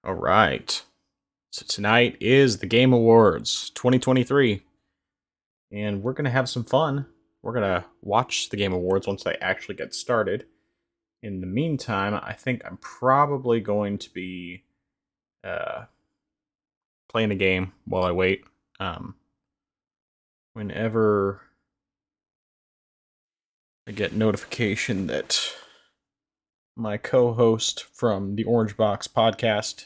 All right. So tonight is the Game Awards 2023, and we're going to have some fun. We're going to watch the Game Awards once they actually get started. In the meantime, I think I'm probably going to be uh, playing a game while I wait. Um, Whenever I get notification that my co-host from the Orange Box podcast,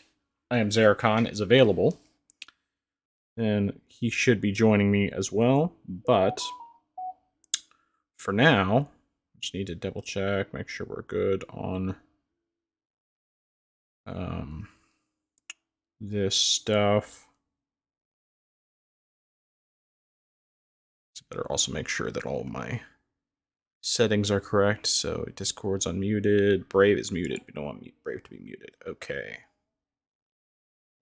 I am Zaracon, is available, then he should be joining me as well. But for now, just need to double check, make sure we're good on um, this stuff. So better also make sure that all my settings are correct. So Discord's unmuted, Brave is muted. We don't want Brave to be muted. Okay,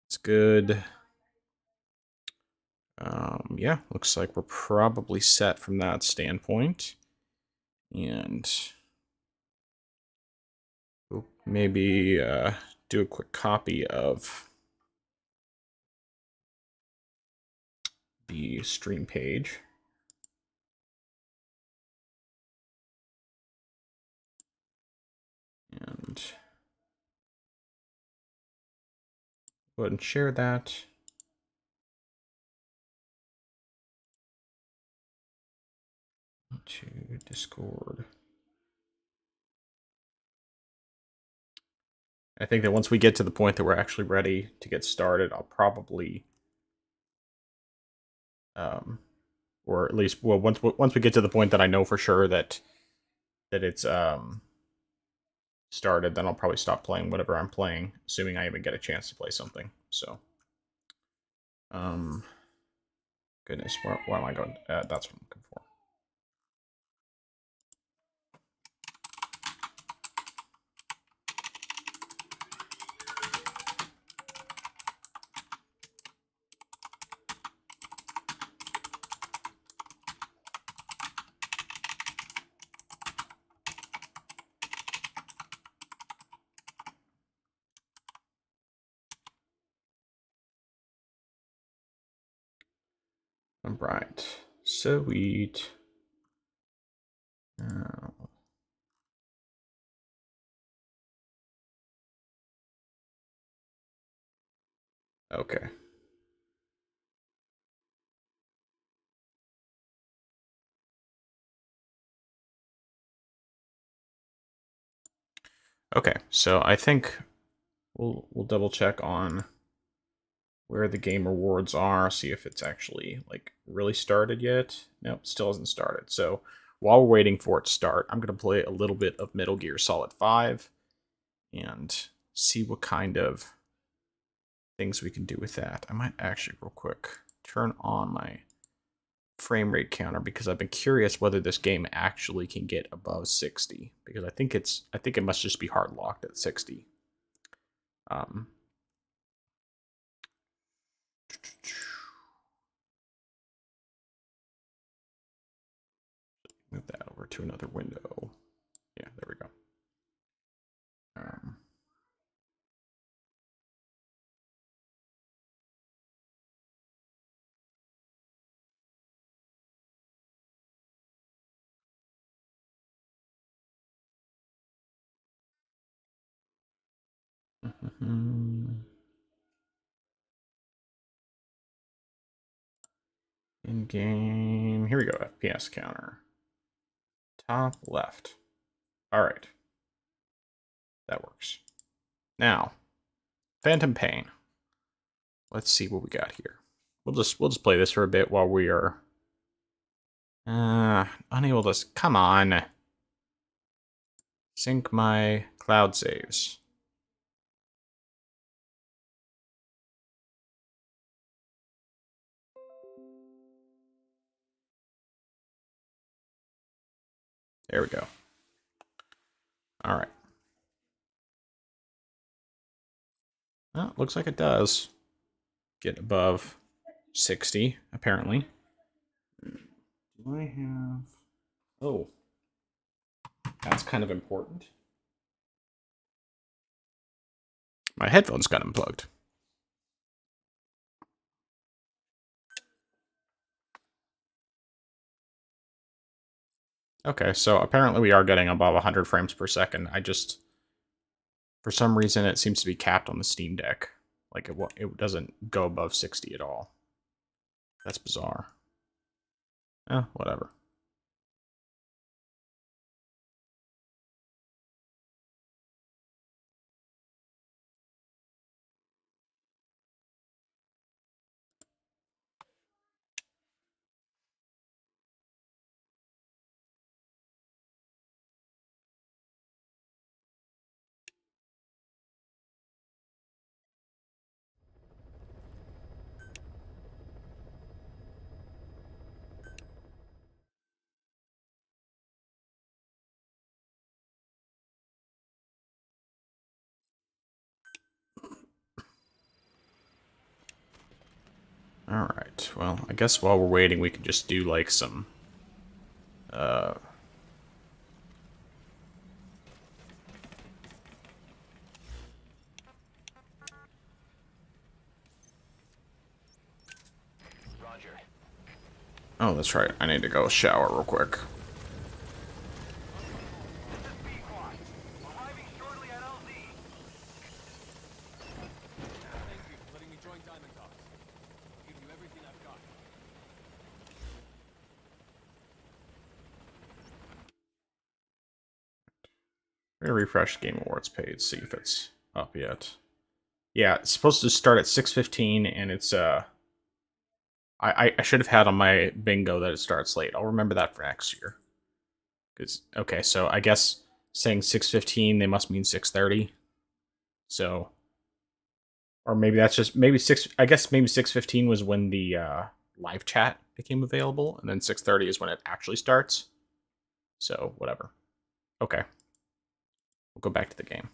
it's good. Yeah, looks like we're probably set from that standpoint. And we'll maybe do a quick copy of the stream page. And go ahead and share that. To Discord. I think that once we get to the point that we're actually ready to get started, I'll probably, or at least, well, once we get to the point that I know for sure that it's started, then I'll probably stop playing whatever I'm playing, assuming I even get a chance to play something. So, goodness, where am I going? That's what I'm looking for. All right, sweet. Okay. Okay, so I think we'll double check on where the Game Awards are, see if it's actually like really started yet. Nope, still hasn't started. So while we're waiting for it to start, I'm gonna play a little bit of Metal Gear Solid 5 and see what kind of things we can do with that. I might actually real quick turn on my frame rate counter because I've been curious whether this game actually can get above 60 because I think it must just be hard locked at 60. Move that over to another window. Yeah, there we go. In game, here we go. FPS counter, top left. All right, that works. Now, Phantom Pain. Let's see what we got here. We'll just play this for a bit while we are unable to. Come on, sync my cloud saves. There we go. All right. Well, looks like it does get above 60, apparently. Do I have... Oh. That's kind of important. My headphones got unplugged. Okay, so apparently we are getting above 100 frames per second. For some reason, it seems to be capped on the Steam Deck. Like, it doesn't go above 60 at all. That's bizarre. Whatever. Alright, well, I guess while we're waiting, we can just do, like, some... Roger. Oh, that's right. I need to go shower real quick. Arriving shortly at LZ. Thank you for letting me join Diamond Dogs. I'll give you everything I've got. I'm gonna refresh Game Awards page, see if it's up yet. Yeah, it's supposed to start at 6:15, and it's I should have had on my bingo that it starts late. I'll remember that for next year. Okay, so I guess saying 6:15, they must mean 6:30. So, or maybe that's just maybe six. I guess maybe 6:15 was when the live chat became available, and then 6:30 is when it actually starts. So whatever. Okay, we'll go back to the game.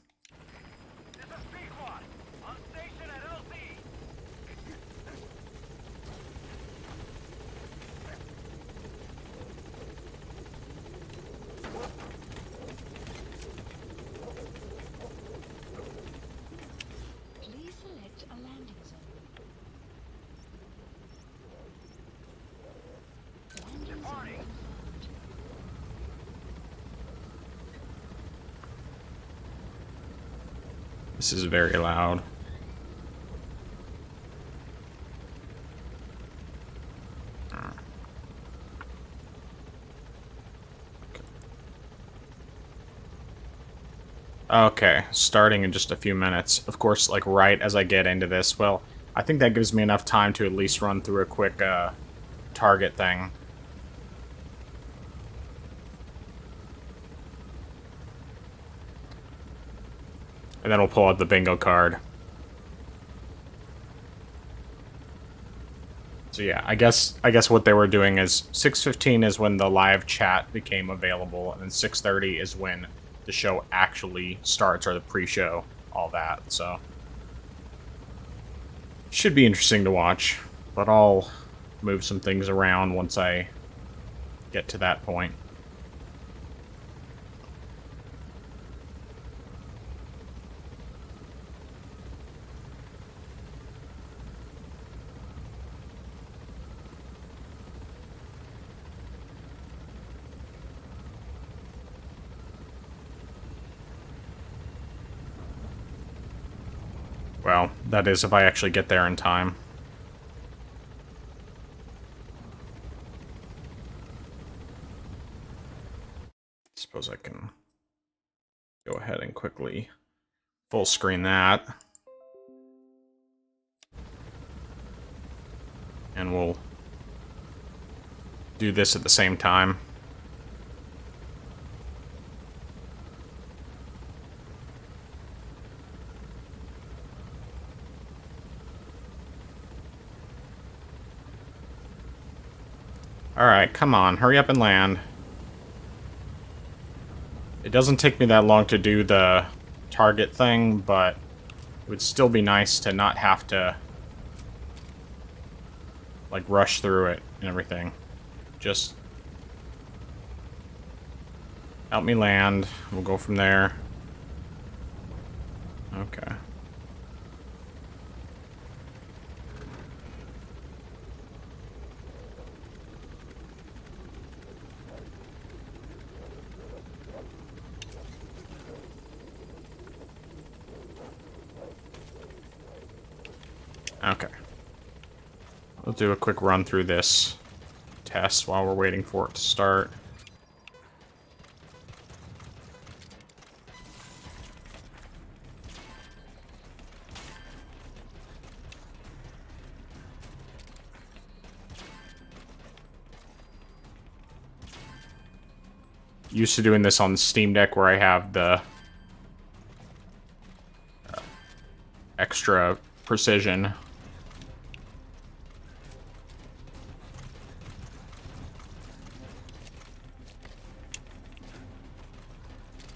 This is Pequod. On station at LZ. Please select a landing zone. Landing zone confirmed. This is very loud. Okay, starting in just a few minutes. Of course, like right as I get into this, well, I think that gives me enough time to at least run through a quick target thing. And then we'll pull out the bingo card. So yeah, I guess what they were doing is 6:15 is when the live chat became available, and then 6:30 is when the show actually starts, or the pre-show, all that. So should be interesting to watch, but I'll move some things around once I get to that point. Well, that is if I actually get there in time. Suppose I can go ahead and quickly full screen that. And we'll do this at the same time. Alright, come on, hurry up and land. It doesn't take me that long to do the target thing, but it would still be nice to not have to, like, rush through it and everything. Just help me land. We'll go from there. Okay. Okay. We'll do a quick run through this test while we're waiting for it to start. Used to doing this on the Steam Deck where I have the extra precision.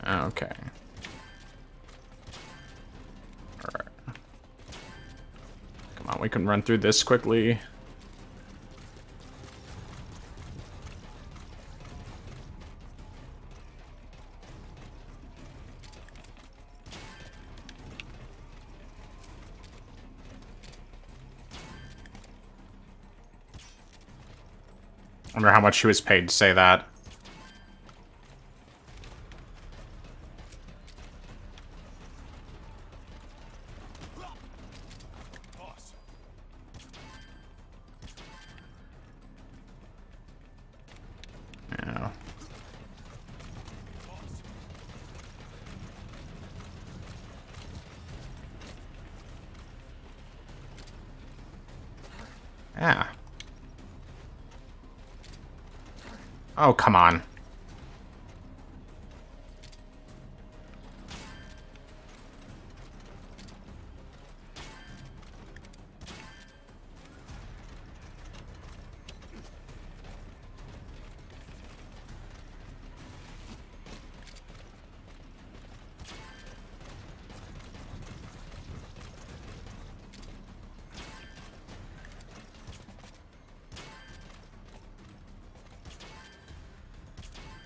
Okay. Alright. Come on, we can run through this quickly. I wonder how much she was paid to say that. Boss. Yeah. Boss. Yeah. Oh, come on.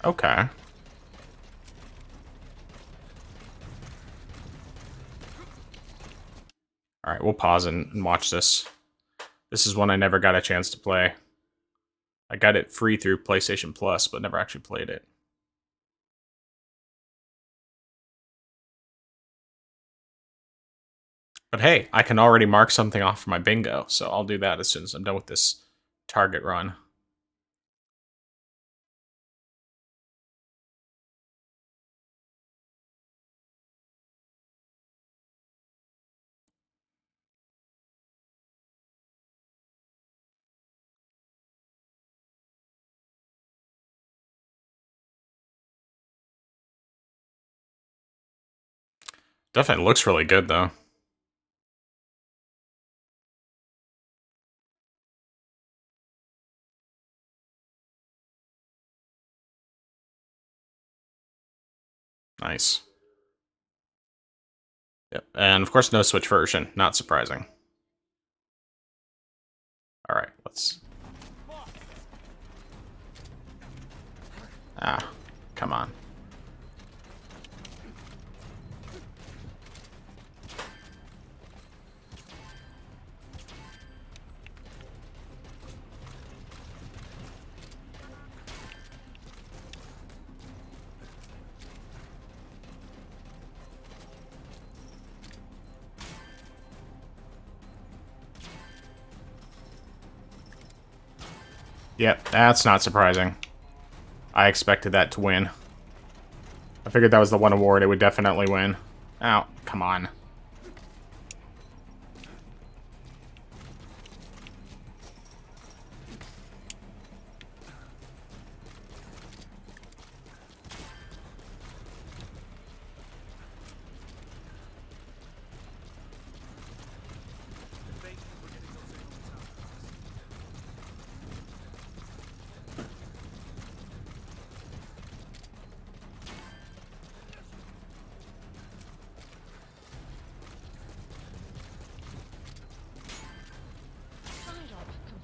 Okay. Alright, we'll pause and watch this. This is one I never got a chance to play. I got it free through PlayStation Plus, but never actually played it. But hey, I can already mark something off for my bingo, so I'll do that as soon as I'm done with this target run. Definitely looks really good, though. Nice. Yep. And of course, no Switch version. Not surprising. Alright, let's... Ah, come on. Yep, that's not surprising. I expected that to win. I figured that was the one award it would definitely win. Oh, come on.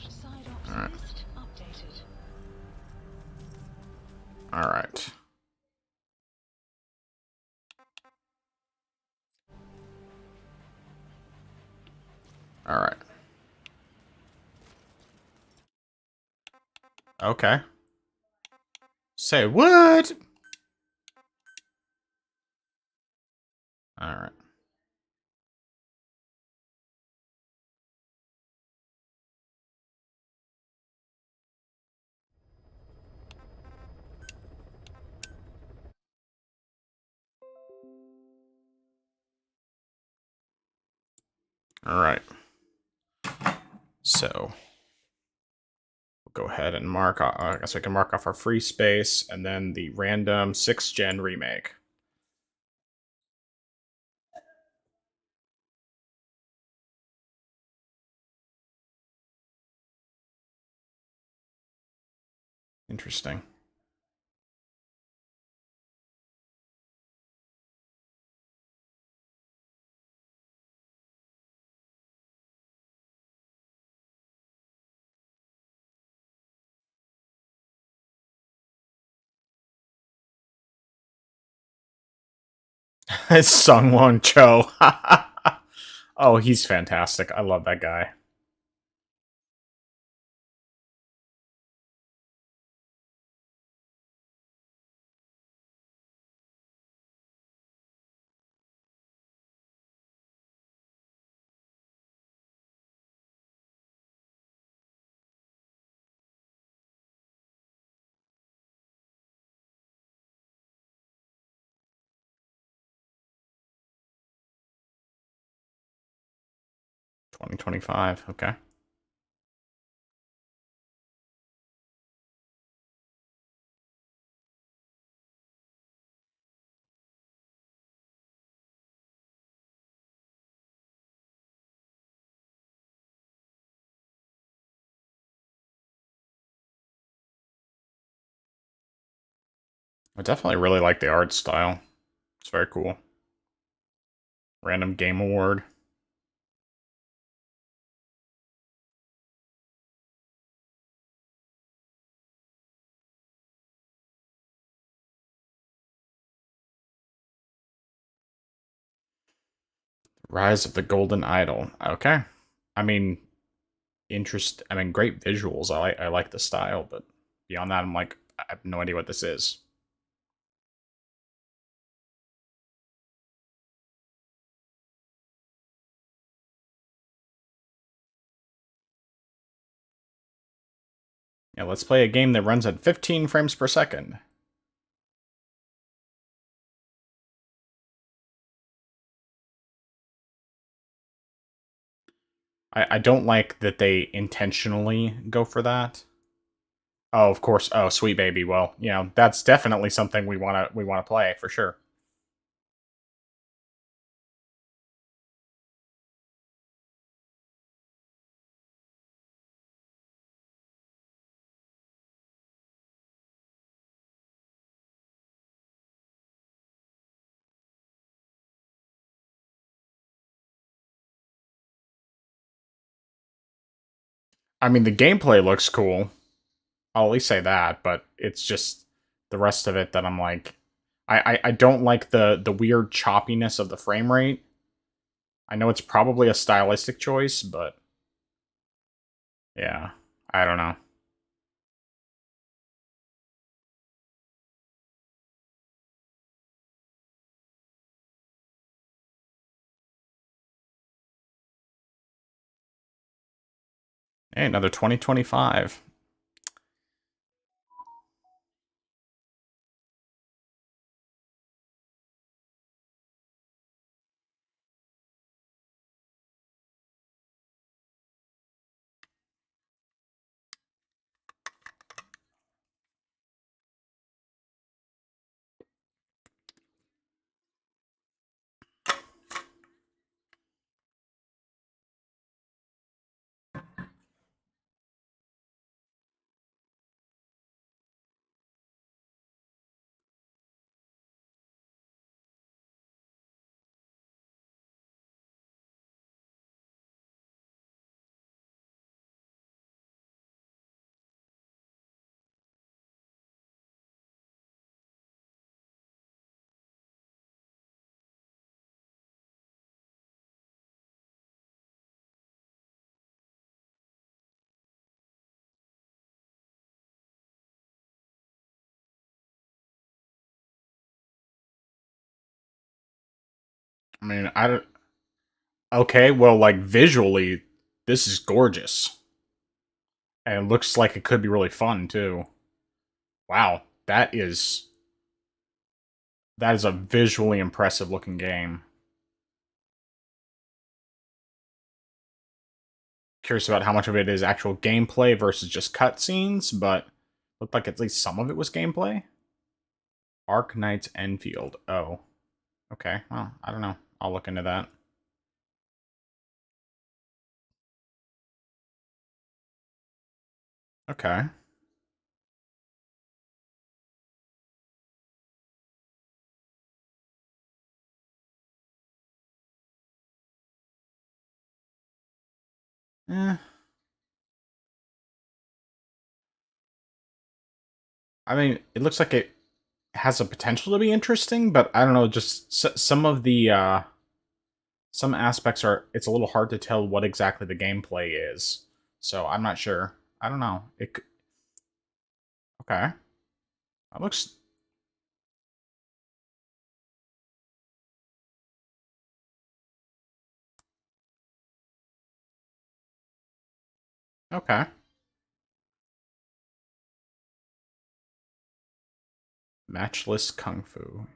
Side ops Alright. list updated. Alright. Alright. Okay. Say what? Alright. All right. So we'll go ahead and mark. I guess we can mark off our free space and then the random 6th gen remake. Interesting. It's Sungwon Cho. Oh, he's fantastic. I love that guy. $20.25. Okay. I definitely really like the art style. It's very cool. Random Game Award. Rise of the Golden Idol. Okay. I mean, great visuals. I like the style, but beyond that, I'm like, I have no idea what this is. Yeah, let's play a game that runs at 15 frames per second. I don't like that they intentionally go for that. Oh, of course. Oh, Sweet Baby. Well, that's definitely something we wanna play for sure. I mean, the gameplay looks cool. I'll at least say that, but it's just the rest of it that I'm like, I don't like the weird choppiness of the frame rate. I know it's probably a stylistic choice, but yeah, I don't know. Hey, another 2025. I mean, I don't. Okay, well, like visually, this is gorgeous, and it looks like it could be really fun too. Wow, that is a visually impressive looking game. curious about how much of it is actual gameplay versus just cutscenes, but looked like at least some of it was gameplay. Arc Knights Enfield. Oh. Okay, well, I don't know. I'll look into that. Okay. Eh. I mean, it looks like it has a potential to be interesting, but I don't know, just some of the some aspects are it's a little hard to tell what exactly the gameplay is. So I'm not sure. I don't know. Okay. That looks okay. Matchless Kung Fu.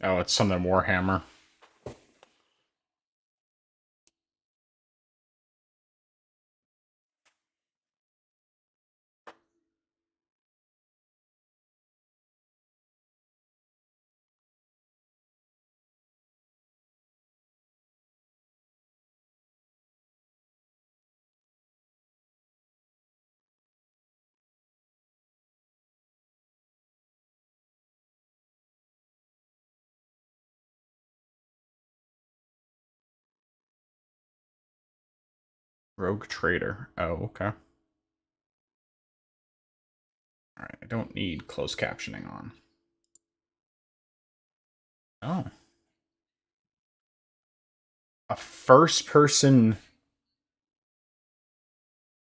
Oh, it's something Warhammer. Rogue Trader. Oh, okay. Alright, I don't need closed captioning on. Oh. A first person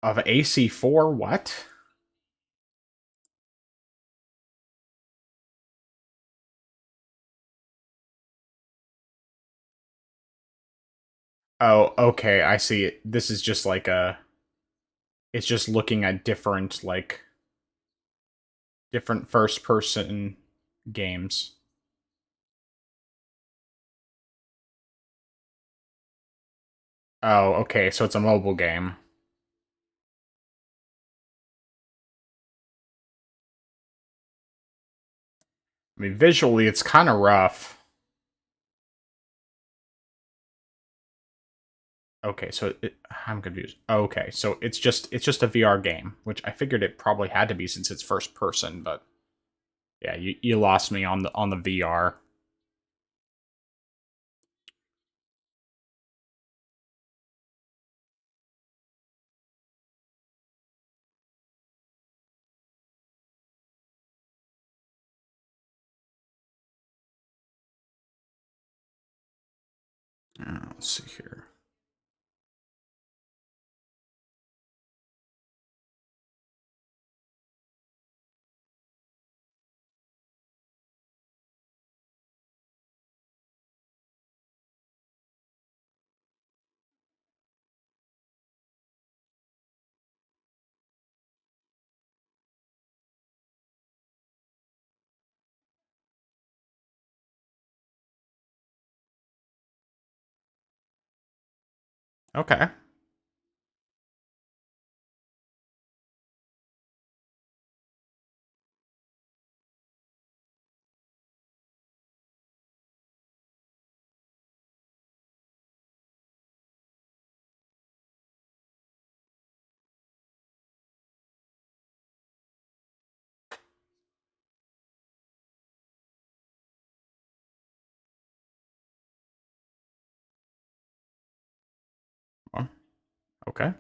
of AC4? What? Oh, okay, I see it. This is just like a it's just looking at different like different first person games. Oh, okay, so it's a mobile game. I mean, visually it's kind of rough. Okay, so I'm confused. Okay, so it's just a VR game, which I figured it probably had to be since it's first person, but yeah, you lost me on the VR. Let's see here. Okay. Well, okay.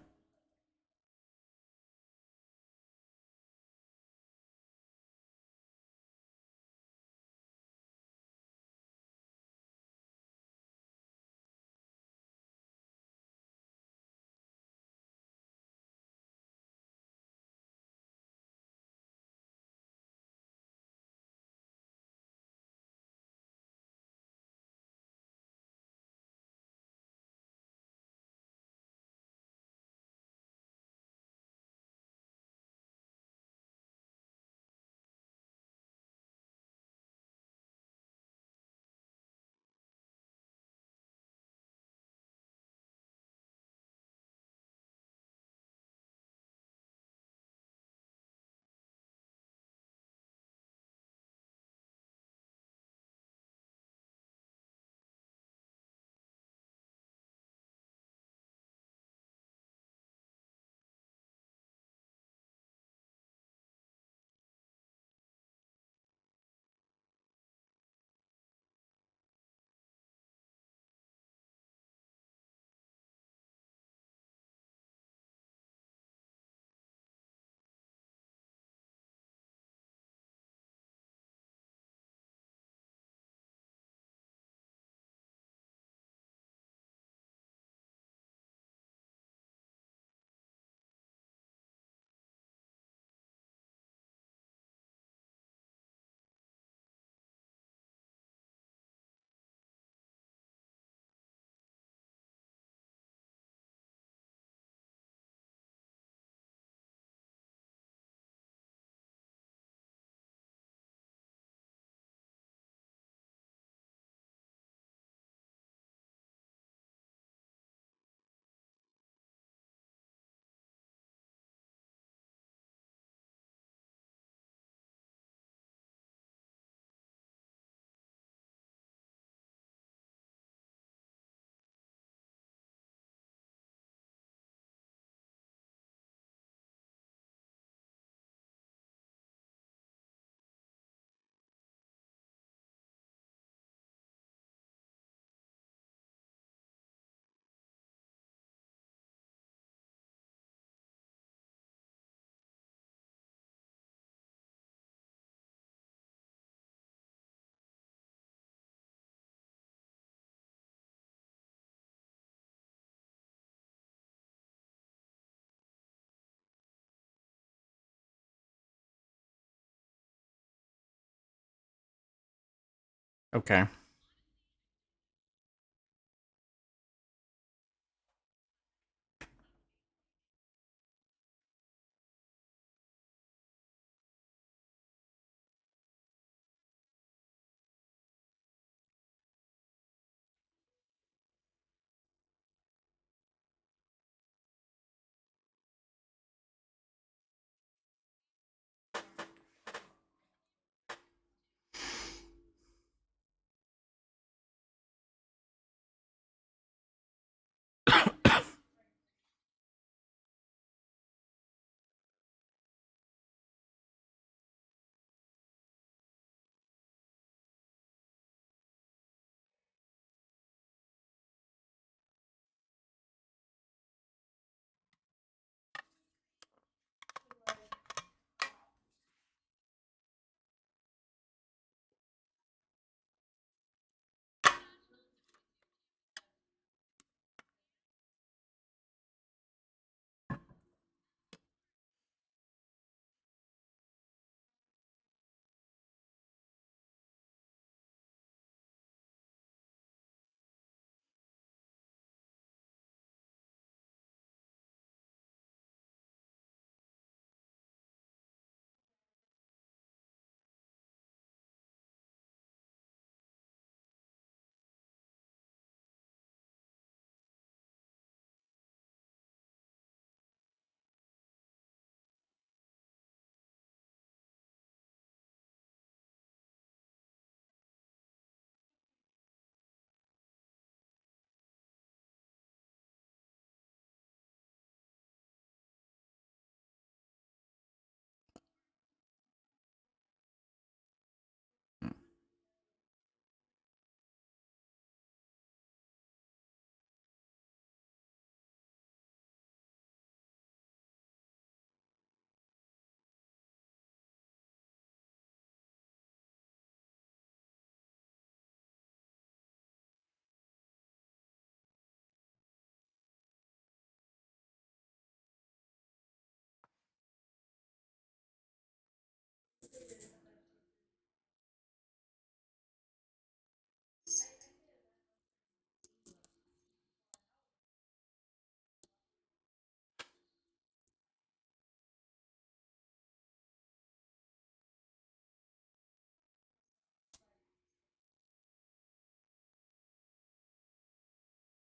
Okay.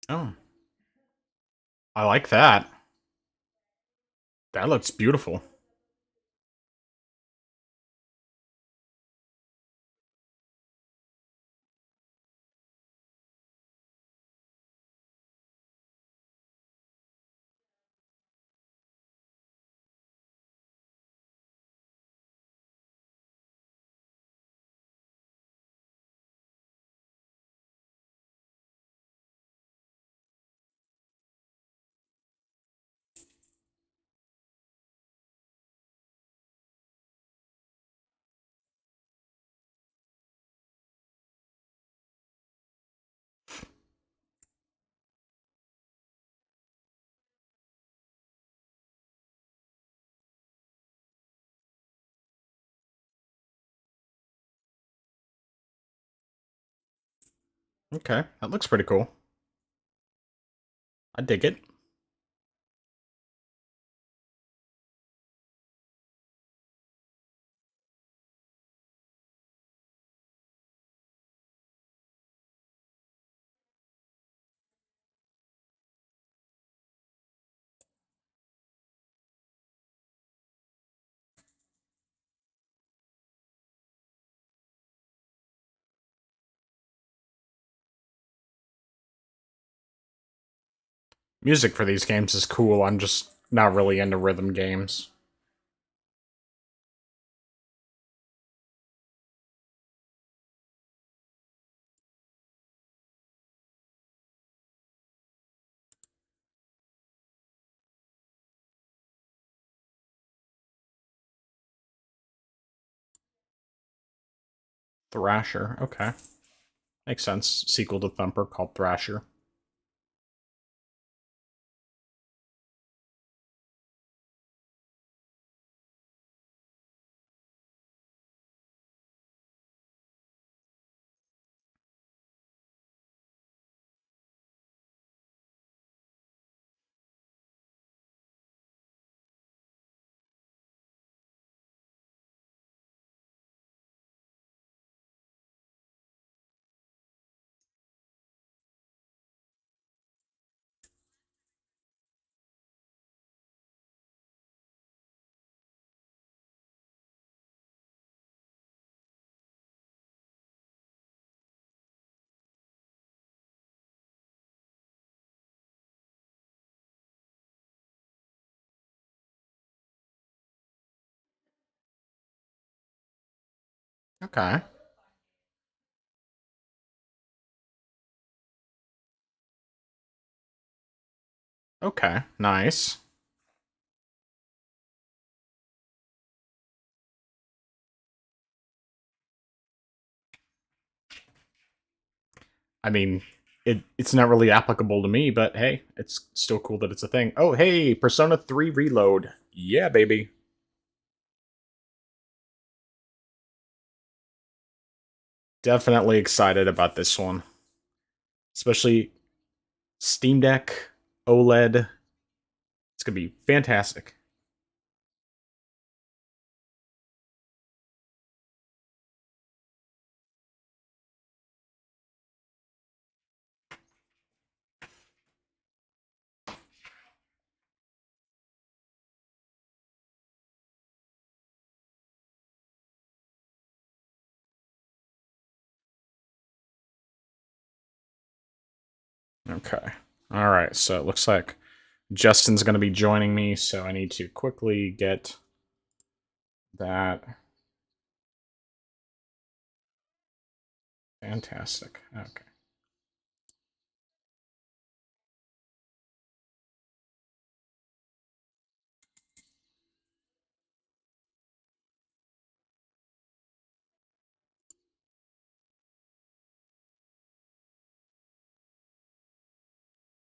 Oh, I like that. That looks beautiful. Okay, that looks pretty cool. I dig it. Music for these games is cool. I'm just not really into rhythm games. Thrasher, okay. Makes sense. Sequel to Thumper called Thrasher. Okay. Okay. Nice. I mean, it's not really applicable to me, but hey, it's still cool that it's a thing. Oh, hey, Persona 3 Reload. Yeah, baby. Definitely excited about this one. Especially Steam Deck, OLED. It's going to be fantastic. Okay. All right. So it looks like Justin's going to be joining me, so I need to quickly get that. Fantastic. Okay.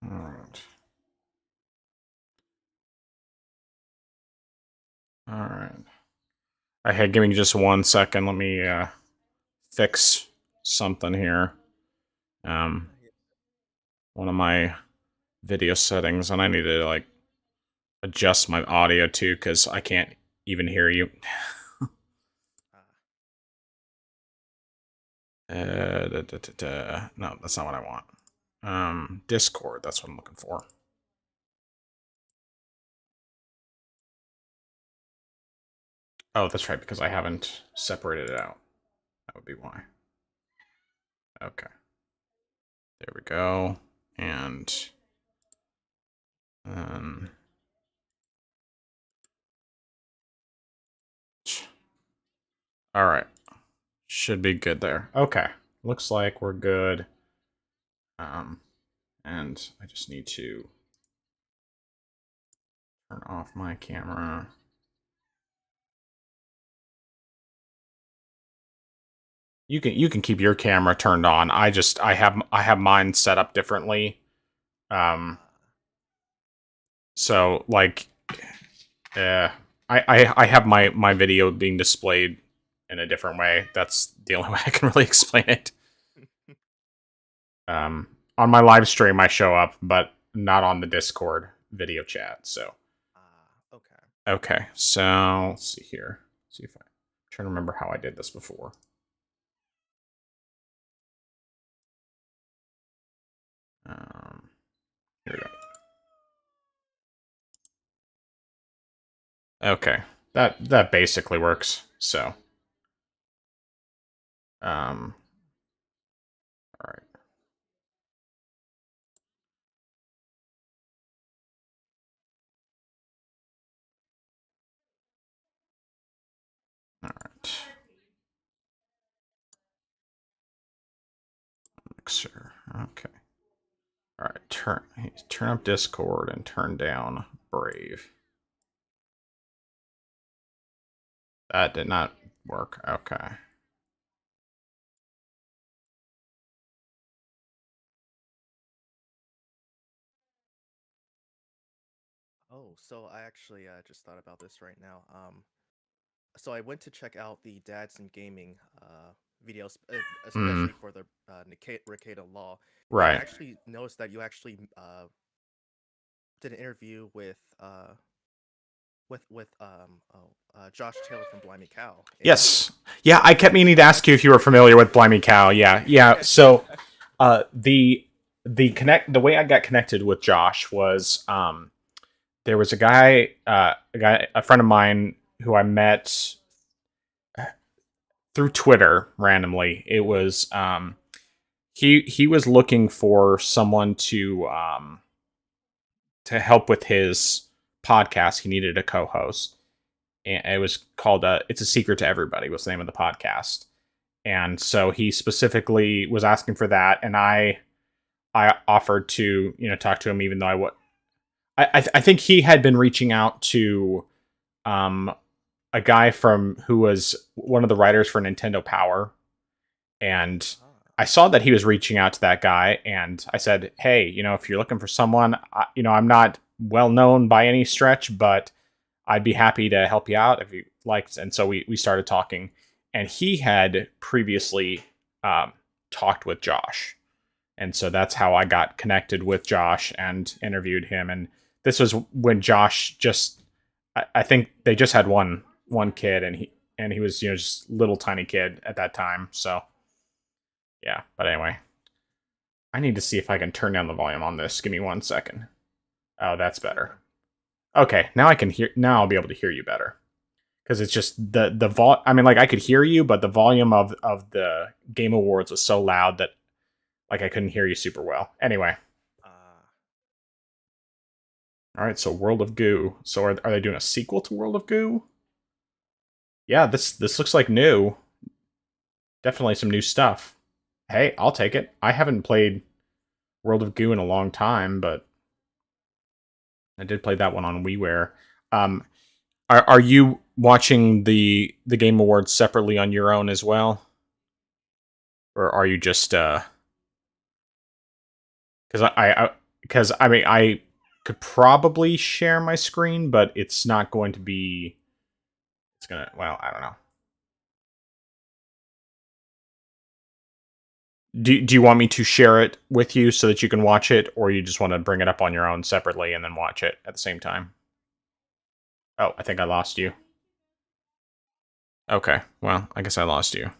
All right. All right. Hey, give me just 1 second. Let me fix something here. One of my video settings, and I need to like adjust my audio too because I can't even hear you. No, that's not what I want. Discord. That's what I'm looking for. Oh, that's right, because I haven't separated it out. That would be why. Okay. There we go. And then all right. Should be good there. Okay. Looks like we're good. And I just need to turn off my camera. You can keep your camera turned on. I have mine set up differently. Um so like I have my video being displayed in a different way. That's the only way I can really explain it. On my live stream I show up, but not on the Discord video chat. So Okay. okay, so let's see here. See if I'm trying to remember how I did this before. Here we go. Okay, that basically works. So, all right. All right. Mixer. Okay. All right. Turn up Discord and turn down Brave. That did not work. Okay. Oh, so I actually just thought about this right now. So I went to check out the Dads in Gaming videos, Mm, especially for the Rekieta Law, and I right. actually noticed that you actually did an interview with Josh Taylor from Blimey Cow, and Yes. Yeah, I kept meaning to ask you if you were familiar with Blimey Cow. Yeah. Yeah. So, the way I got connected with Josh was there was a friend of mine who I met through Twitter randomly. It was he was looking for someone to help with his podcast. He needed a co-host, and it was called "It's a Secret to Everybody" was the name of the podcast. and so he specifically was asking for that, and I offered to talk to him, even though I think he had been reaching out to um a guy from who was one of the writers for Nintendo Power, and Ah, I saw that he was reaching out to that guy, and I said, "Hey, if you're looking for someone, I'm not well known by any stretch, but I'd be happy to help you out if you liked." And so we started talking, and he had previously um, talked with Josh, and so that's how I got connected with Josh and interviewed him. And this was when Josh just, I think they just had one kid, and he was just little tiny kid at that time. So yeah, but anyway, I need to see if I can turn down the volume on this. Give me 1 second. Oh, that's better. Okay, now I can hear. Now I'll be able to hear you better because it's just the vol. I mean, like I could hear you, but the volume of the Game Awards was so loud that like I couldn't hear you super well. Anyway, ah, all right. So World of Goo. So are they doing a sequel to World of Goo? Yeah, this looks like new. Definitely some new stuff. Hey, I'll take it. I haven't played World of Goo in a long time, but I did play that one on WiiWare. Um, are you watching the Game Awards separately on your own as well, or are you just because because I mean I could probably share my screen, but it's not going to be. It's gonna. Well, I don't know. Do you want me to share it with you so that you can watch it, or you just want to bring it up on your own separately and then watch it at the same time? Oh, I think I lost you. Okay, well, I guess I lost you.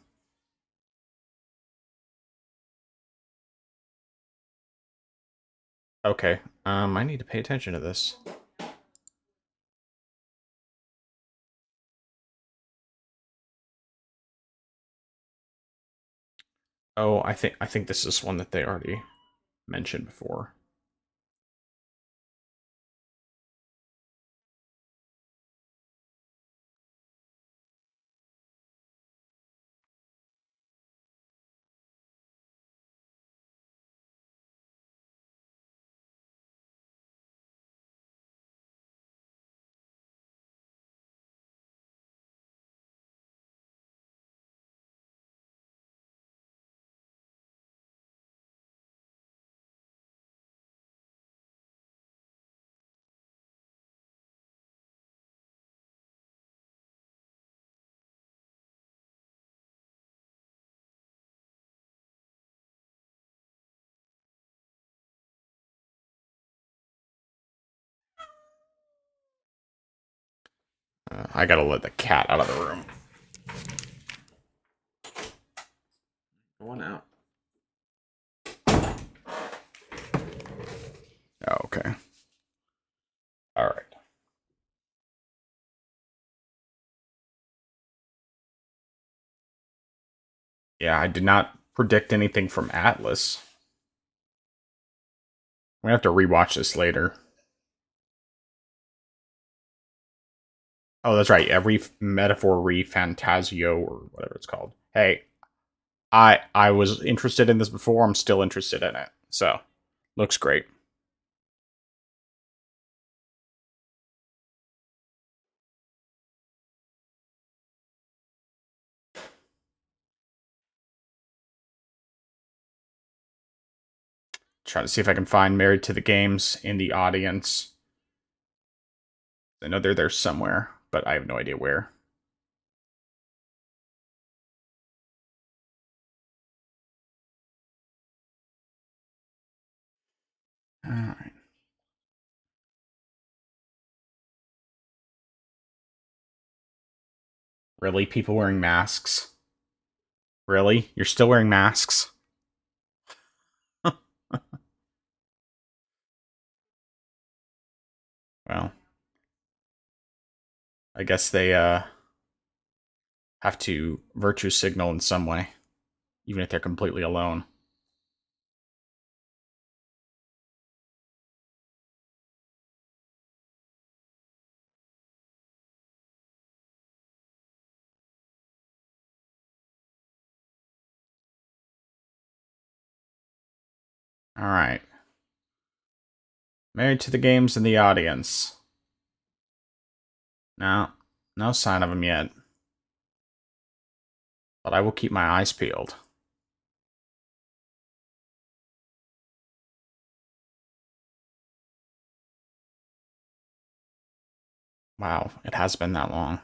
Okay, I need to pay attention to this. Oh, I think this is one that they already mentioned before. I gotta let the cat out of the room. Go on out. Oh, okay. All right. Yeah, I did not predict anything from Atlas. I'm gonna have to rewatch this later. Oh, that's right. Every metaphor re Fantasio or whatever it's called. Hey, I was interested in this before. I'm still interested in it. So, looks great. Try to see if I can find Married to the Games in the audience. I know they're there somewhere, but I have no idea where. All right. Really? People wearing masks? Really? You're still wearing masks? Well, I guess they have to virtue signal in some way, even if they're completely alone. Alright. Married to the games in the audience. No. No sign of him yet. But I will keep my eyes peeled. Wow, it has been that long.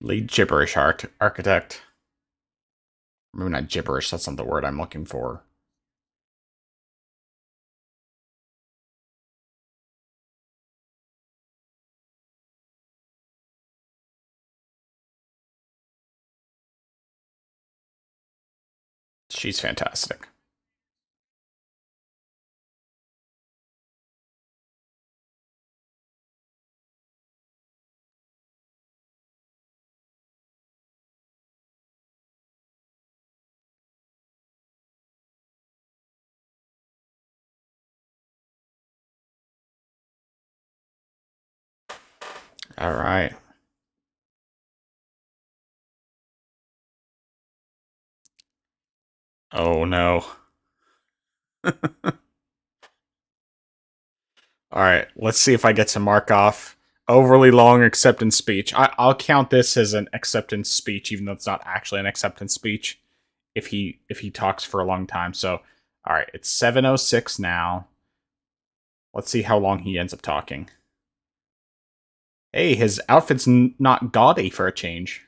Lead gibberish architect. Maybe not gibberish, that's not the word I'm looking for. She's fantastic. All right. Oh no. All right, let's see if I get to mark off overly long acceptance speech. I'll count this as an acceptance speech, even though it's not actually an acceptance speech. If he talks for a long time, so all right, it's 7:06 now. Let's see how long he ends up talking. Hey, his outfit's not gaudy for a change.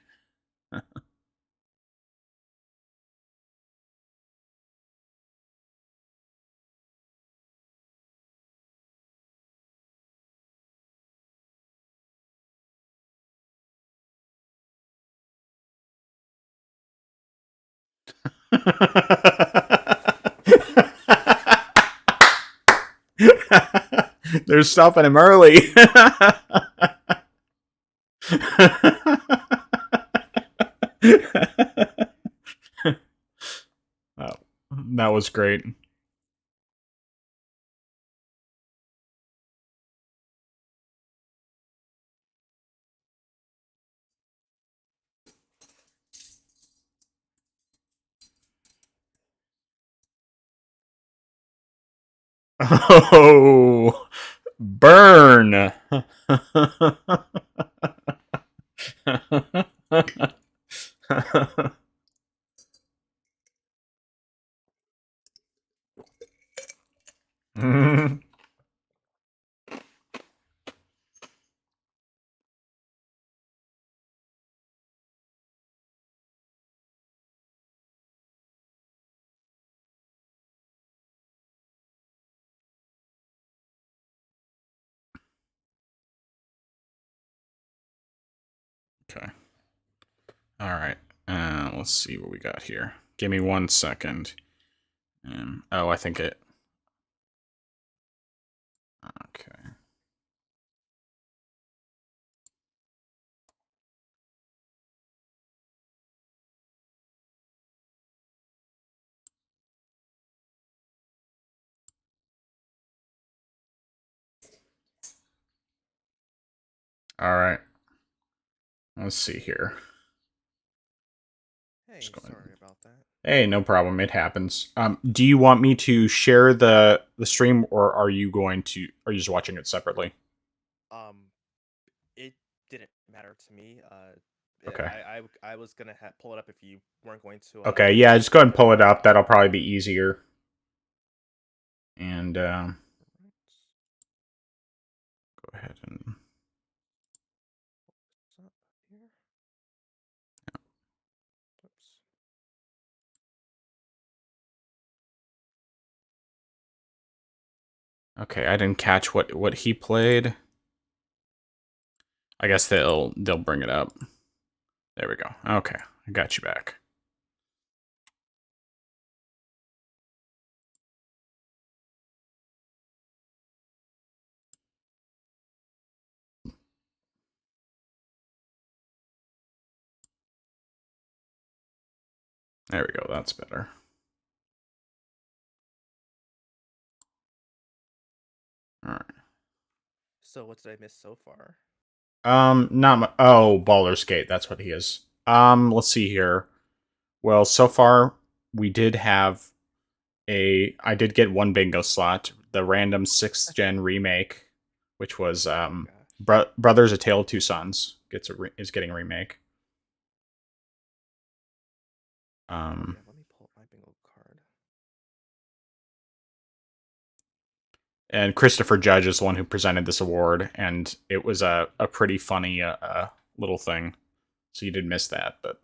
They're stopping him early. Oh, that was great. Oh, burn. Okay. All right. Let's see what we got here. Give me 1 second. Oh, I think it. Okay. All right. Let's see here. Hey, Just go ahead. sorry about that. Hey, no problem. It happens. Do you want me to share the stream, or are you just watching it separately? Um, it didn't matter to me. Okay. I was gonna pull it up if you weren't going to. Okay. Yeah, just go ahead and pull it up. That'll probably be easier. And go ahead and What's up here? Oops. okay. I didn't catch what he played. I guess they'll bring it up. There we go. Okay, I got you back. There we go. That's better. All right. So what did I miss so far? Not Baldur's Gate. That's what he is. Let's see here. Well, so far we did have I did get one bingo slot, the random 6th gen remake, which was Oh gosh. Brothers: A Tale of Two Sons is getting a remake. Yeah, let me pull up my bingo card. And Christopher Judge is the one who presented this award, and it was a pretty funny little thing. So you did miss that, but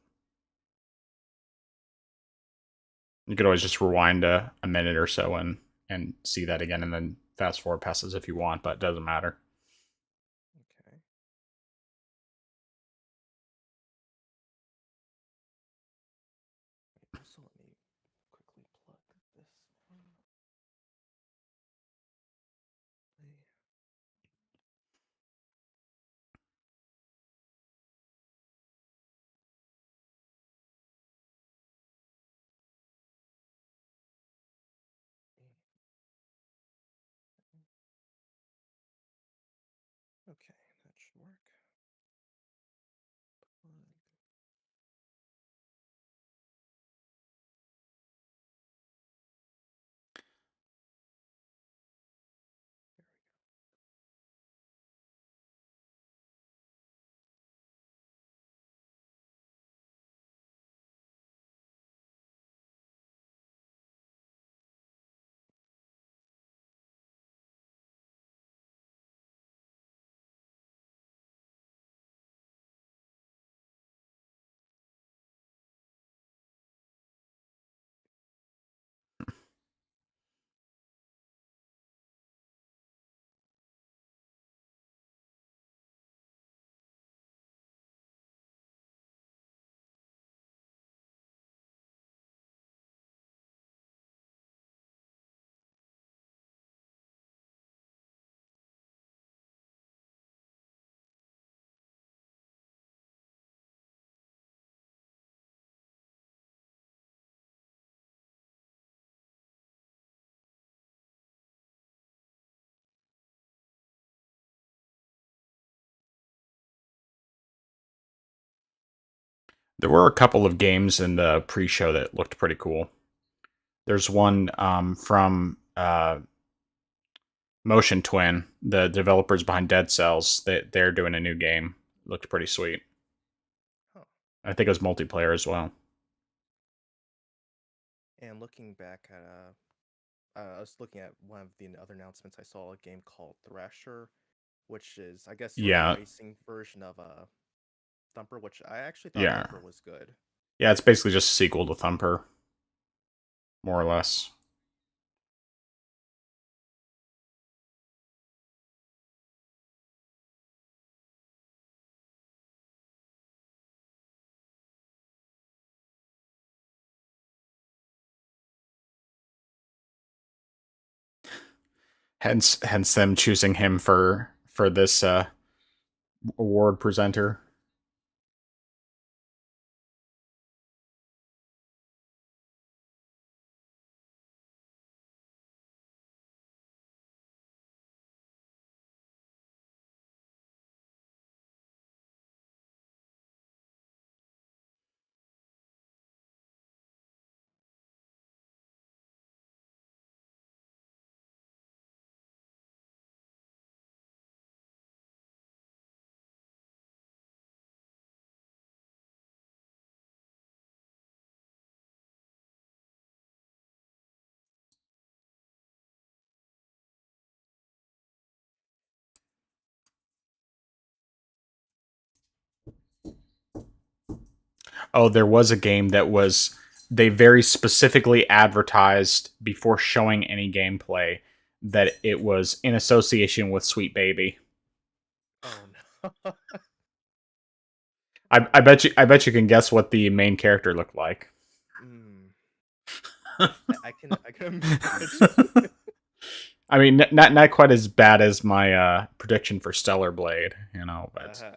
you could always just rewind a minute or so and see that again, and then fast forward passes if you want, but it doesn't matter. Okay. Wait, also, let me quickly plug this one. Play. Okay, that should work. Plug. There we go. There were a couple of games in the pre-show that looked pretty cool. There's one from Motion Twin, the developers behind Dead Cells. They're doing a new game. Looked pretty sweet. Huh. I think it was multiplayer as well. And looking back at I was looking at one of the other announcements. I saw a game called Thrasher, which is, I guess, sort of a Yeah, racing version of Thumper, which I actually thought yeah, Thumper was good. yeah. It's basically just a sequel to Thumper, more or less. Hence them choosing him for this award presenter. Oh, there was a game that was they very specifically advertised before showing any gameplay that it was in association with Sweet Baby. Oh no. I bet you can guess what the main character looked like. Mm, I can imagine. I mean, not quite as bad as my prediction for Stellar Blade, but Uh-huh.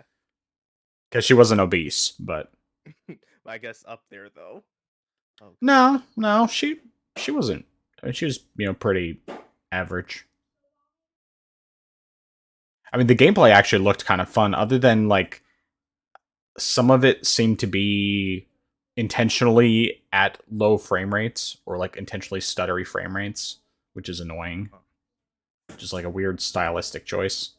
because she wasn't obese, but I guess up there though. Oh god. no, she wasn't. I mean, she was pretty average. I mean, the gameplay actually looked kind of fun, other than like some of it seemed to be intentionally at low frame rates or like intentionally stuttery frame rates, which is annoying. Just like a weird stylistic choice.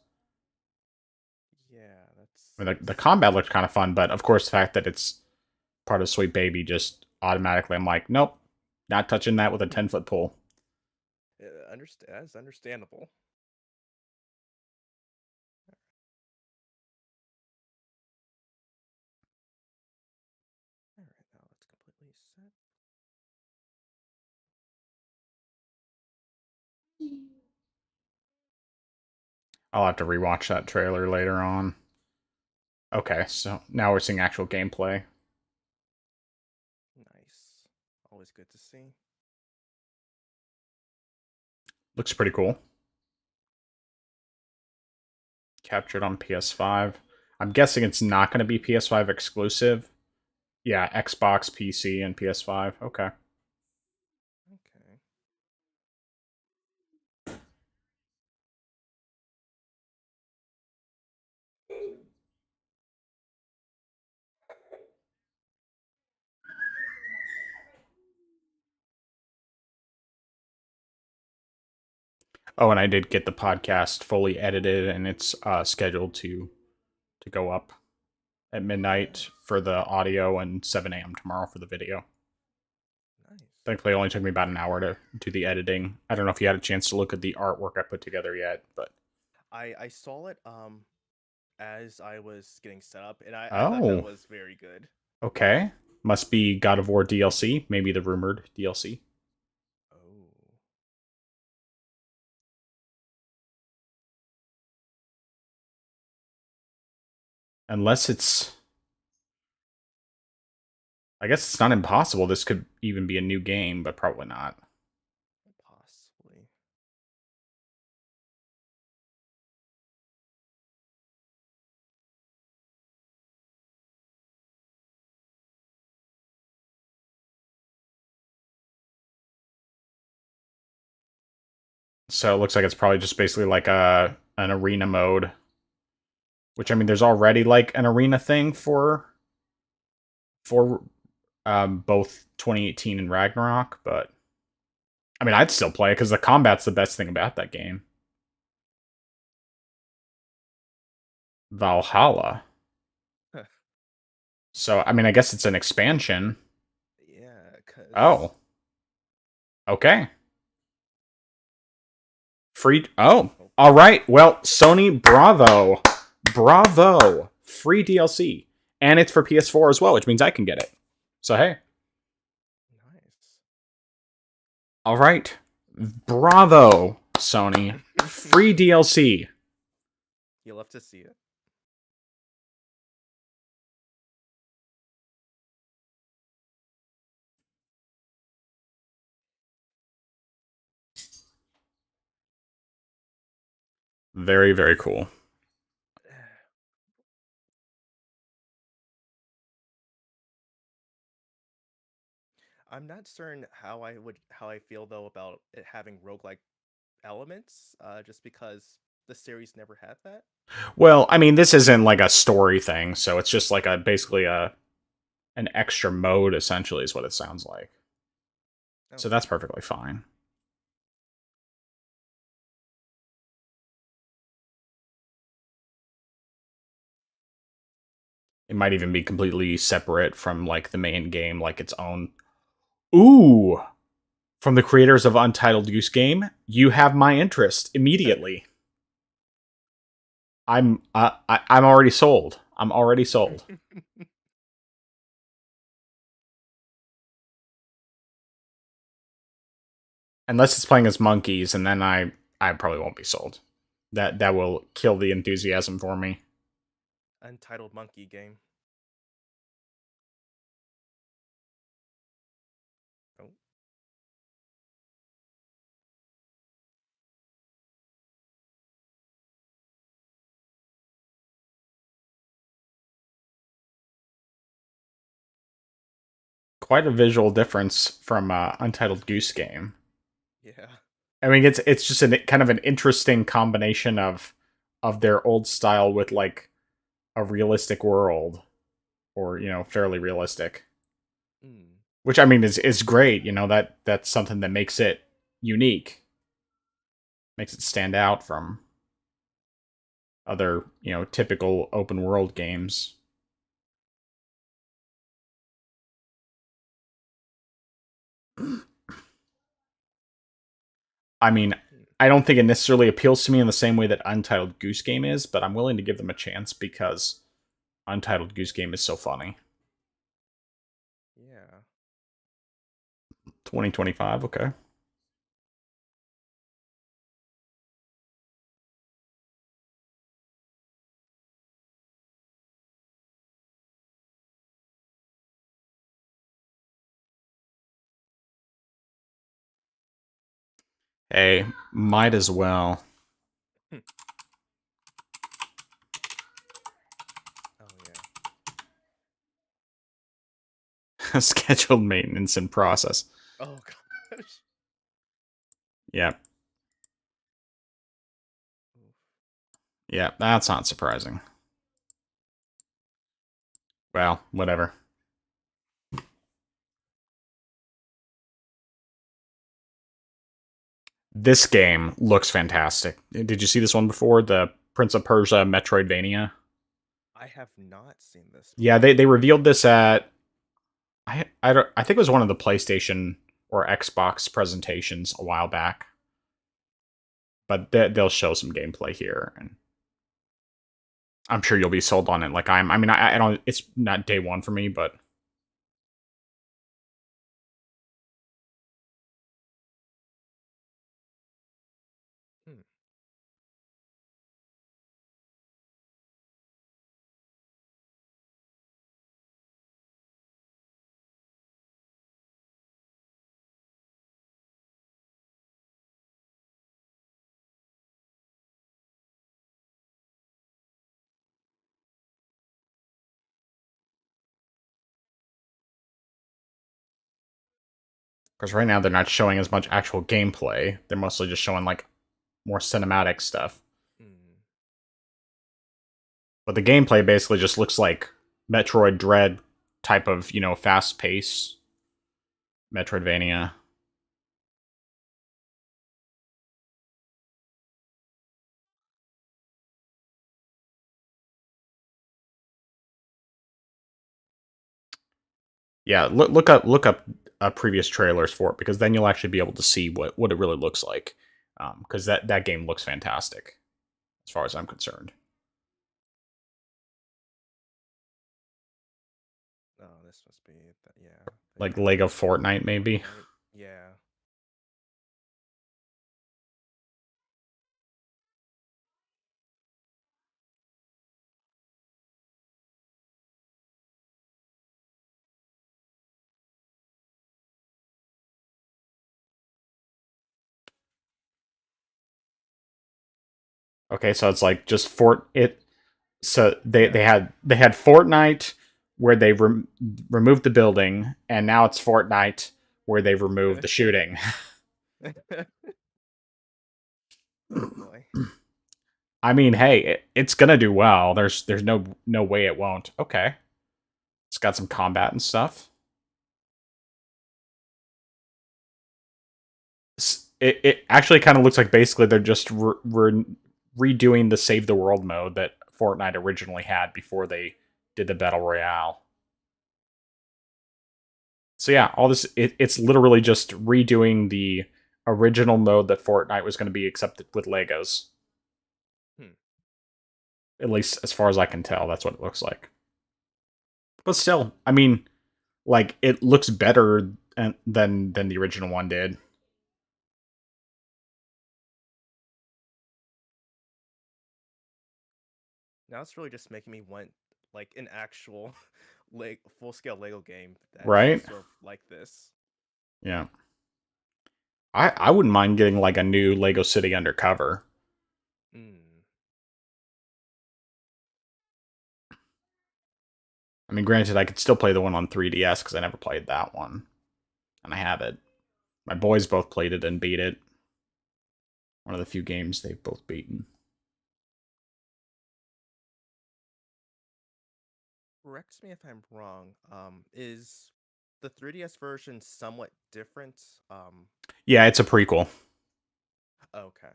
Yeah, that's I mean, the combat looked kind of fun, but of course, the fact that it's part of Sweet Baby just automatically, I'm like, nope, not touching that with a 10-foot pole. that's understandable. All right, now it's completely set. I'll have to rewatch that trailer later on. Okay, so now we're seeing actual gameplay. Nice. Always good to see. Looks pretty cool. Captured on PS5. I'm guessing it's not going to be PS5 exclusive. Yeah, Xbox, PC, and PS5. Okay. Okay. Oh, and I did get the podcast fully edited, and it's scheduled to go up at midnight for the audio and 7 a.m. tomorrow for the video. Nice. Thankfully, it only took me about an hour to do the editing. I don't know if you had a chance to look at the artwork I put together yet, but I saw it as I was getting set up, and I thought that oh, was very good. okay. Must be God of War DLC, maybe the rumored DLC. Oh. Unless it's, I guess it's not impossible. This could even be a new game, but probably not. Possibly. So it looks like it's probably just basically like an arena mode. Which I mean, there's already like an arena thing for both 2018 and Ragnarok, but I mean, I'd still play it because the combat's the best thing about that game. Valhalla. So I mean, I guess it's an expansion. Yeah, cause Oh, okay. Free. Oh, oh, all right. Well, Sony, bravo, bravo. Free DLC, and it's for PS4 as well, which means I can get it. So hey, nice. all right, bravo, Sony. Free DLC. You'll have to see it. Very, very cool. I'm not certain how I feel though about it having roguelike elements, just because the series never had that. Well, I mean, this isn't like a story thing, so it's just like a basically a an extra mode essentially is what it sounds like. So Okay. that's perfectly fine. It might even be completely separate from like the main game, like its own. Ooh, from the creators of Untitled Goose Game, you have my interest immediately. I'm already sold. I'm already sold. Unless it's playing as monkeys, and then I probably won't be sold. That will kill the enthusiasm for me. Untitled Monkey game. Oh, Quite a visual difference from Untitled Goose Game. yeah. I mean, it's just kind of an interesting combination of their old style with like a realistic world, or fairly realistic. Mm. Which I mean is great. That's something that makes it unique, makes it stand out from other typical open world games. I mean, Mm. I don't think it necessarily appeals to me in the same way that Untitled Goose Game is, but I'm willing to give them a chance because Untitled Goose Game is so funny. Yeah. 2025, okay. Hey, might as well. Hmm. Oh yeah. Scheduled maintenance in process. Oh gosh. Yeah, Oof. yeah, that's not surprising. Well, whatever. This game looks fantastic. Did you see this one before? The Prince of Persia Metroidvania? I have not seen this Yeah, before. they revealed this at I think it was one of the PlayStation or Xbox presentations a while back. But they'll show some gameplay here, and I'm sure you'll be sold on it. Like I mean, I don't. It's not day one for me, but Hmm. because right now they're not showing as much actual gameplay. They're mostly just showing like more cinematic stuff. Hmm. But the gameplay basically just looks like Metroid Dread type of fast pace Metroidvania. Yeah, look up previous trailers for it, because then you'll actually be able to see what it really looks like. Because that game looks fantastic as far as I'm concerned. Oh, this must be yeah. Like Lego Fortnite, maybe. Right? Yeah. Okay, so it's like just Fort it. So they Yeah. they had they had Fortnite where they removed the building, and now it's Fortnite where they've removed the shooting. Oh boy. I mean, hey, it's gonna do well. There's no way it won't. Okay, it's got some combat and stuff. It actually kind of looks like basically they're just redoing the save the world mode that Fortnite originally had before they did the battle royale. So yeah, all this it's literally just redoing the original mode that Fortnite was going to be, except with Legos. Hmm. At least as far as I can tell, that's what it looks like. But still, I mean, like it looks better than the original one did. Now it's really just making me want like an actual like full scale Lego game that's Right? sort of like this. Yeah. I wouldn't mind getting like a new Lego City Undercover. Mm. I mean, granted, I could still play the one on 3DS because I never played that one, and I have it. My boys both played it and beat it. One of the few games they've both beaten. Correct me if I'm wrong. Is the 3DS version somewhat different? Yeah, it's a prequel. Okay.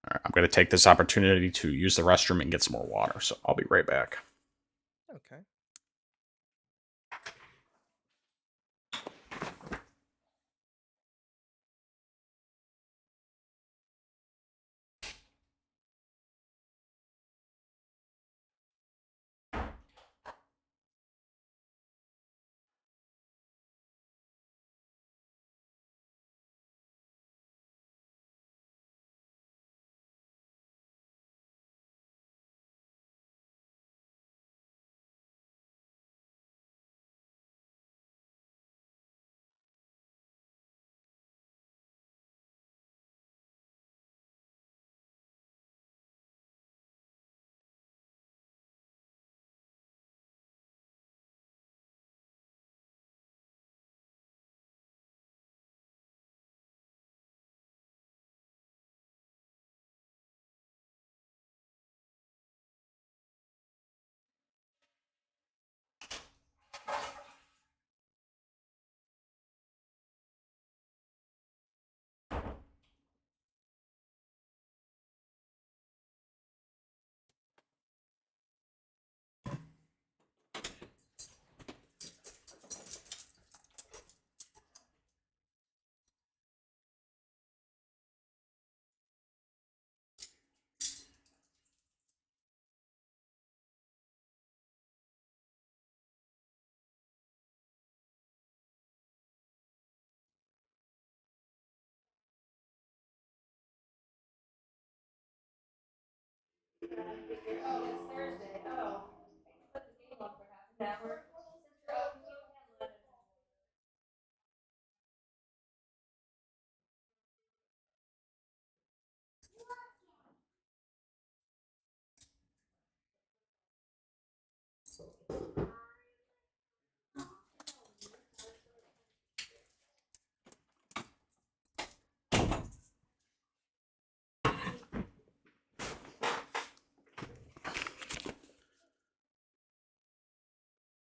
All right, I'm going to take this opportunity to use the restroom and get some more water, so I'll be right back. Okay.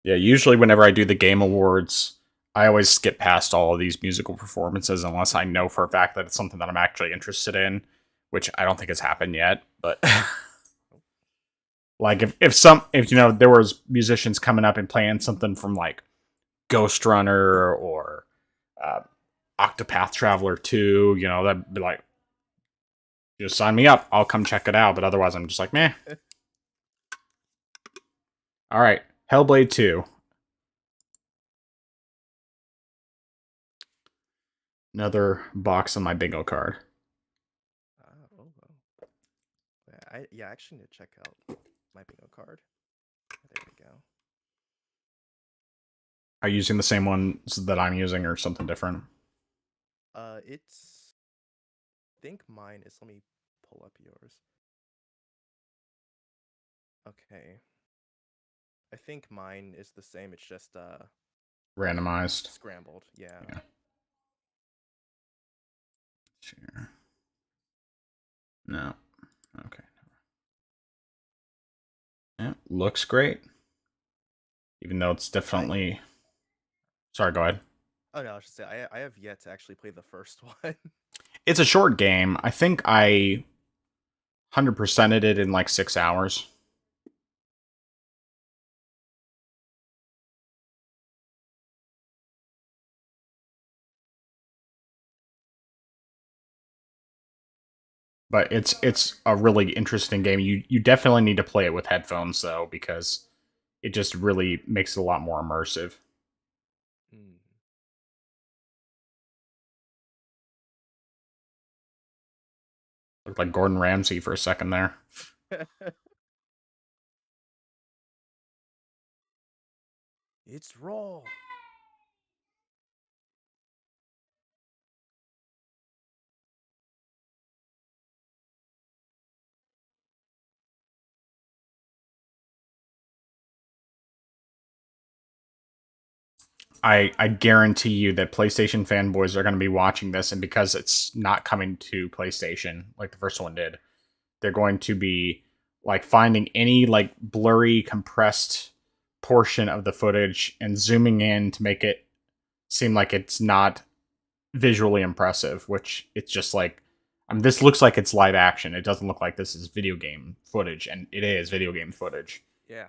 Yeah, usually whenever I do the Game Awards, I always skip past all of these musical performances unless I know for a fact that it's something that I'm actually interested in, which I don't think has happened yet. But like if you know there was musicians coming up and playing something from like Ghost Runner or uh, Octopath Traveler 2, you know, that'd be like, just sign me up. I'll come check it out. But otherwise, I'm just like, meh. All right, Hellblade 2. Another box on my bingo card. Oh. Yeah, I actually need to check out my bingo card. There we go. Are you using the same ones that I'm using or something different? It's. I think mine is. Let me pull up yours. Okay. I think mine is the same. It's just Randomized. scrambled. Yeah. Yeah. Sure. No. Okay. Yeah, looks great. Even though it's definitely. Sorry, go ahead. Oh no, I should say I have yet to actually play the first one. It's a short game. I think I 100%ed it in like 6 hours. But it's a really interesting game. You definitely need to play it with headphones though, because it just really makes it a lot more immersive. Mm. Looked like Gordon Ramsay for a second there. It's raw. I guarantee you that PlayStation fanboys are going to be watching this, and because it's not coming to PlayStation like the first one did, they're going to be like finding any like blurry, compressed portion of the footage and zooming in to make it seem like it's not visually impressive, which it's just like, this looks like it's live action. It doesn't look like this is video game footage, and it is video game footage. Yeah.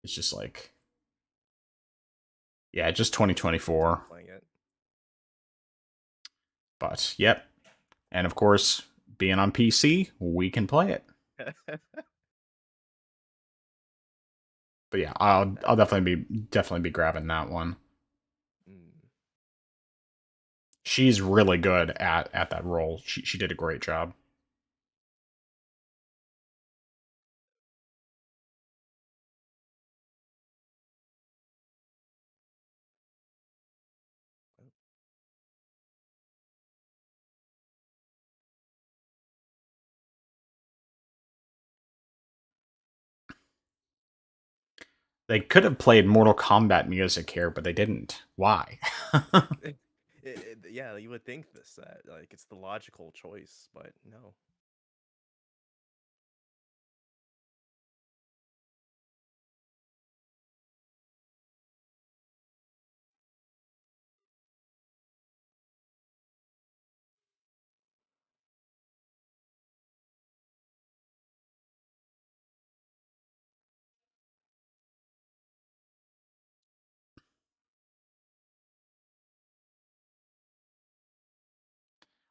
It's just like, yeah, just 2024. Playing it. But yep, and of course, being on PC, we can play it. But yeah, I'll definitely be grabbing that one. Mm. She's really good at that role. She did a great job. They could have played Mortal Kombat music here, but they didn't. Why? Yeah, you would think this that like it's the logical choice, but no.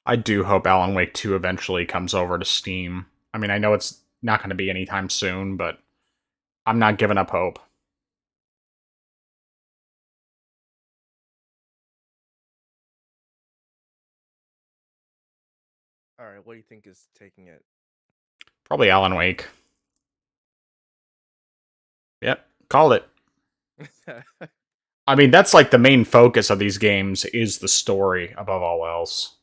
I do hope Alan Wake 2 eventually comes over to Steam. I mean, I know it's not going to be anytime soon, but I'm not giving up hope. All right, what do you think is taking it? Probably Alan Wake. Yep, called it. I mean, that's like the main focus of these games is the story above all else.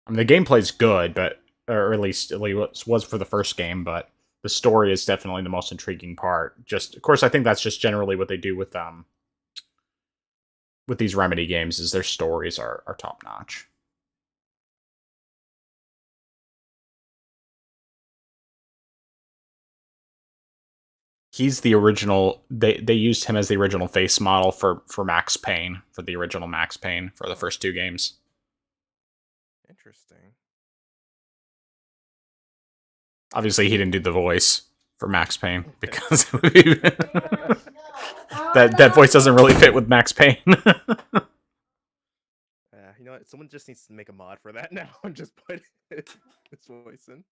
I mean, the gameplay's good, but or at least was for the first game, but the story is definitely the most intriguing part. Just, of course, I think that's just generally what they do with these Remedy games is their stories are top notch. He's the original. They used him as the original face model for Max Payne, for the original Max Payne for the first two games. Interesting. Obviously, he didn't do the voice for Max Payne because that voice doesn't really fit with Max Payne. You know what? Someone just needs to make a mod for that now and just put his voice in.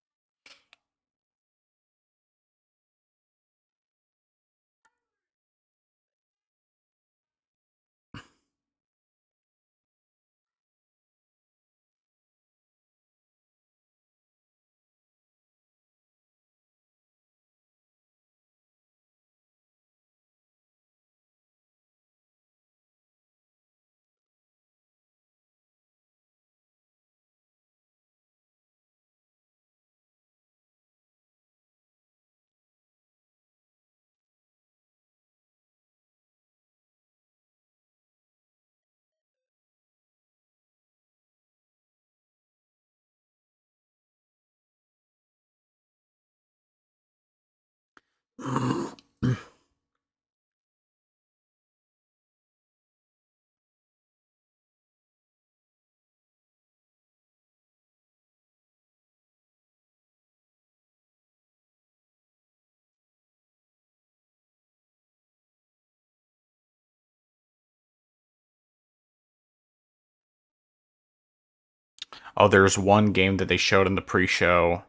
Oh, there's one game that they showed in the pre-show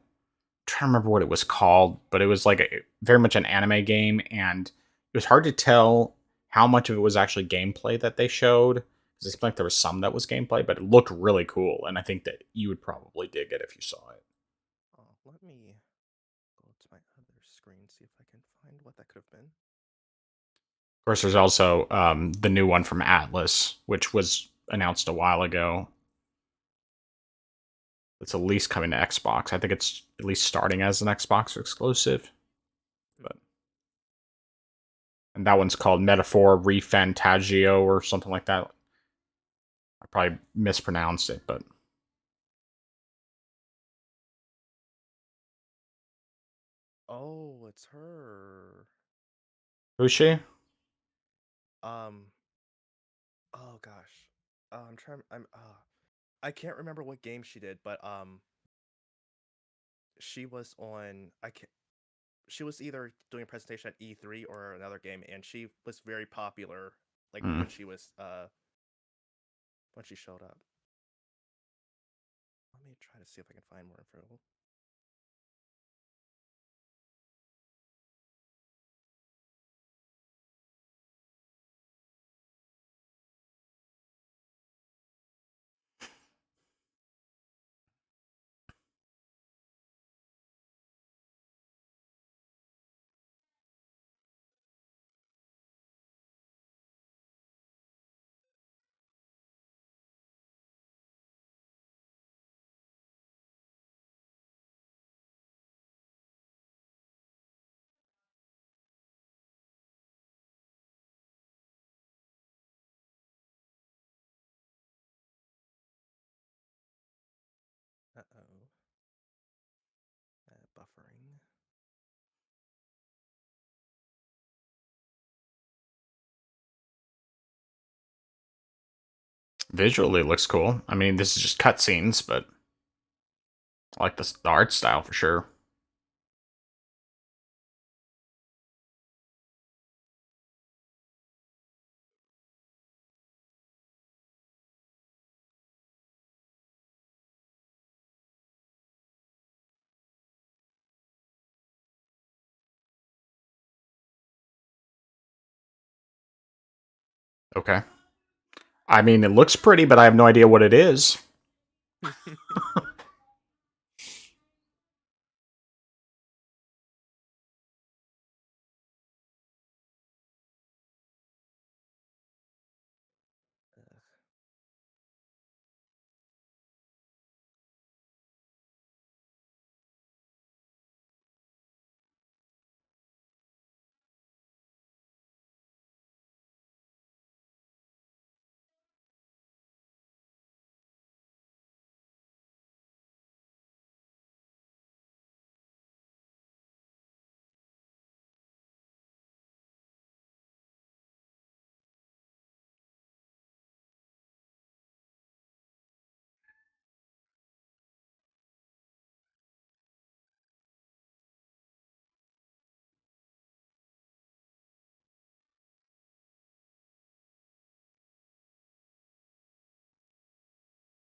trying to remember what it was called, but it was like very much an anime game, and it was hard to tell how much of it was actually gameplay that they showed. Because it seemed like there was some that was gameplay, but it looked really cool, and I think that you would probably dig it if you saw it. Oh, let me go to my other screen, see if I can find what that could have been. Of course, there's also the new one from Atlas, which was announced a while ago. It's at least coming to Xbox. I think it's at least starting as an Xbox exclusive. But and that one's called Metaphor Refantagio or something like that. I probably mispronounced it, but Oh, it's her. who's she? Um, oh gosh. I'm trying. I can't remember what game she did, but she was on. I can't. She was either doing a presentation at E3 or another game, and she was very popular. Like Hmm. when she showed up. Let me try to see if I can find more info. Uh-oh. Buffering. Visually, it looks cool. I mean, this is just cutscenes, but I like the art style for sure. Okay. I mean, it looks pretty, but I have no idea what it is. Ugh.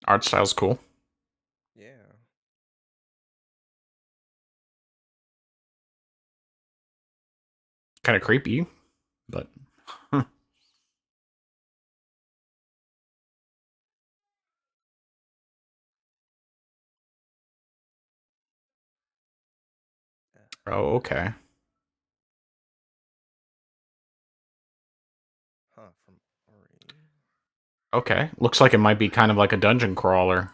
Art style's cool. Yeah. Kind of creepy, but oh, okay. Huh. From Ori. Okay. Looks like it might be kind of like a dungeon crawler.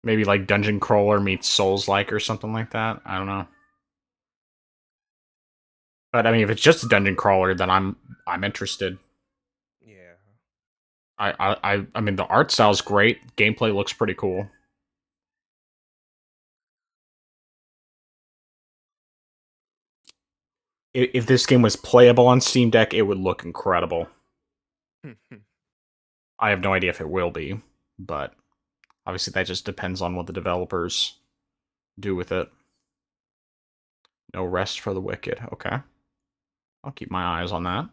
Maybe like dungeon crawler meets Souls like or something like that. I don't know. But I mean, if it's just a dungeon crawler, then I'm interested. Yeah. I mean, the art style's great. Gameplay looks pretty cool. If this game was playable on Steam Deck, it would look incredible. I have no idea if it will be, but obviously that just depends on what the developers do with it. No rest for the wicked. Okay. I'll keep my eyes on that.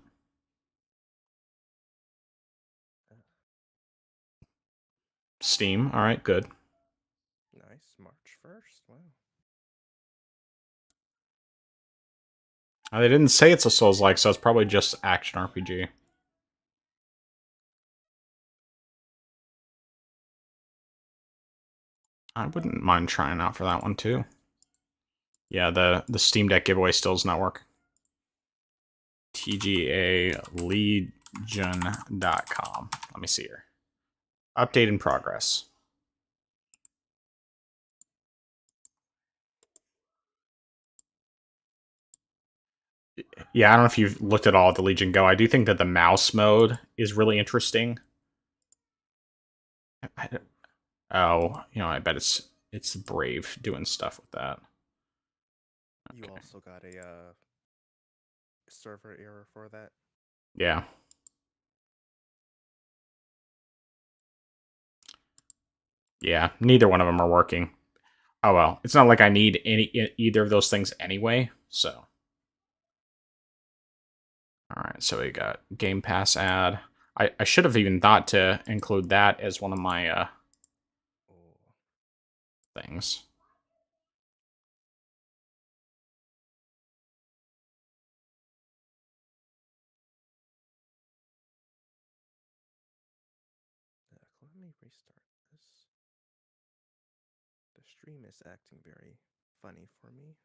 Steam. All right, good. Nice. March 1st. Wow. They didn't say it's a Souls-like, so it's probably just action RPG. I wouldn't mind trying out for that one too. Yeah, the Steam Deck giveaway still does not work. TGALegion.com. Let me see here. Update in progress. Yeah, I don't know if you've looked at all at the Legion Go. I do think that the mouse mode is really interesting. Oh, I bet it's Brave doing stuff with that. You Okay. also got a server error for that. Yeah. Yeah, neither one of them are working. Oh well, it's not like I need either of those things anyway, so. Alright, so we got Game Pass ad. I should have even thought to include that as one of my Oh. things. Let me restart this. The stream is acting very funny for me.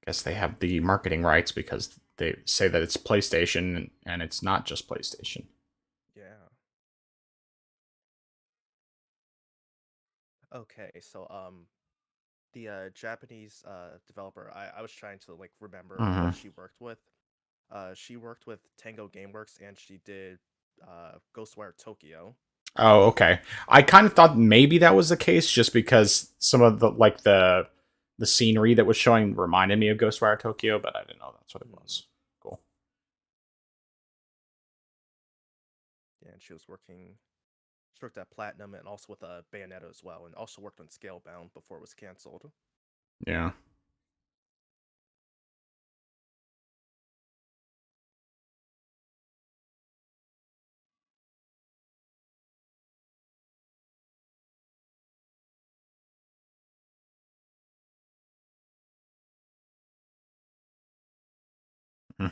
Guess they have the marketing rights because they say that it's PlayStation and it's not just PlayStation. Yeah. Okay, so the Japanese developer, I was trying to like remember what Mm-hmm. she worked with. She worked with Tango Gameworks and she did Ghostwire Tokyo. Oh, okay. I kind of thought maybe that was the case just because some of the scenery that was showing reminded me of Ghostwire Tokyo, but I didn't know that's what it Hmm. was. Cool. Yeah, and she worked at Platinum and also with Bayonetta as well, and also worked on Scalebound before it was canceled. Yeah. Hmm.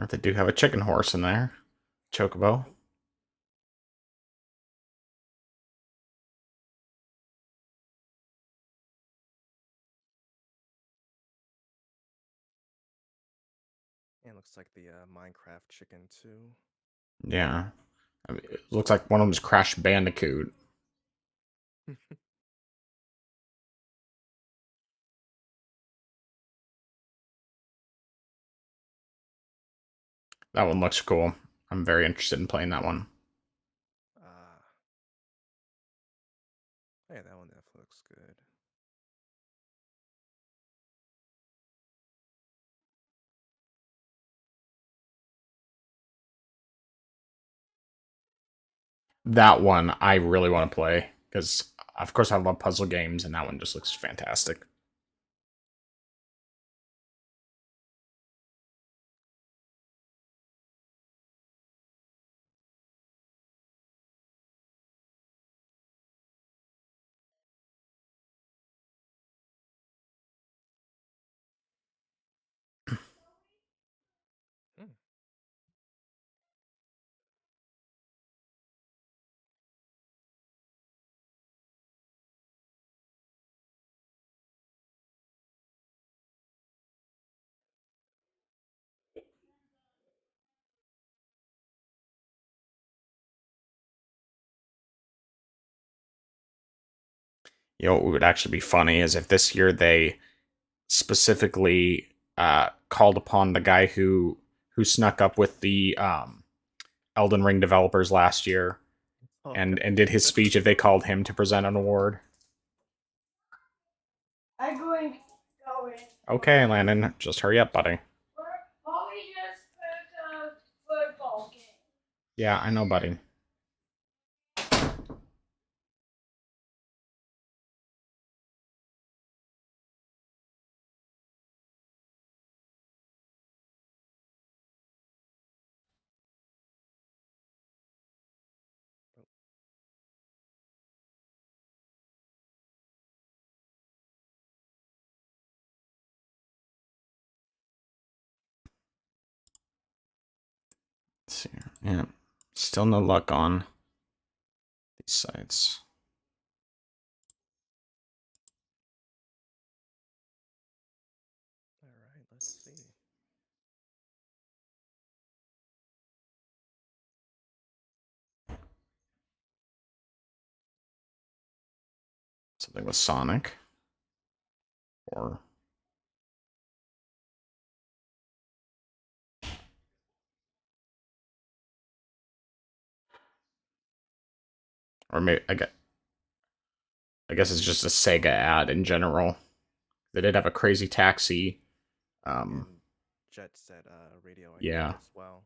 Or if they do have a chicken horse in there. Chocobo. And looks like the Minecraft chicken too. Yeah. I mean, it looks like one of them's Crash Bandicoot. That one looks cool. I'm very interested in playing that one. Yeah, that one definitely looks good. That one I really want to play because, of course, I love puzzle games, and that one just looks fantastic. Hmm. You know what would actually be funny is if this year they specifically called upon the guy who snuck up with the Elden Ring developers last year Oh and did his speech if they called him to present an award. I'm going to go in. Okay, Landon, just hurry up, buddy. Mommy just put a football game. Yeah, I know, buddy. Let's see. Yeah, still no luck on these sites. All right, let's see. Something with Sonic. Or maybe I guess it's just a Sega ad in general. They did have a Crazy Taxi. And Jet Set Radio, I Yeah. think, as well.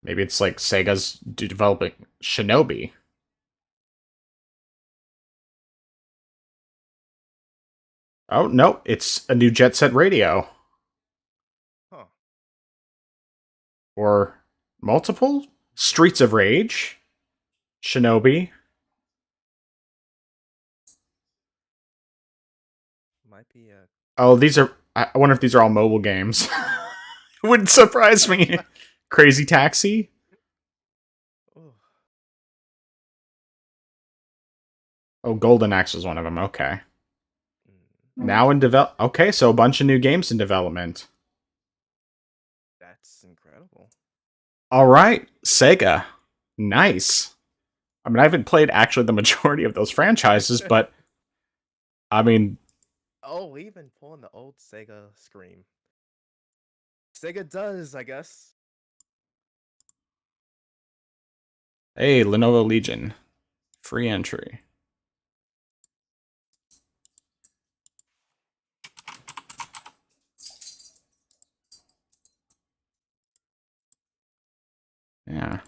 Maybe it's like Sega's developing Shinobi. Oh, no, it's a new Jet Set Radio. Huh. Or multiple? Streets of Rage. Shinobi. Might be a. Oh, these are... I wonder if these are all mobile games. It wouldn't surprise me. Crazy Taxi. Oh. Oh, Golden Axe was one of them. Okay. Mm, Now in develop. Okay, so a bunch of new games in development. that's incredible. All right, Sega. Nice. I mean, I haven't played actually the majority of those franchises, but I mean, Oh, even pulling the old Sega Scream. Sega does, I guess. hey, Lenovo Legion. Free entry. Yeah.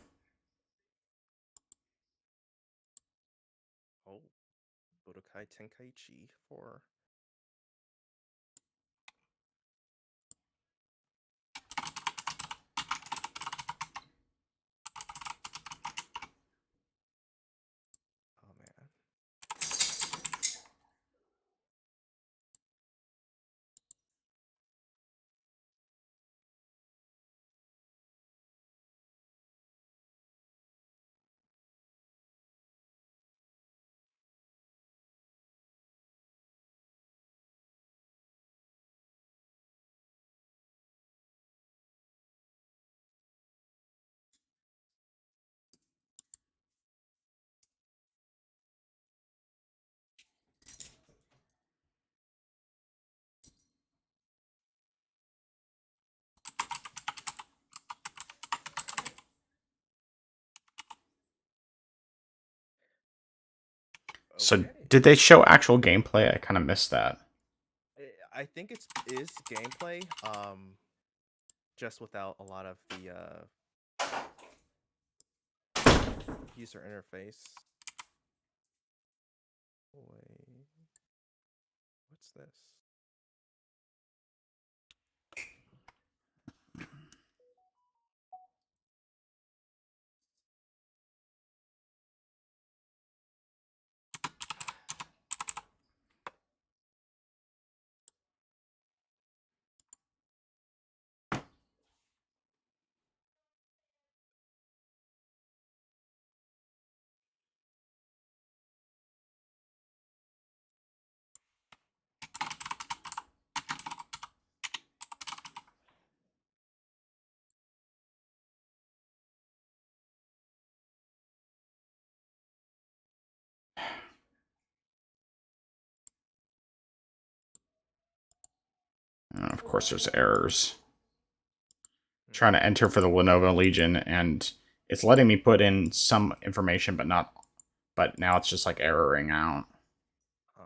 Oh, Budokai Tenkaichi 4. Oh man. So Okay. did they show actual gameplay? I kind of missed that. I think it is gameplay, just without a lot of the user interface. Wait, what's this? Of course, there's errors. Trying to enter for the Lenovo Legion, and it's letting me put in some information, but not. But now it's just like erroring out. Huh.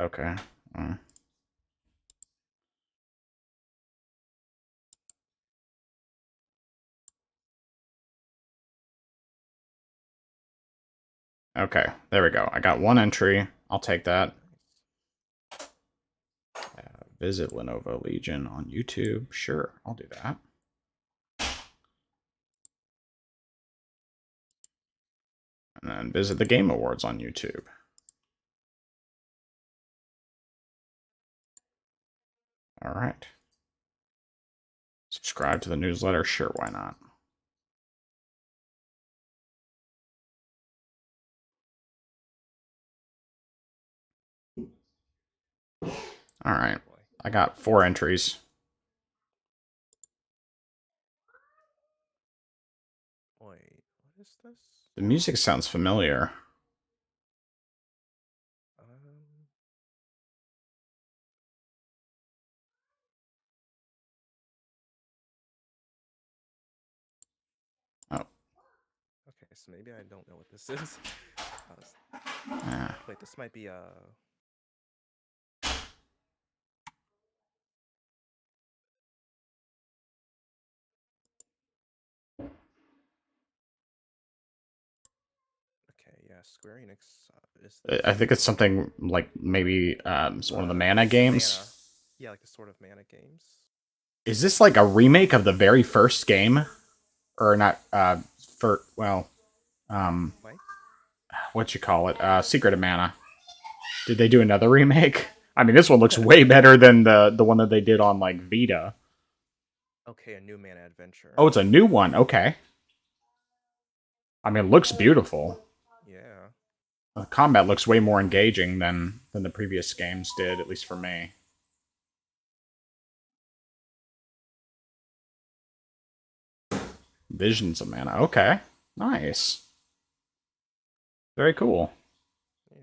Okay. Okay, there we go. I got one entry. I'll take that. Visit Lenovo Legion on YouTube. Sure, I'll do that. And then visit the Game Awards on YouTube. All right. Subscribe to the newsletter. Sure, why not? All right. Boy. I got 4 entries. Wait, what is this? The music sounds familiar. Um, Oh. okay, so maybe I don't know what this is. Yeah. Wait, this might be okay, yeah, Square Enix is this. I think it's something like maybe it's one of the Mana games. Mana. Yeah, like the sort of Mana games. Is this like a remake of the very first game? Or not, well, Mike? what you call it? Secret of Mana. Did they do another remake? I mean, this one looks way better than the one that they did on, like, Vita. Okay, a new Mana adventure. Oh, it's a new one. Okay. I mean, it looks beautiful. Yeah. The combat looks way more engaging than the previous games did, at least for me. Visions of Mana. Okay. Nice. Very cool. Yeah.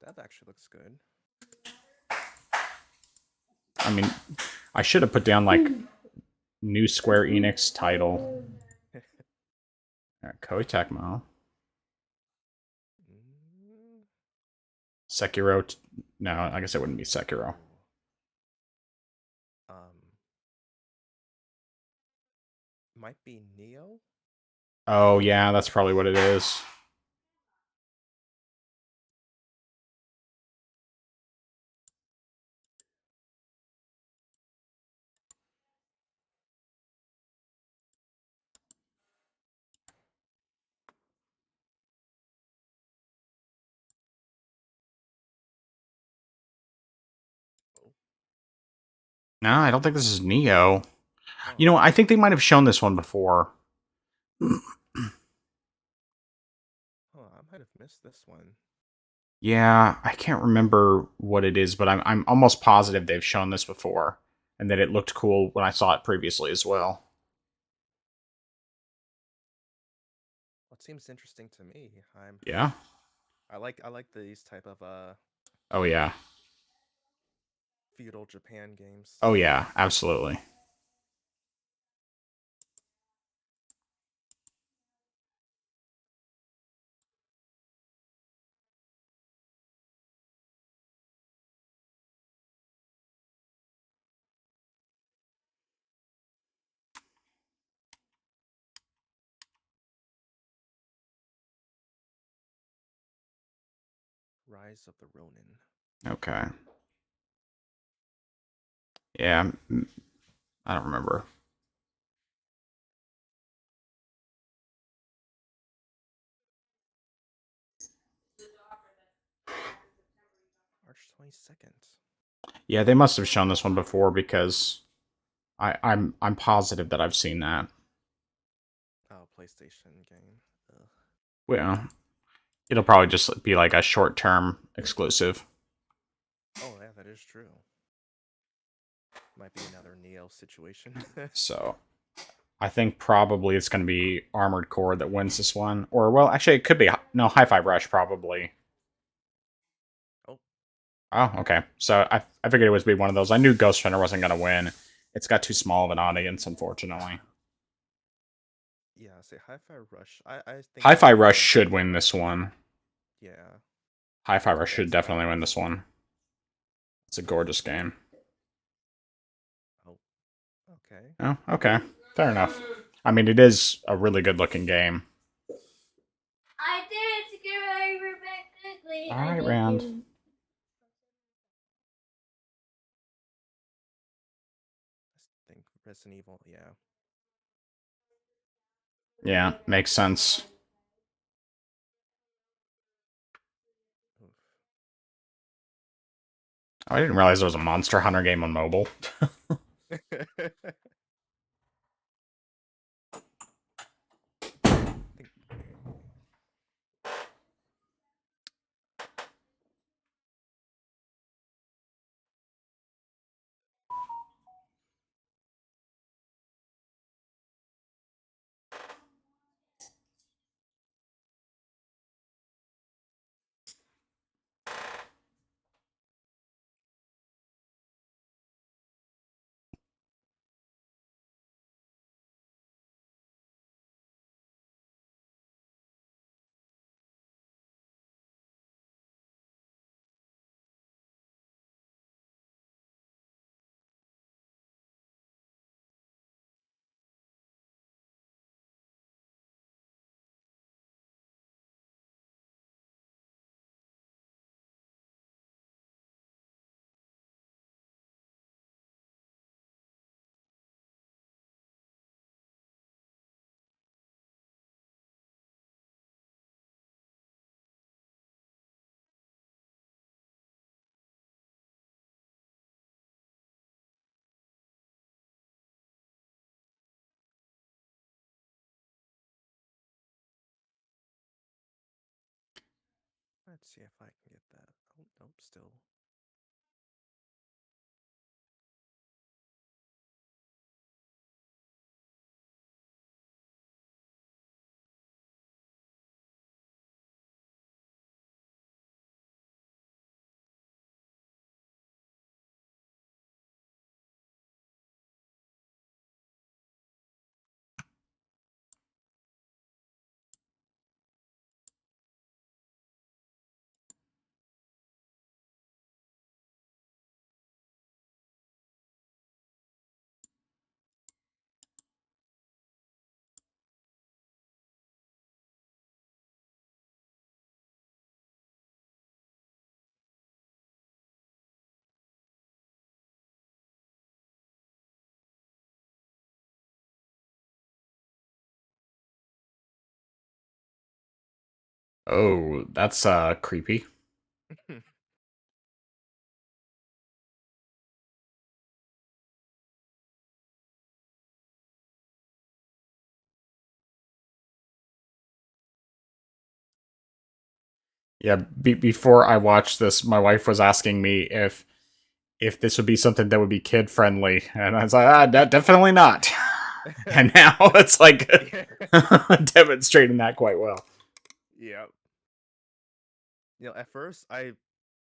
That actually looks good. I mean, I should have put down, like, new Square Enix title. Koei Tecmo. Mm, Sekiro. No, I guess it wouldn't be Sekiro. Might be Neo? Oh, yeah, that's probably what it is. No, I don't think this is Neo. Oh. You know, I think they might have shown this one before. Oh, I might have missed this one. Yeah, I can't remember what it is, but I'm almost positive they've shown this before, and that it looked cool when I saw it previously as well. Well, it seems interesting to me. Yeah. I like these type of Oh yeah. feudal Japan games. Oh yeah. Absolutely. Rise of the Ronin. Okay. Yeah, I don't remember. March 22nd. Yeah, they must have shown this one before because I'm positive that I've seen that. Oh, PlayStation game. Ugh. Well, it'll probably just be like a short-term exclusive. Oh, yeah, that is true. Might be another Neo situation. So I think probably it's going to be Armored Core that wins this one. Or, well, actually, it could be. No, Hi-Fi Rush, probably. Oh. Oh, okay. So I figured it was be one of those. I knew Ghost Runner wasn't going to win. It's got too small of an audience, unfortunately. Yeah, say Hi-Fi Rush. I think Hi-Fi Rush should win this one. Yeah. Hi-Fi Rush should That's definitely win nice. this one. It's a gorgeous game. Oh. Okay. Oh, okay. Fair enough. I mean, it is a really good-looking game. I did it to get over back quickly. All right, Rand. I think Resident Evil, yeah. Yeah, makes sense. Oof. I didn't realize there was a Monster Hunter game on mobile. Think- Let's see if I can get that. Oh, nope, still. Oh, that's creepy. Yeah, before I watched this, my wife was asking me if this would be something that would be kid friendly, and I was like, definitely not. And now it's like demonstrating that quite well. Yeah. At first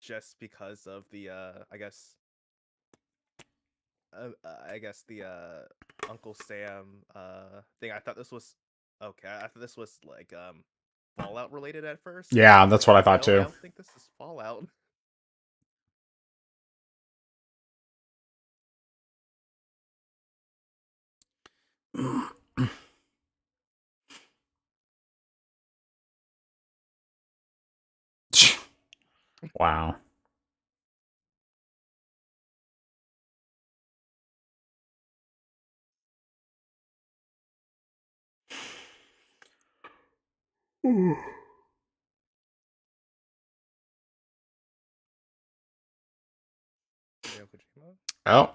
just because of the I guess the Uncle Sam thing, I thought this was okay. I thought this was like Fallout related at first. Yeah, I was that's like, what I thought no, I too. don't think this is Fallout. Wow. Hideo Kojima. Oh,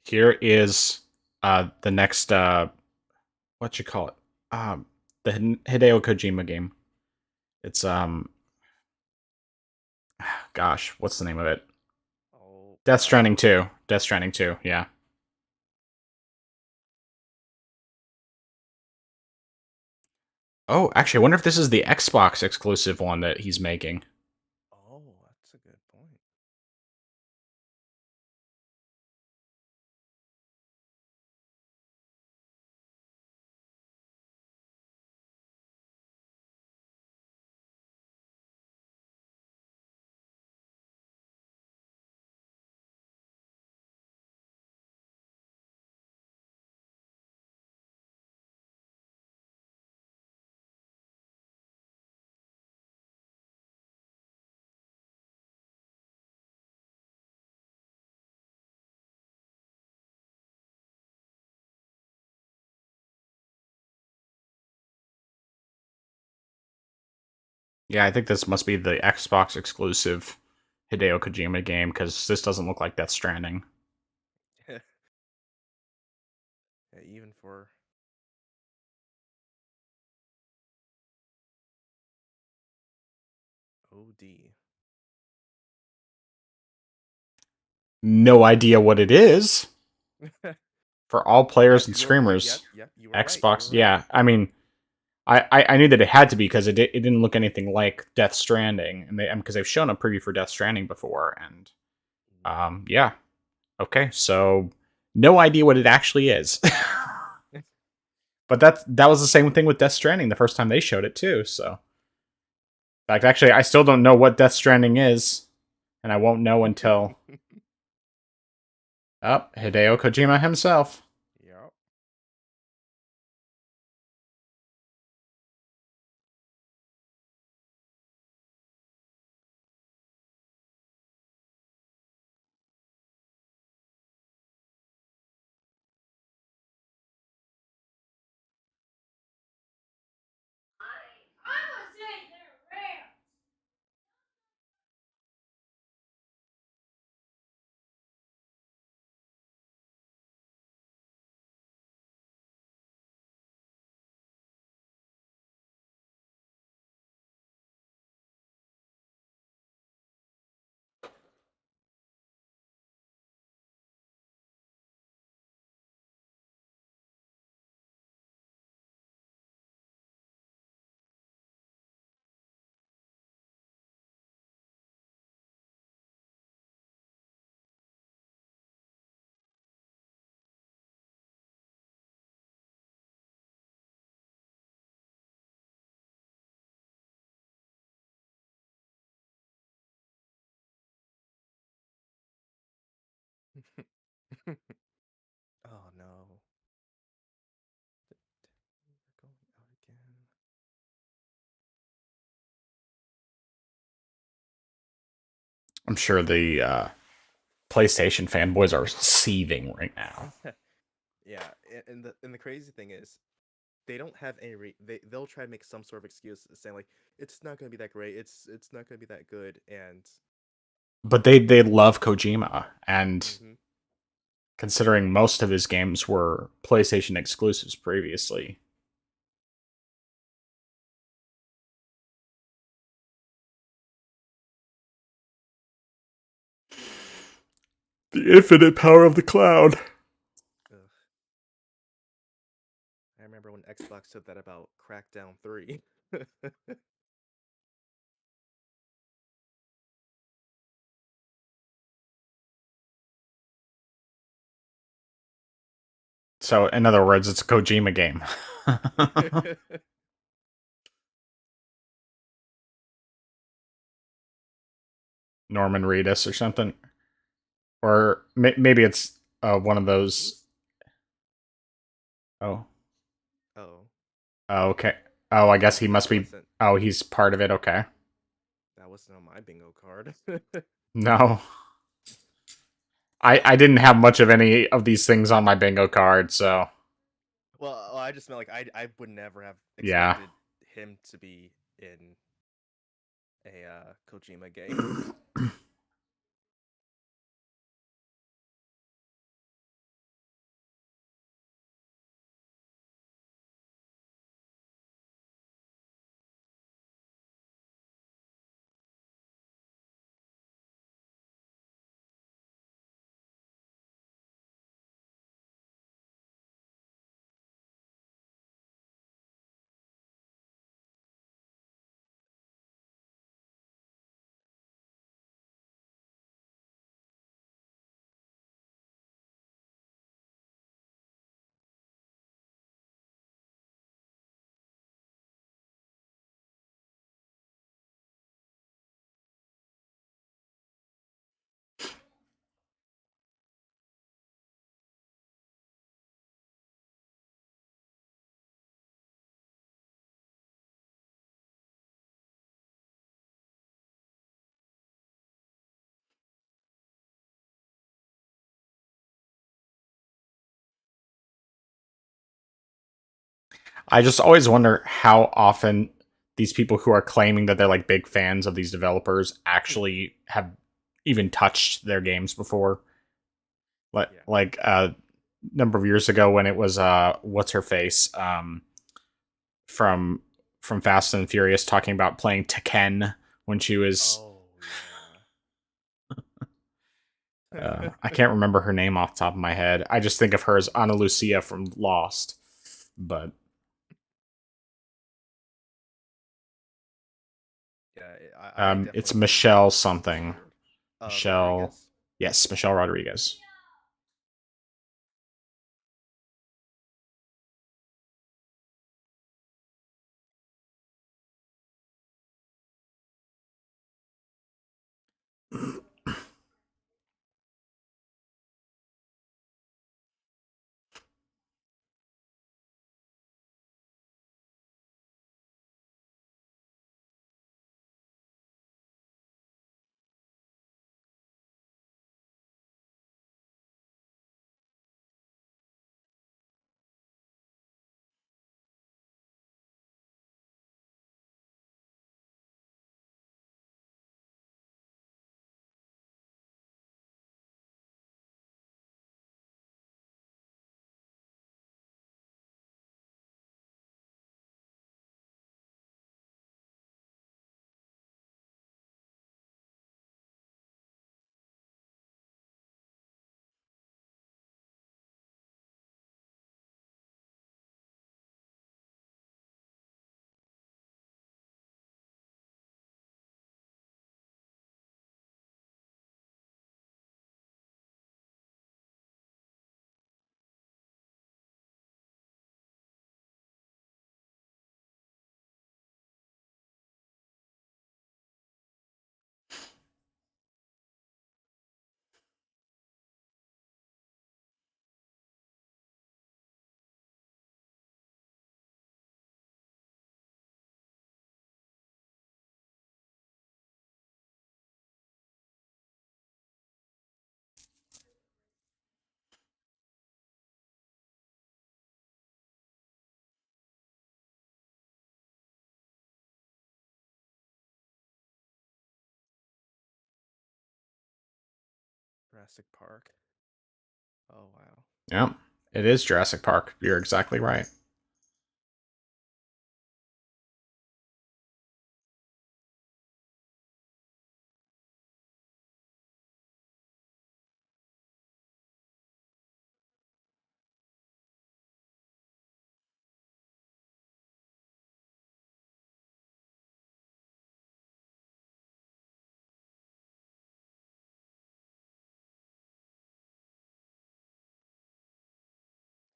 here is the next what you call it? The Hideo Kojima game. It's gosh, what's the name of it? Oh, Death Stranding 2. Death Stranding 2, yeah. Oh, actually, I wonder if this is the Xbox exclusive one that he's making. oh, that's a good point. Yeah, I think this must be the Xbox exclusive Hideo Kojima game, because this doesn't look like Death Stranding. Yeah, even for OD. No idea what it is. For all players and You were right. streamers. Yep, you were right. Xbox, yeah. I mean, I knew that it had to be because it didn't look anything like Death Stranding, and because they've shown a preview for Death Stranding before, and yeah, okay, so no idea what it actually is, but that was the same thing with Death Stranding the first time they showed it too. So, in fact, actually, I still don't know what Death Stranding is, and I won't know until Hideo Kojima himself. Yep. I was saying they're rare. Oh no. We're going out again. I'm sure the PlayStation fanboys are seething right now. Yeah, and the crazy thing is, they don't have any they'll try to make some sort of excuse saying like it's not going to be that great, it's not going to be that good, and But they love Kojima, and hmm considering most of his games were PlayStation exclusives previously. The infinite power of the cloud. ugh. I remember when Xbox said that about Crackdown 3. So, in other words, it's a Kojima game. Norman Reedus or something. Or maybe it's one of those. Oh. Oh, Oh, okay. Oh, I guess he that must be. wasn't Oh, he's part of it. Okay. that wasn't on my bingo card. No. I didn't have much of any of these things on my bingo card, so Well, I just meant like I would never have Yeah. expected him to be in a Kojima game. I just always wonder how often these people who are claiming that they're like big fans of these developers actually have even touched their games before. Like Yeah. like a number of years ago when it was what's her face from Fast and Furious talking about playing Tekken when she was Oh I can't remember her name off the top of my head. I just think of her as Ana Lucia from Lost. But Yeah, I it's definitely Michelle something. Michelle. Rodriguez. Yes, Michelle Rodriguez. Jurassic Park. Oh wow. Yeah, it is Jurassic Park. You're exactly right.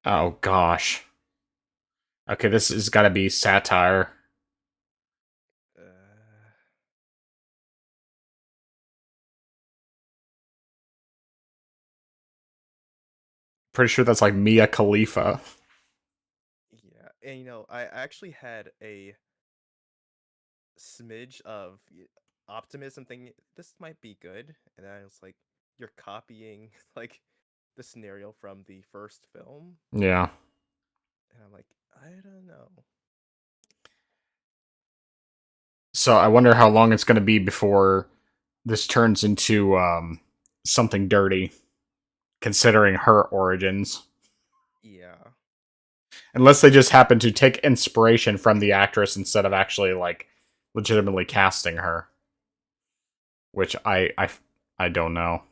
Oh gosh. Okay, this has got to be satire. Uh, Pretty sure that's like Mia Khalifa. yeah, and I actually had a smidge of optimism, thinking this might be good, and then I was like, you're copying like the scenario from the first film, Yeah. and I'm like, I don't know. So I wonder how long it's going to be before this turns into something dirty, considering her origins. Yeah. Unless they just happen to take inspiration from the actress instead of actually like legitimately casting her, which I don't know.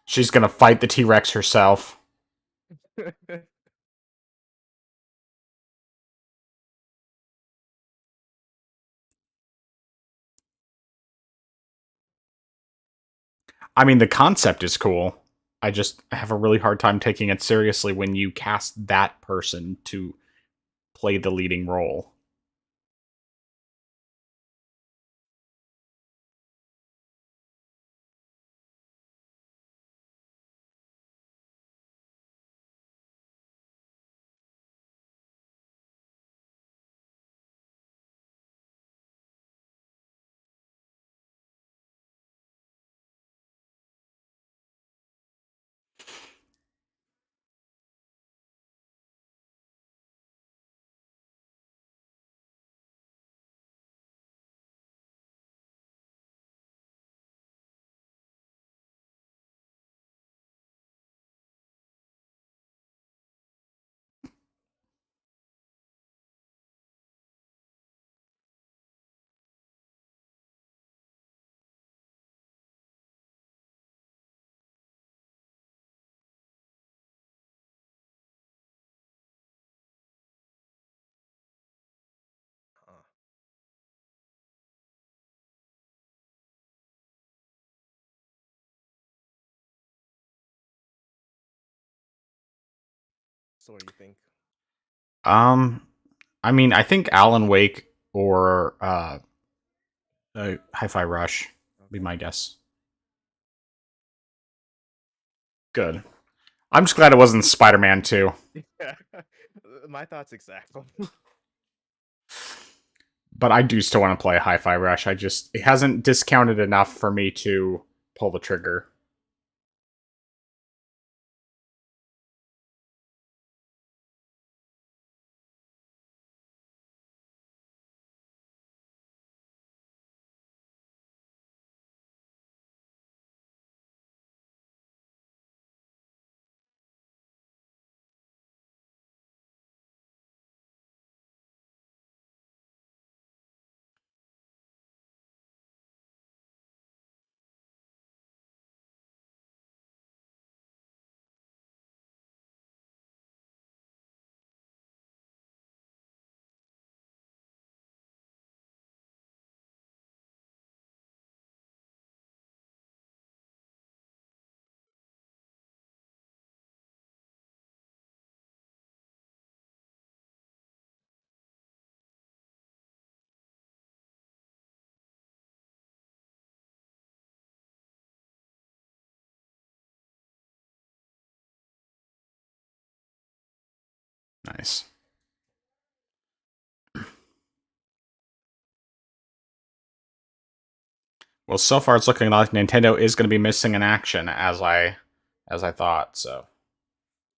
She's gonna fight the T-Rex herself. I mean, the concept is cool. I just have a really hard time taking it seriously when you cast that person to play the leading role. Huh. So what do you think? Um, I mean, I think Alan Wake or Hi-Fi Rush be Okay. my guess. Good. I'm just glad it wasn't Spider-Man 2. Yeah. My thoughts exactly. But I do still want to play Hi-Fi Rush. It hasn't discounted enough for me to pull the trigger. Nice. Well, so far it's looking like Nintendo is going to be missing in action as I thought. So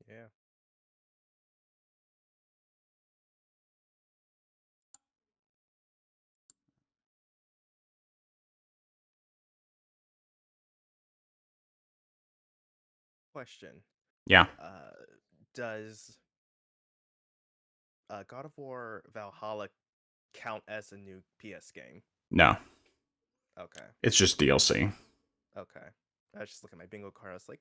Yeah. Question. yeah, Uh, does God of War Valhalla count as a new PS game? no, Okay. it's just DLC. Okay. I was just looking at my bingo card. I was like,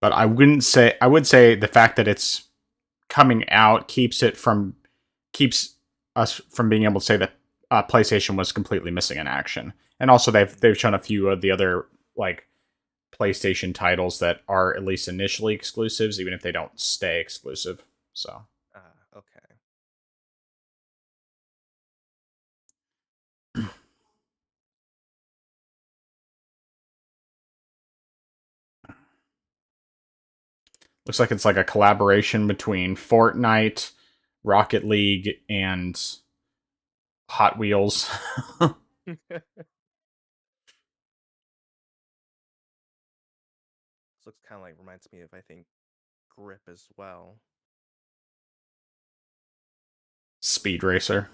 But I would say the fact that it's coming out keeps us from being able to say that PlayStation was completely missing in action. And also they've shown a few of the other like PlayStation titles that are at least initially exclusives, even if they don't stay exclusive. So Okay. looks like it's like a collaboration between Fortnite, Rocket League, and Hot Wheels. This looks kind of like reminds me of I think Grip as well. Speed Racer.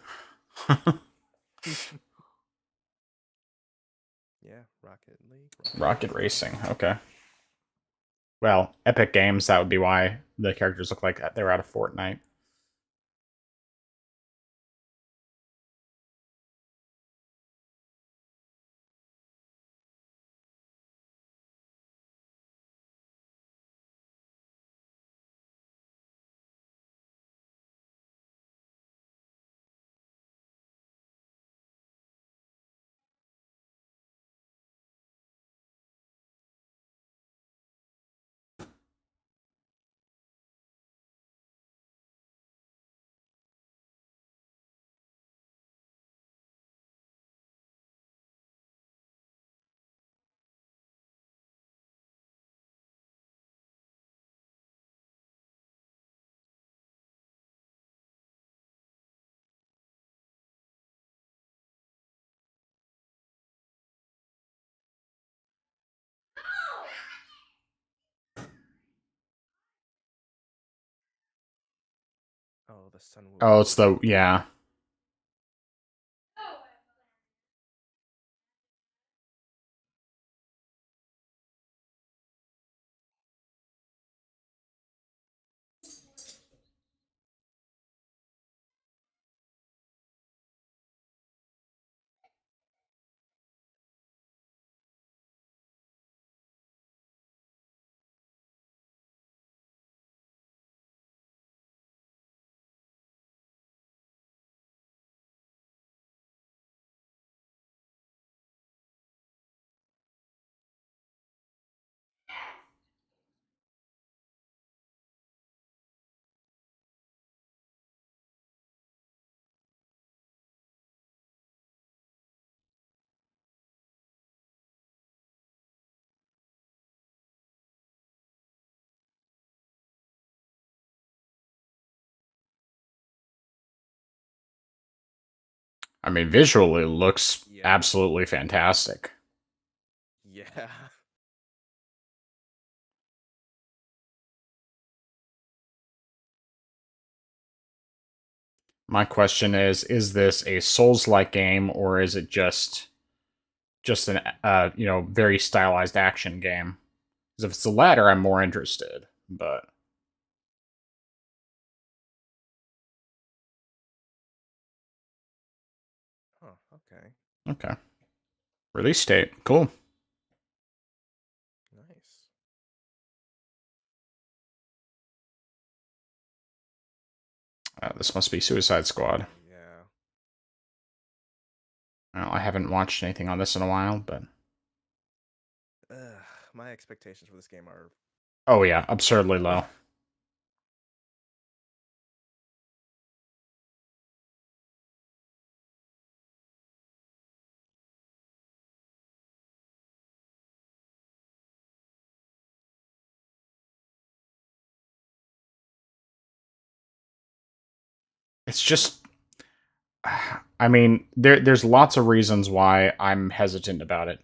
Yeah, Rocket League. Rocket Racing. Okay. Well, Epic Games, that would be why the characters look like that. They're out of Fortnite. Oh, the sun. Oh, it's the yeah. I mean, visually, it looks Yeah. absolutely fantastic. Yeah. My question is this a Souls-like game, or is it just an very stylized action game? Because if it's the latter, I'm more interested. But Oh, okay. okay, release date, cool. Nice. This must be Suicide Squad. Yeah. Well, I haven't watched anything on this in a while, but My expectations for this game are oh yeah, absurdly low. It's just, I mean, there's lots of reasons why I'm hesitant about it.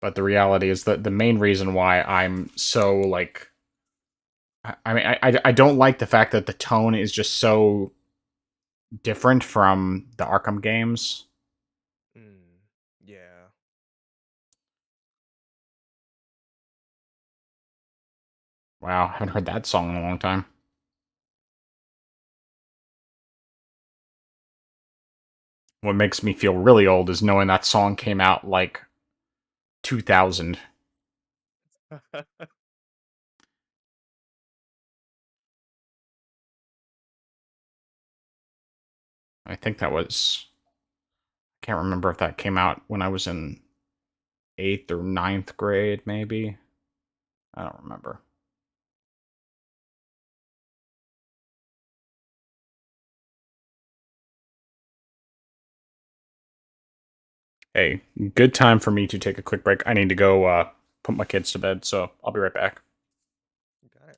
But the reality is that the main reason why I'm so like, I mean, I don't like the fact that the tone is just so different from the Arkham games. yeah. Wow, I haven't heard that song in a long time. What makes me feel really old is knowing that song came out like 2000. I think that was Can't remember if that came out when I was in 8th or ninth grade, maybe. I don't remember. Hey, good time for me to take a quick break. I need to go put my kids to bed, so I'll be right back. You got it.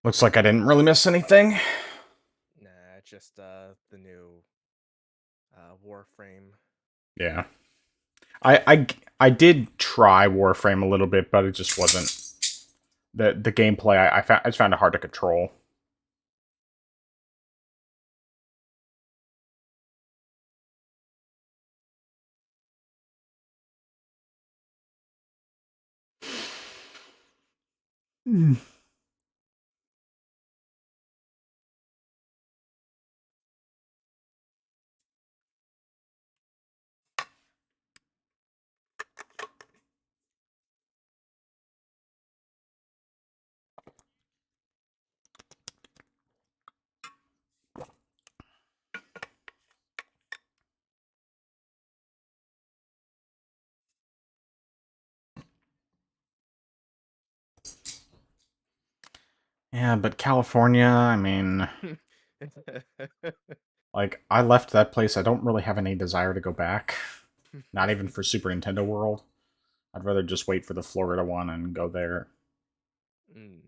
Looks like I didn't really miss anything. Nah, just the new Warframe. Yeah. I did try Warframe a little bit, but it just wasn't the gameplay. I just found it hard to control. Yeah, but California, I mean, like, I left that place. I don't really have any desire to go back. Not even for Super Nintendo World. I'd rather just wait for the Florida one and go there. Mm.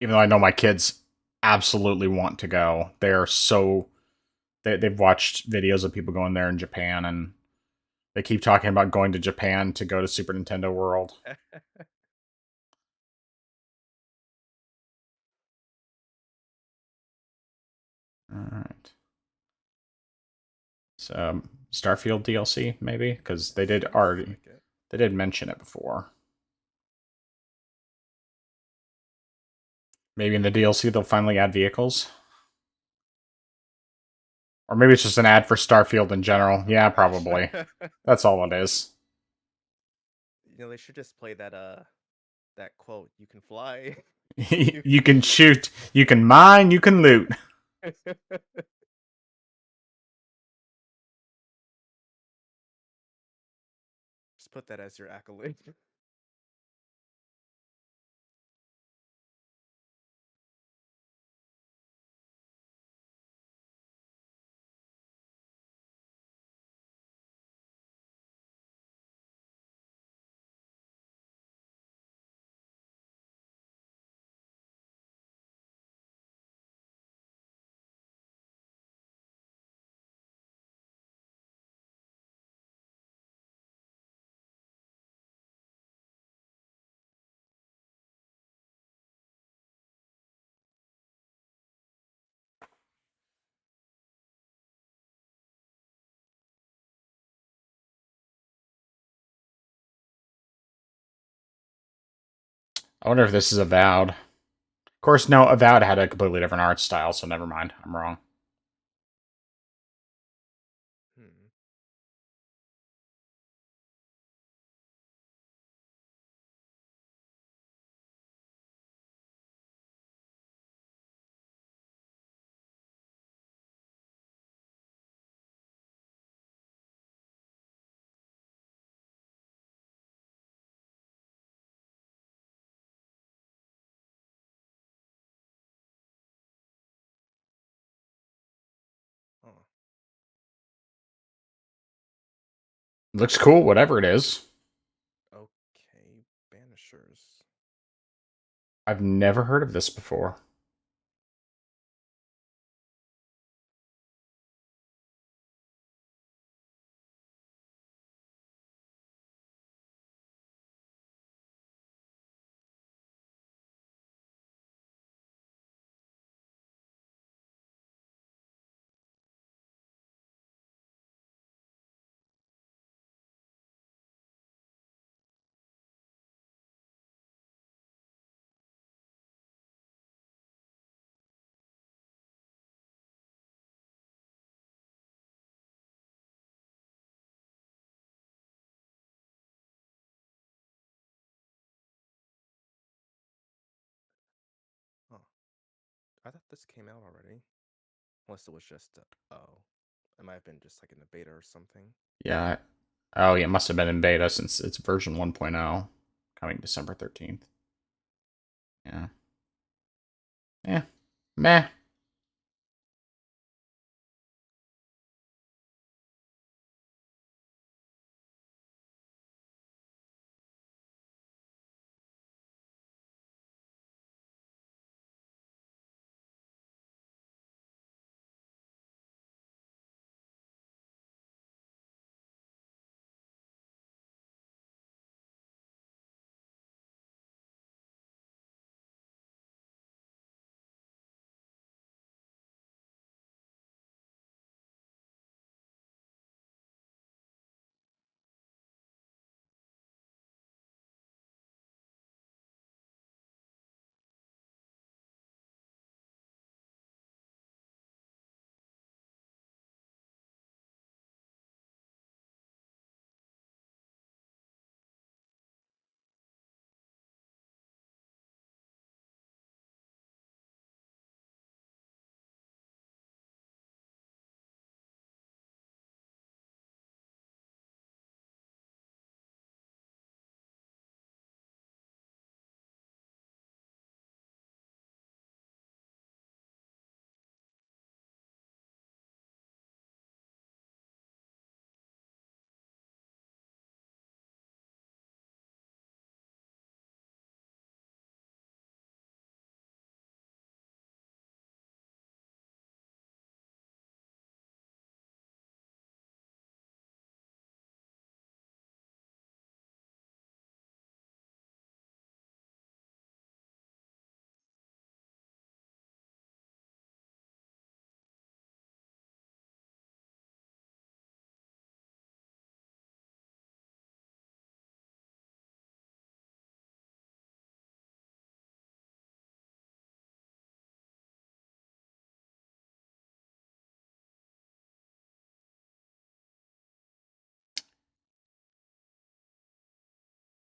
Even though I know my kids absolutely want to go. They're so... they've watched videos of people going there in Japan, and they keep talking about going to Japan to go to Super Nintendo World. Alright. So, Starfield DLC, maybe? Because they did Seems already... like it. They did mention it before. Maybe in the DLC they'll finally add vehicles? Or maybe it's just an ad for Starfield in general. Yeah, probably. That's all it is. You know, they should just play that quote, "You can fly." You can shoot, you can mine, you can loot. Just put that as your accolade. I wonder if this is Avowed. Of course, no, Avowed had a completely different art style, so never mind. I'm wrong. Hmm. Huh. Looks cool, whatever it is. Okay, Banishers. I've never heard of this before. Huh. I thought this came out already. Unless it was just, oh. It might have been just like in the beta or something. Yeah. Oh, yeah, it must have been in beta since it's version 1.0, coming December 13th. Yeah. Yeah. Meh.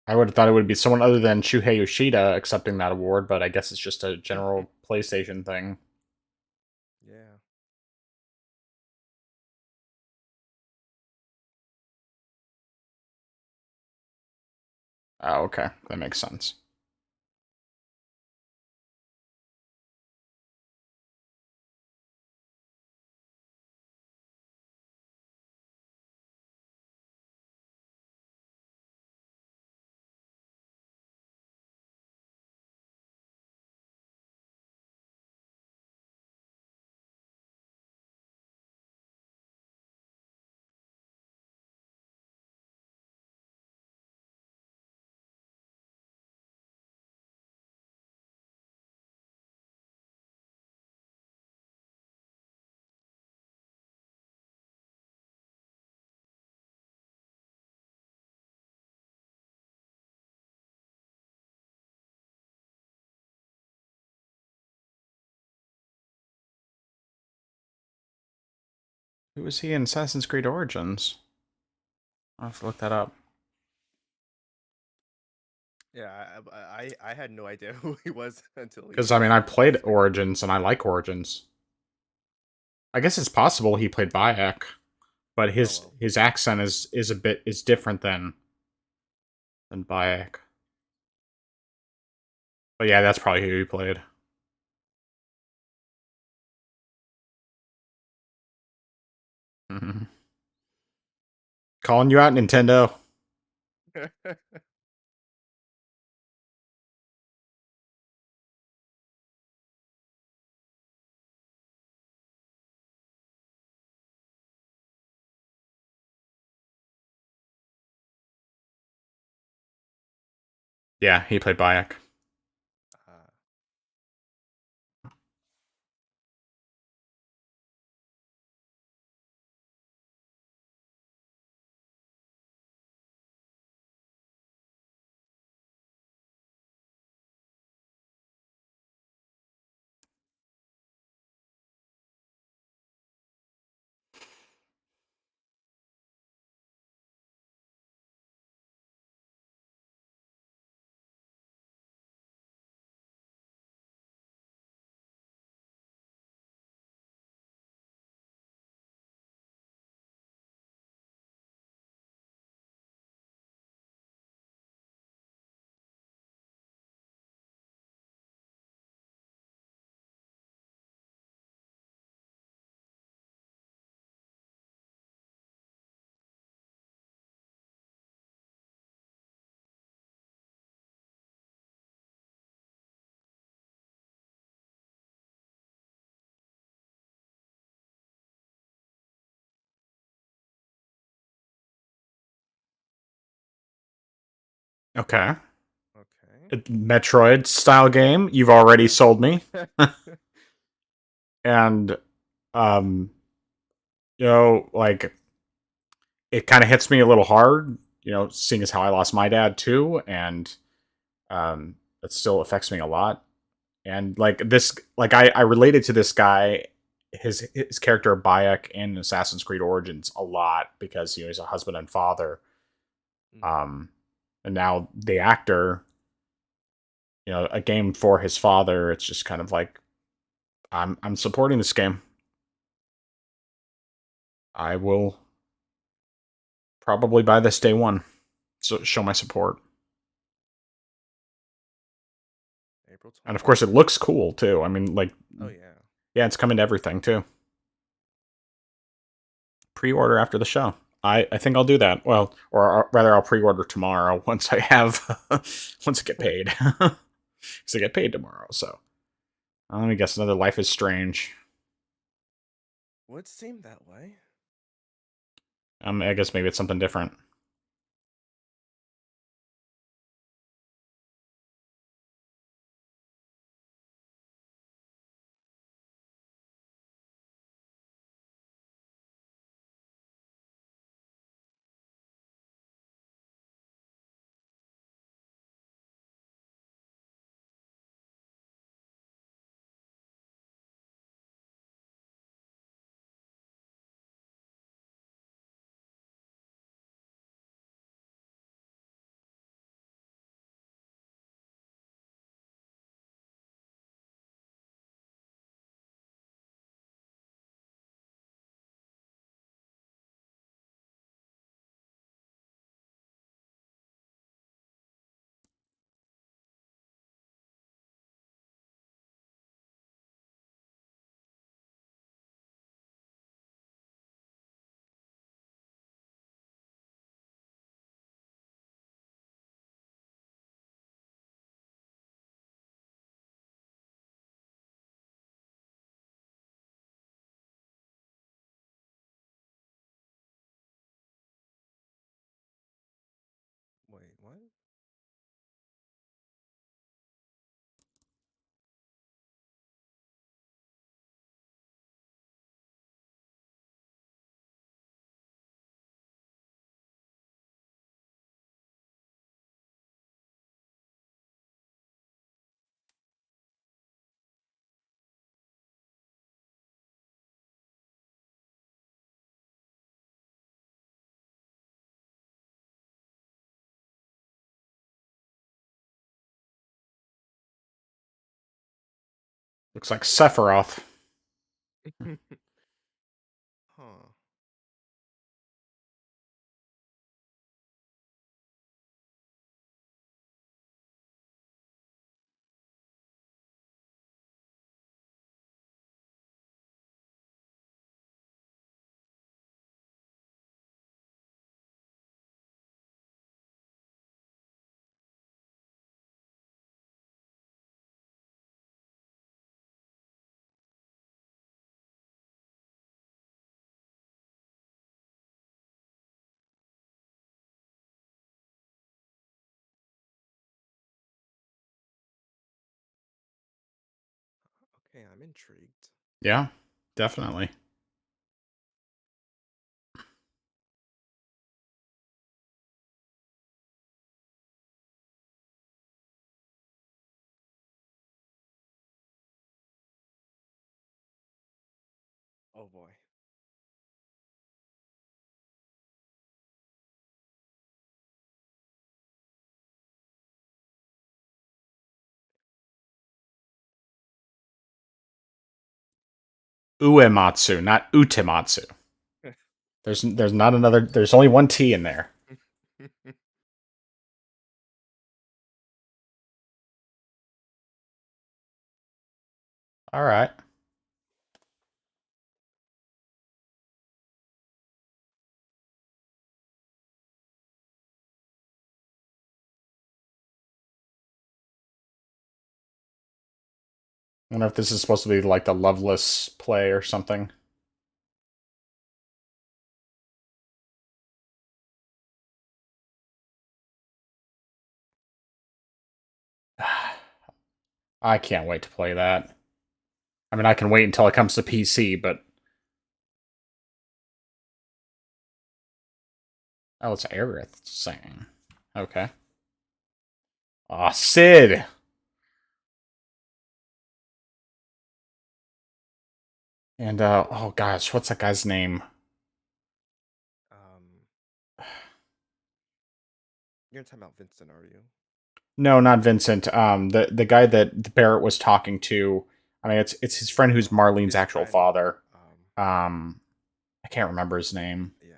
I would have thought it would be someone other than Shuhei Yoshida accepting that award, but I guess it's just a general PlayStation thing. Yeah. Oh, okay. That makes sense. Who was he in Assassin's Creed Origins? I'll have to look that up. Yeah, I had no idea who he was until Because, you I mean, I said played his name. Origins, and I like Origins. I guess it's possible he played Bayek, but Oh his well. his accent is different than Bayek. But yeah, that's probably who he played. Mhm. Calling you out, Nintendo. Yeah, he played Bayek. uh, Okay. okay. Metroid style game. You've already sold me. And um, like it kind of hits me a little hard, seeing as how I lost my dad too, and it still affects me a lot. And like this, like I related to this guy, his character Bayek in Assassin's Creed Origins a lot because he's a husband and father. Mhm. Um, and now the actor, a game for his father. It's just kind of like I'm supporting this game. I will probably buy this day one, so show my support. April And of course, it 29th. looks cool too. I mean, like, Oh yeah. yeah, it's coming to everything too. Pre-order after the show. I think I'll do that. Well, or rather, I'll pre-order tomorrow once I have once I get paid. Because I get paid tomorrow. So let me guess another Life is Strange. Would seem that way. I guess maybe it's something different. Wait, what? Looks like Sephiroth. Huh. Okay, I'm intrigued. Yeah, definitely. Oh boy. Uematsu, not Utematsu. There's not another. There's only one T in there. All right. I wonder if this is supposed to be like the Loveless play or something. I can't wait to play that. I mean, I can wait until it comes to PC, but oh, it's Aerith singing. Okay. Aw, Sid. And oh gosh, what's that guy's name? Um, you're talking about Vincent, are you? No, not Vincent. The guy that Barrett was talking to. I mean, it's his friend who's Marlene's His actual friend. father. I can't remember his name. Yeah.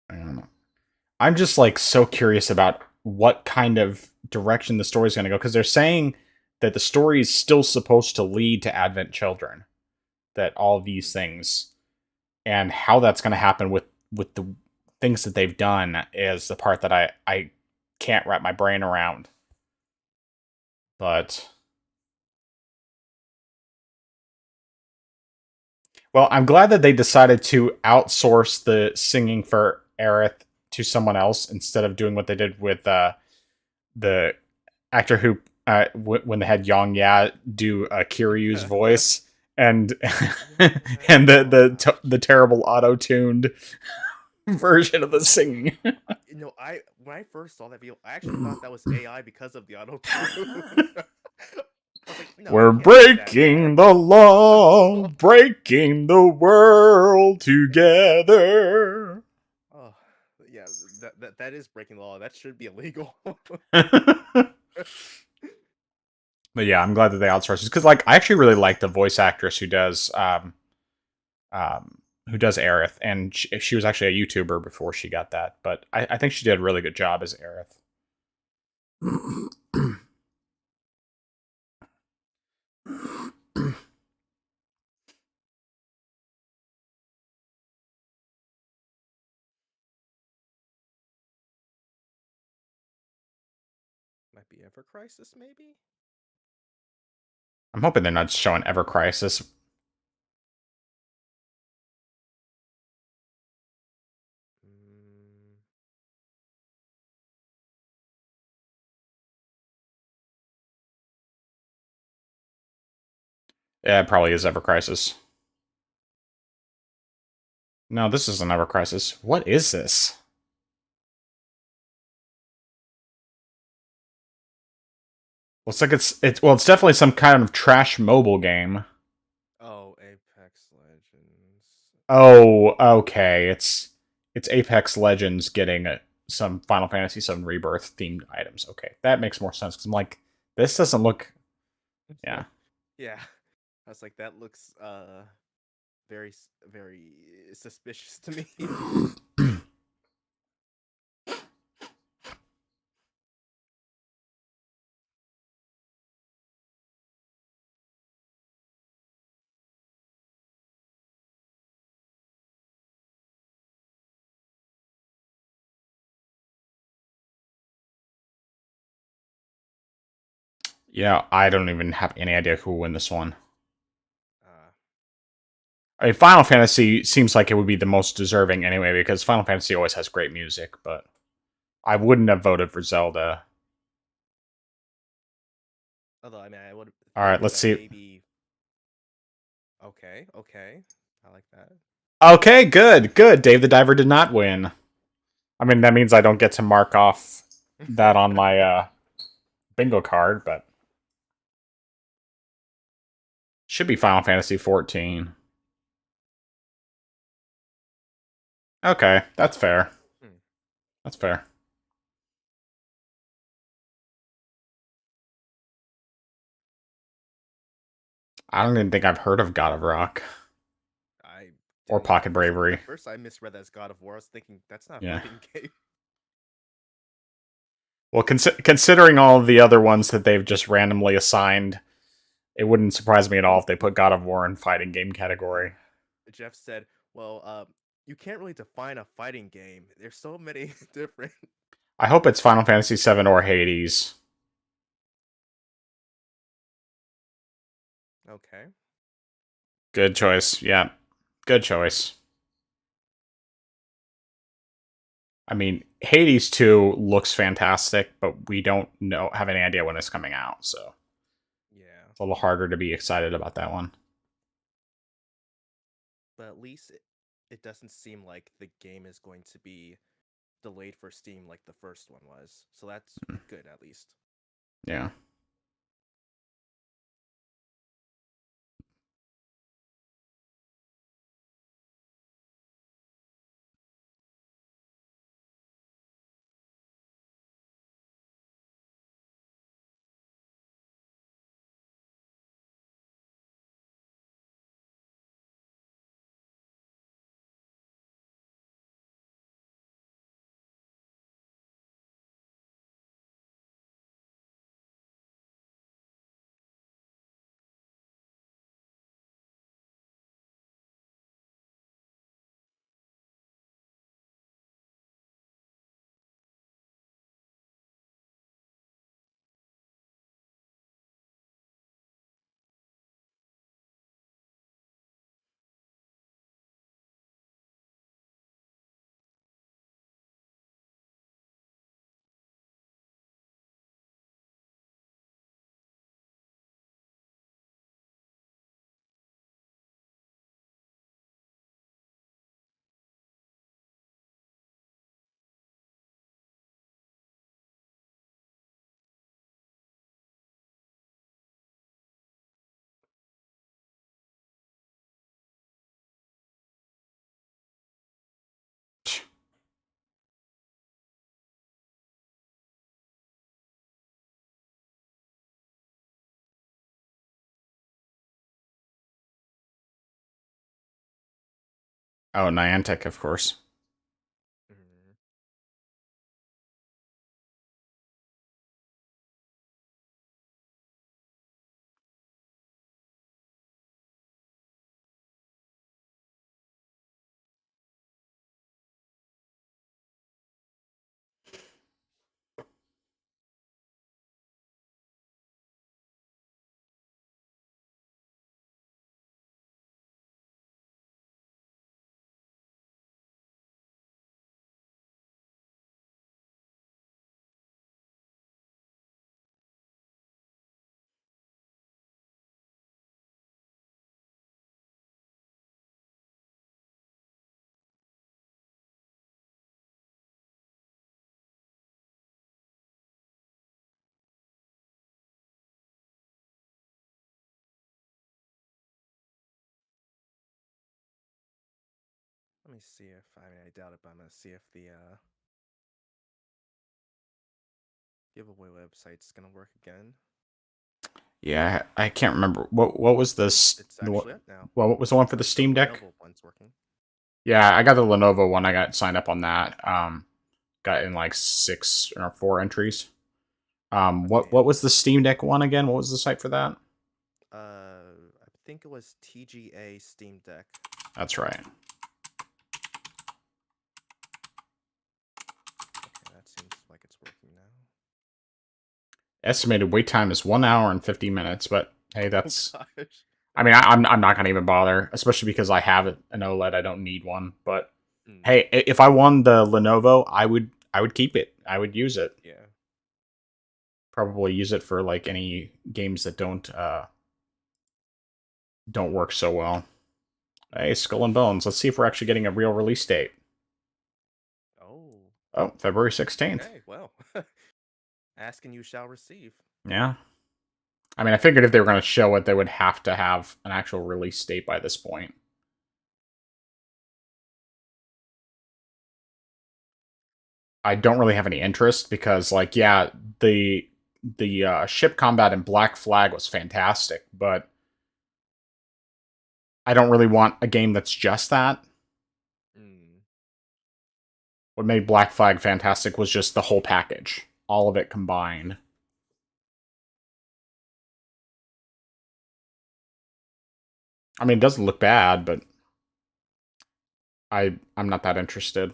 I don't know. I'm just like so curious about what kind of direction the story's going to go because they're saying that the story is still supposed to lead to Advent Children, that all of these things and how that's going to happen with the things that they've done is the part that I can't wrap my brain around. But well, I'm glad that they decided to outsource the singing for Aerith to someone else instead of doing what they did with the actor who when they had Yang Ya do Kiryu's voice and and the terrible auto tuned version of the singing. You know, I when I first saw that video, I actually thought that was AI because of the auto tune. I was like, no, We're it can't be that breaking bad. the law, breaking the world together. Oh, yeah, that is breaking the law. That should be illegal. But yeah, I'm glad that they outsourced it because, like, I actually really like the voice actress who does Aerith, and she was actually a YouTuber before she got that. But I think she did a really good job as Aerith. Might be Ever Crisis, maybe. I'm hoping they're not showing Ever Crisis. Mm, Yeah, it probably is Ever Crisis. No, this isn't Ever Crisis. What is this? Looks like it's definitely some kind of trash mobile game. Oh, Apex Legends. Oh, okay. It's Apex Legends getting some Final Fantasy VII Rebirth themed items. Okay, that makes more sense because I'm like, this doesn't look. Yeah. Yeah, I was like, that looks very very suspicious to me. Yeah, I don't even have any idea who will win this one. Uh, I mean, Final Fantasy seems like it would be the most deserving anyway because Final Fantasy always has great music, but I wouldn't have voted for Zelda. Although I mean, I would All right, think let's that see. maybe. Okay, okay, I like that. Okay, good. Dave the Diver did not win. I mean, that means I don't get to mark off that on my bingo card, but should be Final Fantasy 14. Okay, that's fair. Hmm. That's fair. I don't even think I've heard of God of Rock I or didn't Pocket Bravery. at first I misread that as God of War. I was thinking that's not a Yeah. fighting game. Well, considering all of the other ones that they've just randomly assigned, it wouldn't surprise me at all if they put God of War in fighting game category. Jeff said, "Well, you can't really define a fighting game. There's so many different." I hope it's Final Fantasy VII or Hades. Okay. Good choice. Yeah, good choice. I mean, Hades 2 looks fantastic, but we don't have any idea when it's coming out, so Yeah, it's a little harder to be excited about that one. but at least it doesn't seem like the game is going to be delayed for Steam like the first one was. So that's good at least. Yeah. Oh, Niantic, of course. Mhm. me see if I mean I doubt it, but I'm gonna see if the giveaway website's gonna work again. Yeah, I can't remember what was this. It's actually up now. What was the one for the Steam Deck? Lenovo one's working. Yeah, I got the Lenovo one. I got signed up on that. Got in like 6 or 4 entries. Okay, What was the Steam Deck one again? What was the site for that? I think it was TGA Steam Deck. That's right. Okay, that seems like it's working now. Estimated wait time is 1 hour and 50 minutes, but hey, that's. Oh gosh. I mean, I'm not gonna even bother, especially because I have an OLED. I don't need one. But hey, if I won the Lenovo, I would keep it. I would use it. Yeah. Probably use it for like any games that don't work so well. Hey, Skull and Bones. Let's see if we're actually getting a real release date. Oh. Oh, February 16th. Okay, well. Ask and you shall receive. Yeah. I mean, I figured if they were going to show it, they would have to have an actual release date by this point. I don't really have any interest because, like, yeah, the ship combat in Black Flag was fantastic, but I don't really want a game that's just that. What made Black Flag fantastic was just the whole package, all of it combined. I mean, it doesn't look bad, but I'm not that interested.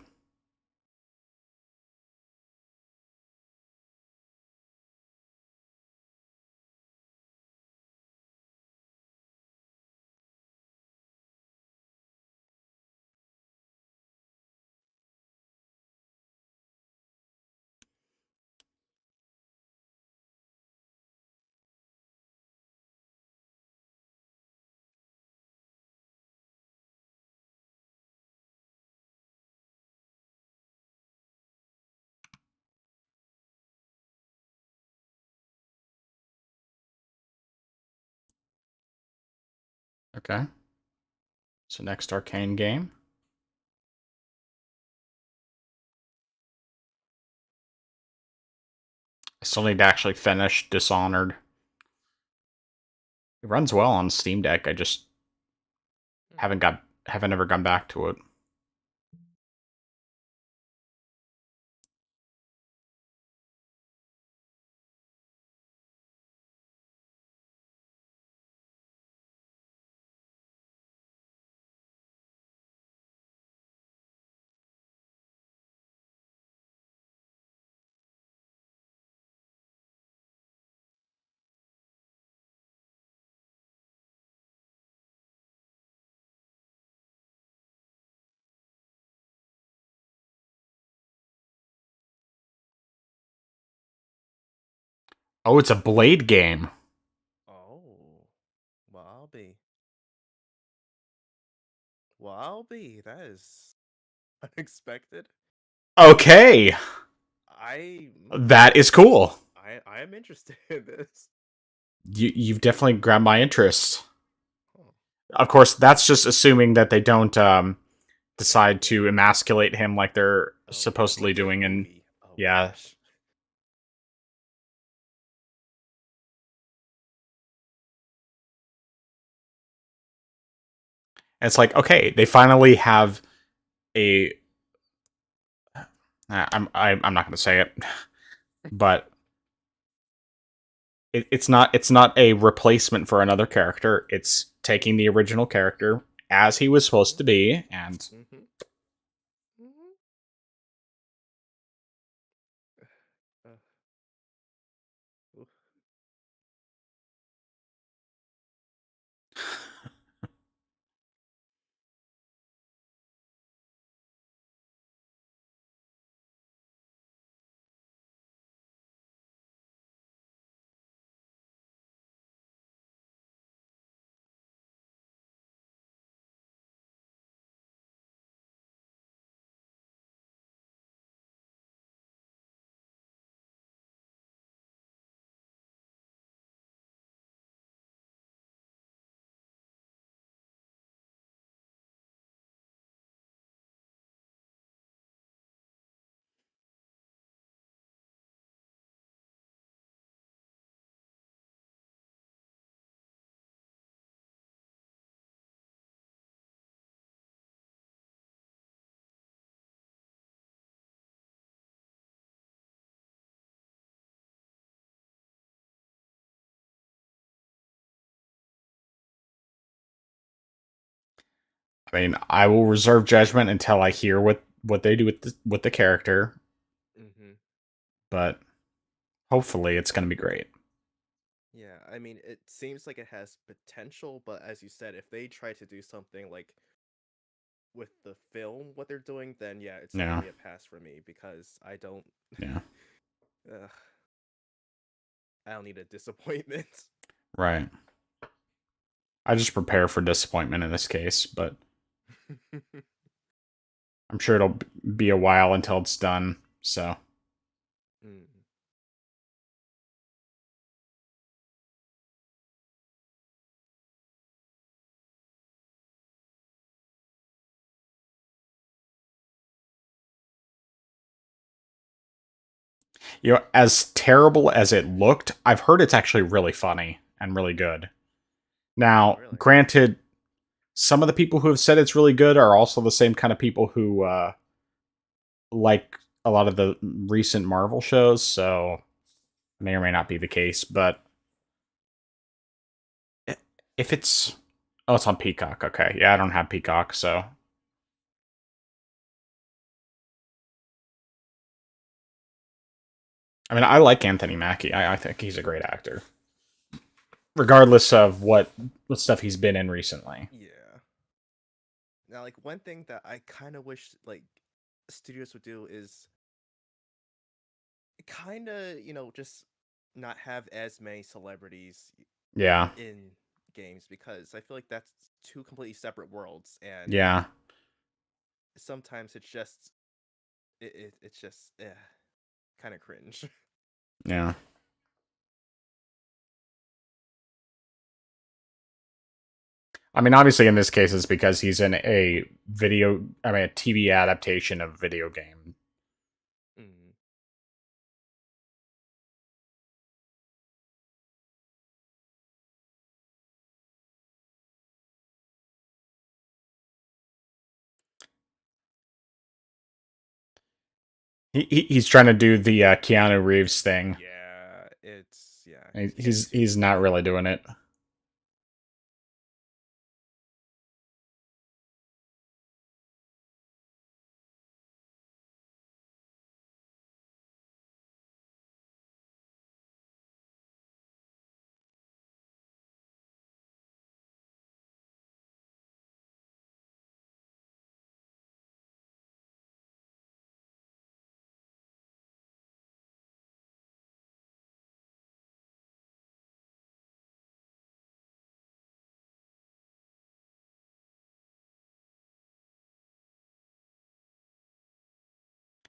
Okay. So next Arcane game. I still need to actually finish Dishonored. It runs well on Steam Deck. I just haven't ever gone back to it. Oh, it's a Blade game. Oh. Well, I'll be. Well, I'll be. That is unexpected. Okay. I That is cool. I am interested in this. You've definitely grabbed my interest. Oh. Of course, that's just assuming that they don't decide to emasculate him like they're supposedly doing in yeah. Gosh. And it's like, okay, they finally have a I'm not going to say it, but it's not a replacement for another character. It's taking the original character as he was supposed to be, and Mm-hmm. Mm-hmm. Oof. I mean, I will reserve judgment until I hear what they do with the character, Hmm. but hopefully it's going to be great. Yeah, I mean, it seems like it has potential, but as you said, if they try to do something like with the film, what they're doing, then yeah, it's gonna Yeah, be a pass for me because I don't, yeah, uh, I don't need a disappointment. right. I just prepare for disappointment in this case, but I'm sure it'll be a while until it's done. So, Mm. as terrible as it looked, I've heard it's actually really funny and really good. Oh, Now, really? granted, some of the people who have said it's really good are also the same kind of people who like a lot of the recent Marvel shows, so may or may not be the case. But if it's, oh, it's on Peacock. Okay, yeah, I don't have Peacock, so I mean, I like Anthony Mackie. I think he's a great actor, regardless of what stuff he's been in recently. Yeah. Now, like one thing that I kind of wish like studios would do is kind of, just not have as many celebrities Yeah, in games because I feel like that's two completely separate worlds, and yeah, sometimes it's just kind of cringe. yeah. I mean, obviously, in this case, it's because he's in a TV adaptation of video game. Mm. He's trying to do the Keanu Reeves thing. Yeah, yeah, he He's can't he's do not it. really doing it.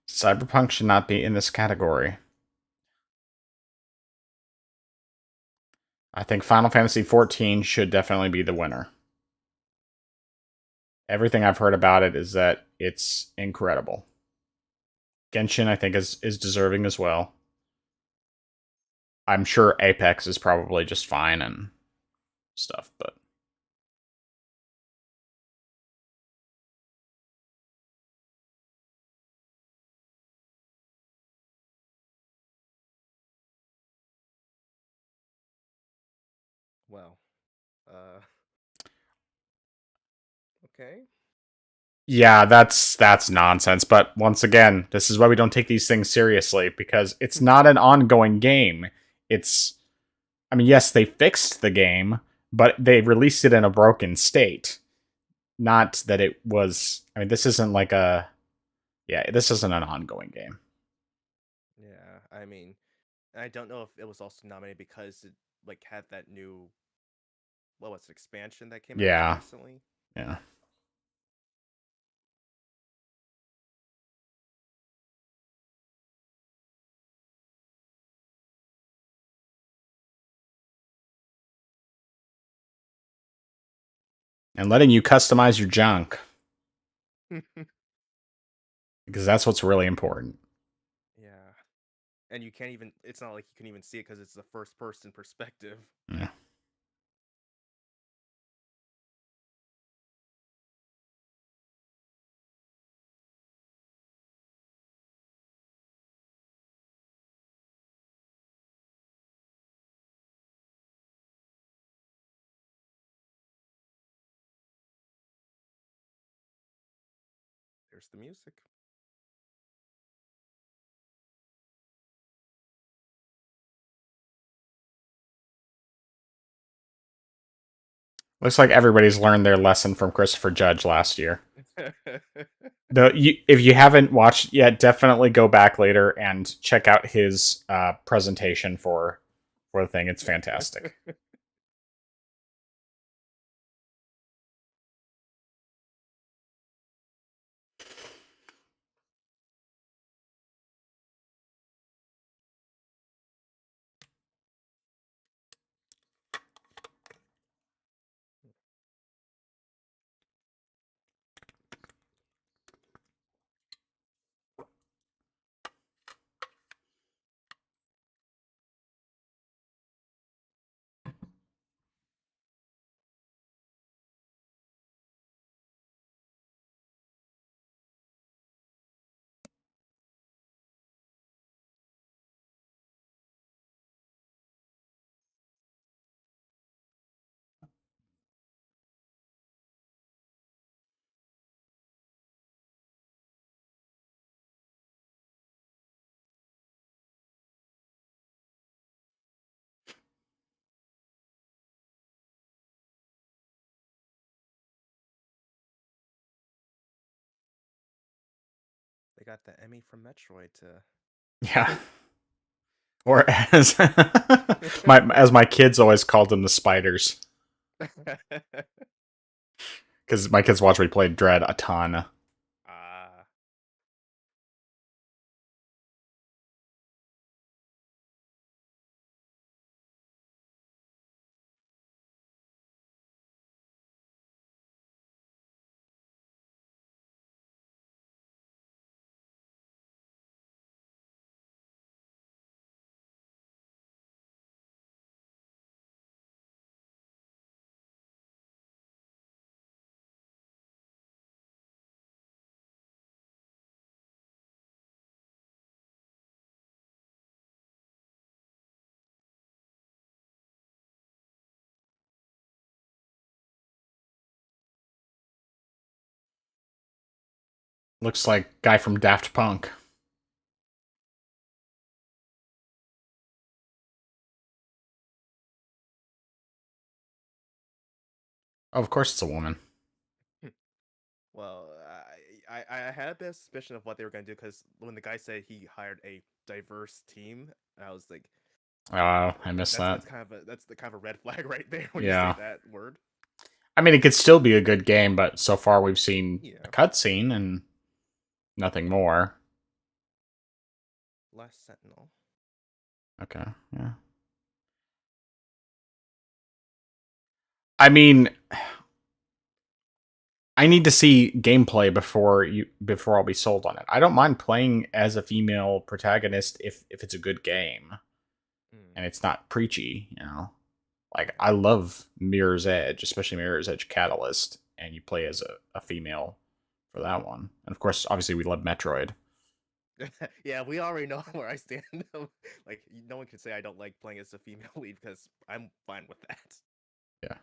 Cyberpunk should not be in this category. I think Final Fantasy XIV should definitely be the winner. Everything I've heard about it is that it's incredible. Genshin, I think, is deserving as well. I'm sure Apex is probably just fine and stuff, but Well, uh, okay. yeah, that's nonsense. But once again, this is why we don't take these things seriously because it's not an ongoing game. It's, I mean, yes, they fixed the game, but they released it in a broken state. Not that it was. I mean, this isn't like a. Yeah, this isn't an ongoing game. Yeah, I mean, I don't know if it was also nominated because it like had that new what was it, expansion that came out Yeah, recently. yeah. And letting you customize your junk because that's what's really important. Yeah, and you can't even. It's not like you can even see it because it's the first person perspective. Yeah. There's the music. Looks like everybody's learned their lesson from Christopher Judge last year. If you haven't watched yet, definitely go back later and check out his presentation for the thing. It's fantastic. They got the Emmy from Metroid to. Yeah. Or as my kids always called them, the spiders, because my kids watch me play Dread a ton. Ah. Looks like guy from Daft Punk. Oh, of course, it's a woman. Well, I had a bit of suspicion of what they were gonna do because when the guy said he hired a diverse team, I was like, Oh, I missed that. that's the kind of a red flag right there when you Yeah. say that word. I mean, it could still be a good game, but so far we've seen a Yeah. cutscene and nothing more. Last Sentinel. Okay, yeah. I mean, I need to see gameplay before I'll be sold on it. I don't mind playing as a female protagonist if it's a good game Mm. and it's not preachy, you know. Like I love Mirror's Edge, especially Mirror's Edge Catalyst, and you play as a female for that one. And of course, obviously we love Metroid. Yeah, we already know where I stand. Like, no one can say I don't like playing as a female lead because I'm fine with that. Yeah.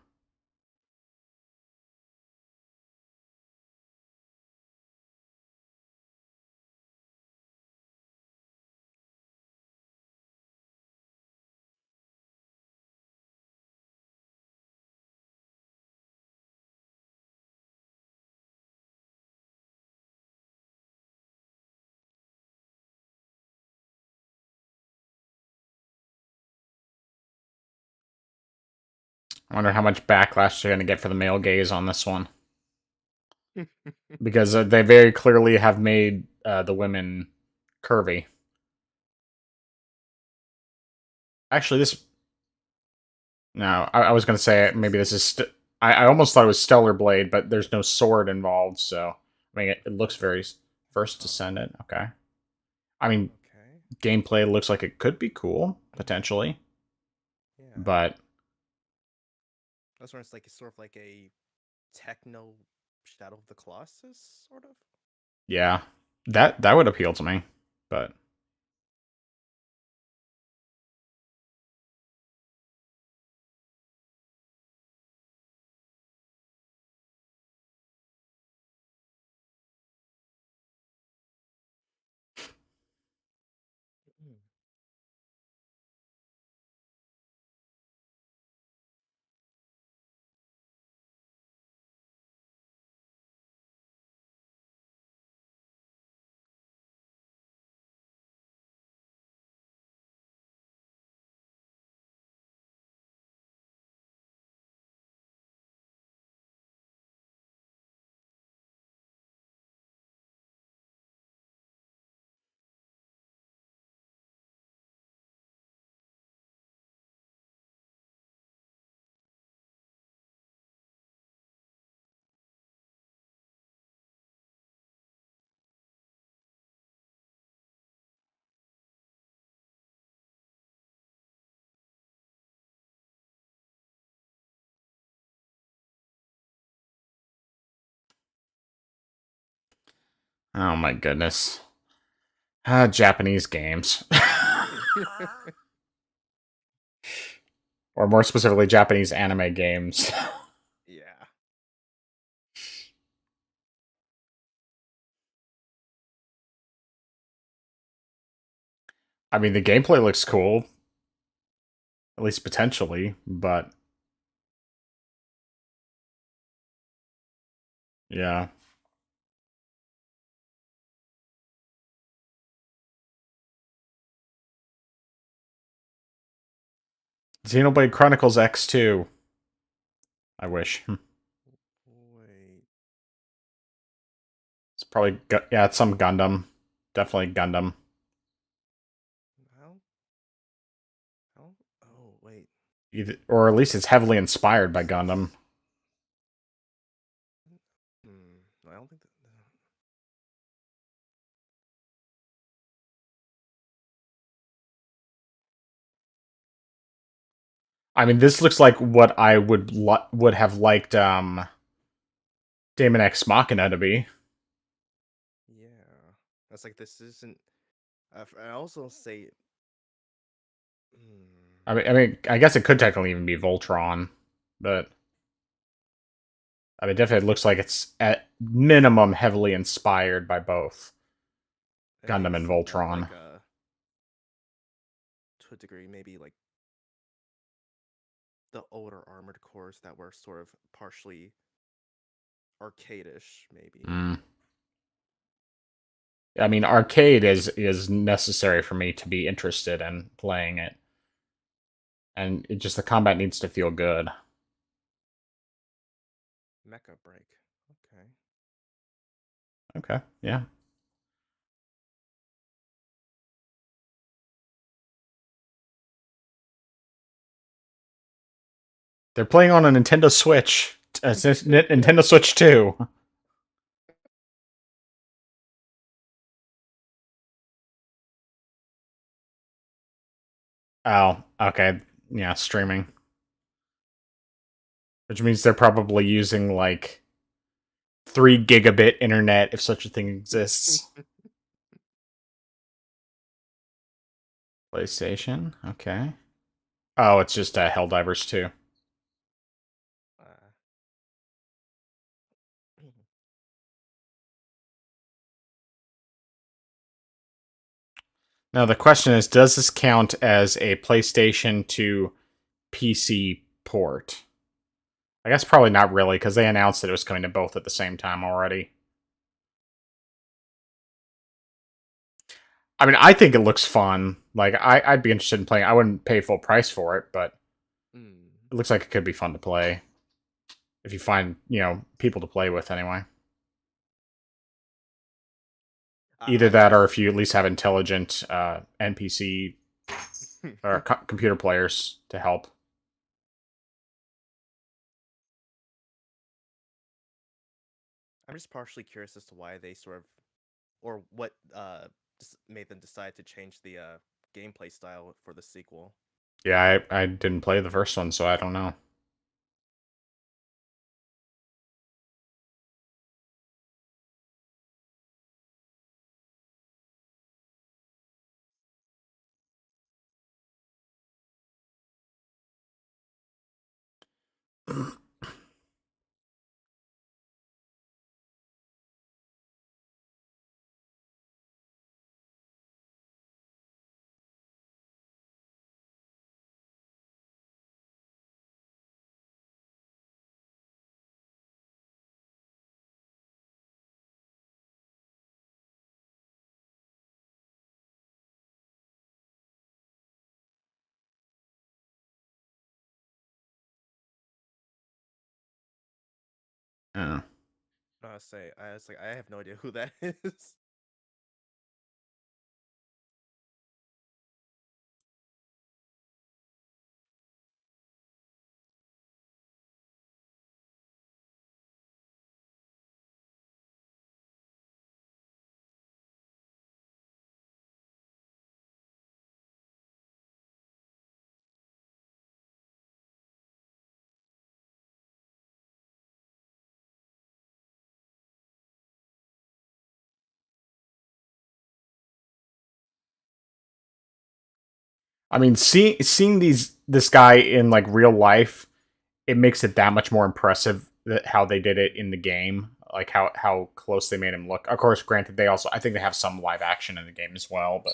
I wonder how much backlash they're going to get for the male gaze on this one. Because they very clearly have made the women curvy. Actually, this. No, I was going to say maybe this is. I almost thought it was Stellar Blade, but there's no sword involved, so. I mean, it looks very. First Descendant, okay. I mean, Okay. gameplay looks like it could be cool, potentially. Yeah. But. That's where it's sort of like a techno Shadow of the Colossus, sort of. Yeah. That would appeal to me. But. Oh my goodness. Japanese games. Or more specifically, Japanese anime games. Yeah. I mean, the gameplay looks cool. At least potentially, but... Yeah. Xenoblade Chronicles X2. I wish. Wait. It's probably... Yeah, it's some Gundam. Definitely Gundam. How? How? Oh, wait. Either, or at least it's heavily inspired by Gundam. I don't think that. I mean, this looks like what I would have liked Daemon X Machina to be. Yeah. That's like this isn't. I also say. I guess it could technically even be Voltron, but I mean, definitely looks like it's at minimum heavily inspired by both I Gundam think and somewhat Voltron. like to a degree, maybe like the older Armored Cores that were sort of partially arcadish, maybe. Mm. I mean, arcade is necessary for me to be interested in playing it, and it just the combat needs to feel good. Mecha Break. Okay. Okay, yeah. They're playing on a Nintendo Switch. Nintendo Switch 2. Oh, okay. Yeah, streaming. Which means they're probably using, like, 3 gigabit internet, if such a thing exists. PlayStation? Okay. Oh, it's just Helldivers 2. Uh, Now, the question is, does this count as a PlayStation to PC port? I guess probably not really, because they announced that it was coming to both at the same time already. I mean, I think it looks fun. Like, I'd be interested in playing. I wouldn't pay full price for it, but it looks like it could be fun to play. If you find, people to play with anyway. Either that, or if you at least have intelligent NPC or computer players to help. I'm just partially curious as to why they sort of, or what made them decide to change the gameplay style for the sequel. Yeah, I didn't play the first one, so I don't know. Yeah. I was like, I have no idea who that is. I mean, seeing this guy in like real life, it makes it that much more impressive that how they did it in the game, like how close they made him look. Of course, granted, they also I think they have some live action in the game as well, but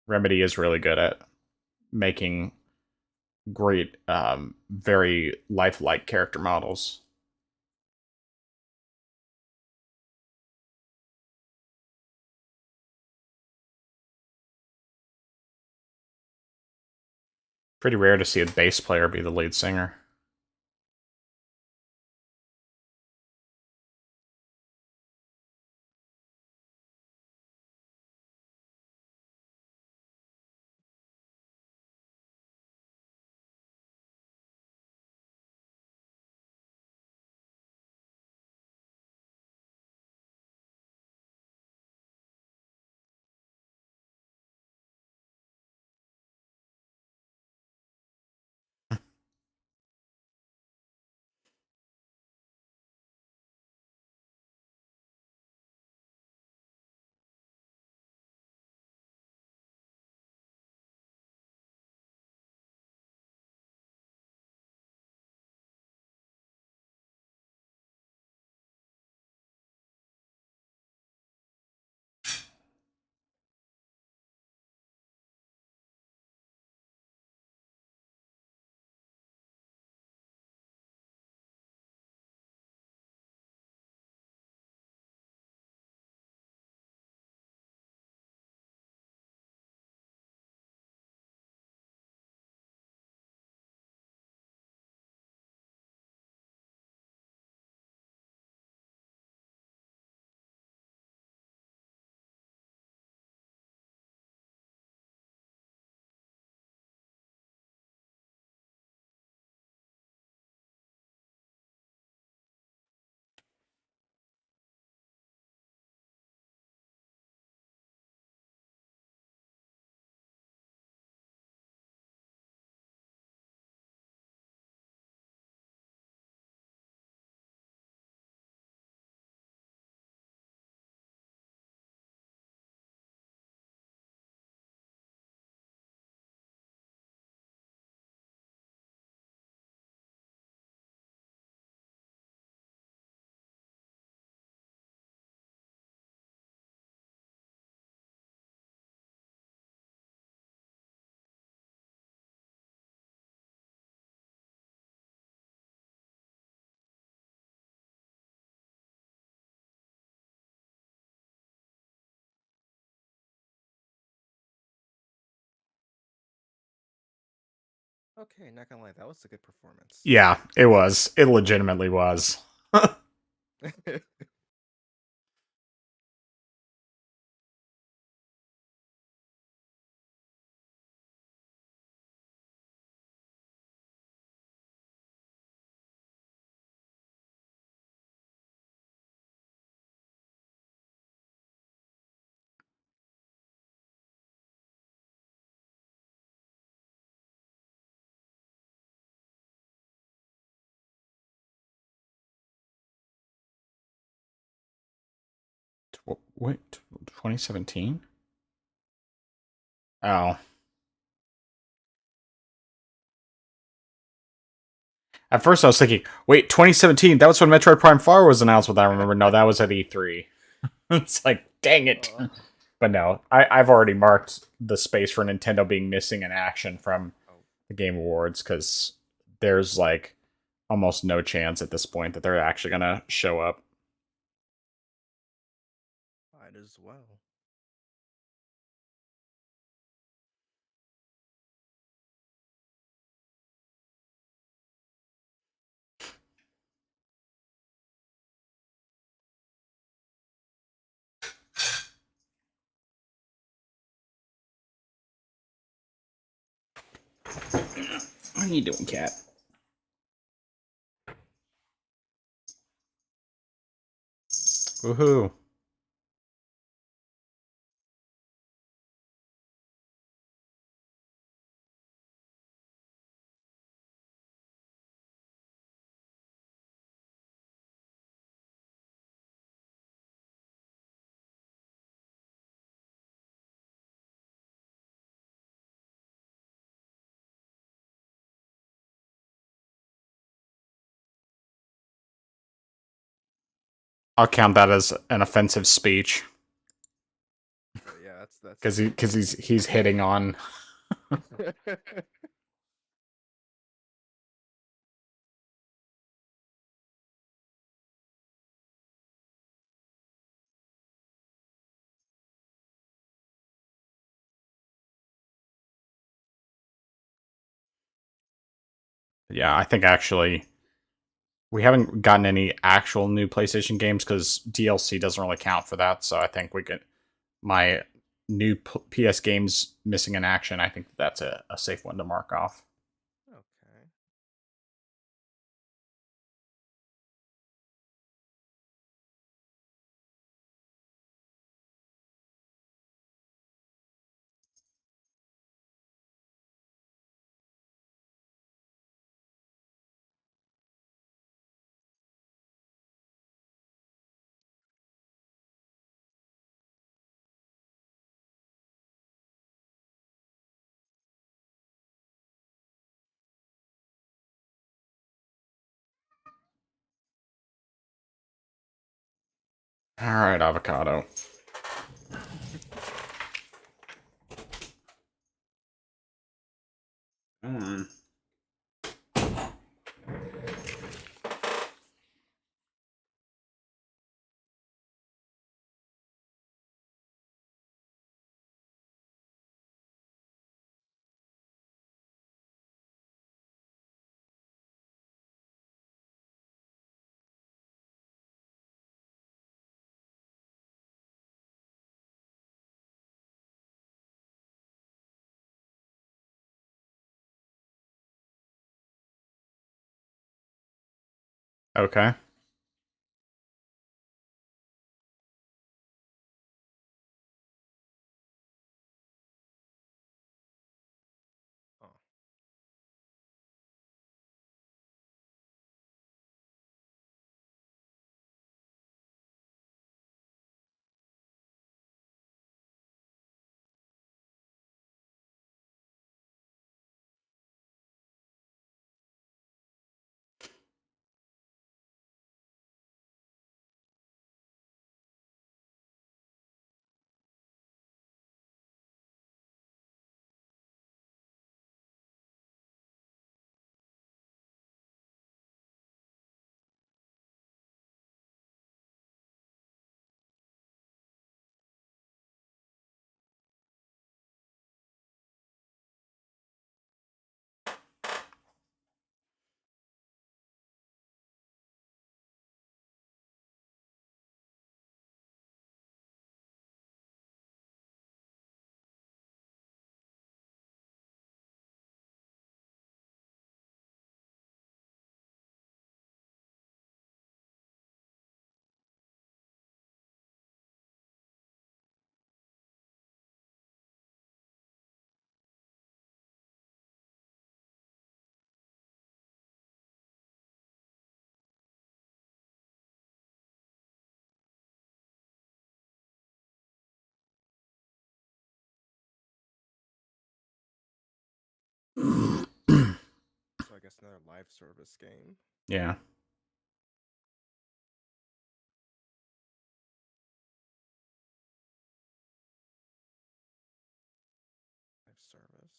Remedy is really good at making great, very lifelike character models. Pretty rare to see a bass player be the lead singer. Okay, not gonna lie, that was a good performance. Yeah, it was. It legitimately was. Wait, 2017? Oh. At first I was thinking, wait, 2017, that was when Metroid Prime 4 was announced, but I remember, no, that was at E3. It's like, dang it. uh, But no, I've already marked the space for Nintendo being missing in action from oh, the Game Awards, because there's like almost no chance at this point that they're actually gonna show up. might as well. What are you doing, cat? Woohoo. I'll count that as an offensive speech Yeah, that's because he's hitting on. Yeah, I think actually we haven't gotten any actual new PlayStation games because DLC doesn't really count for that. So I think we could my new PS games missing in action. I think that's a safe one to mark off. okay. All right, avocado. Mm. Okay. Oh. So I guess another live service game. Yeah. Live service.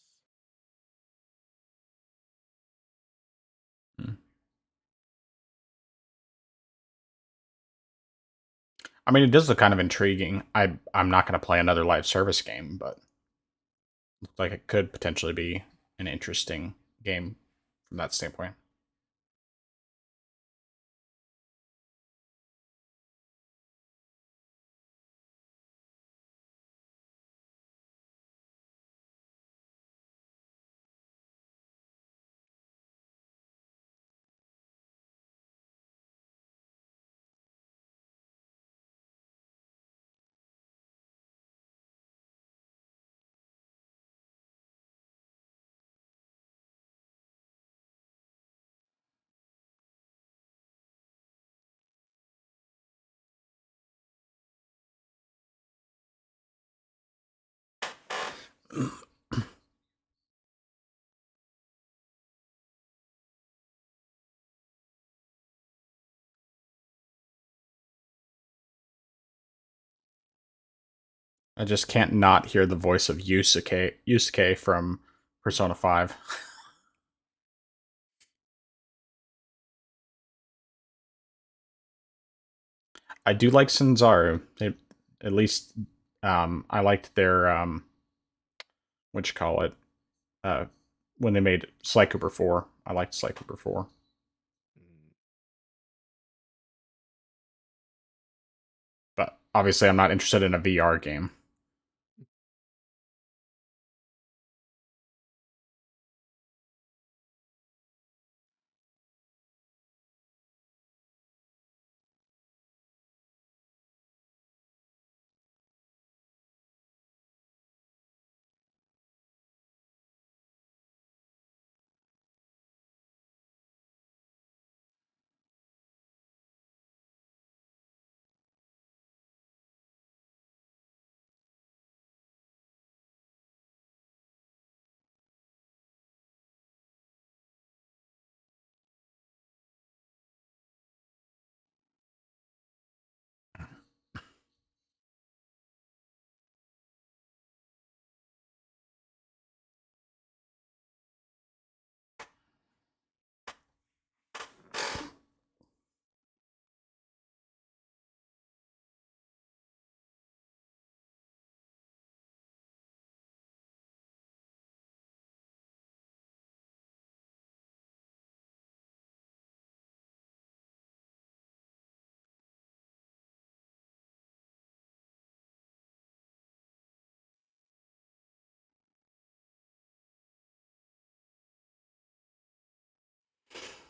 Mm. I mean, it does look kind of intriguing. I'm not going to play another live service game, but looks like it could potentially be an interesting game from that standpoint. I just can't not hear the voice of Yusuke from Persona 5. I do like Sanzaru. At least I liked their what you call it? Uh when they made Sly Cooper 4. I liked Sly Cooper 4. Mm, But obviously I'm not interested in a VR game.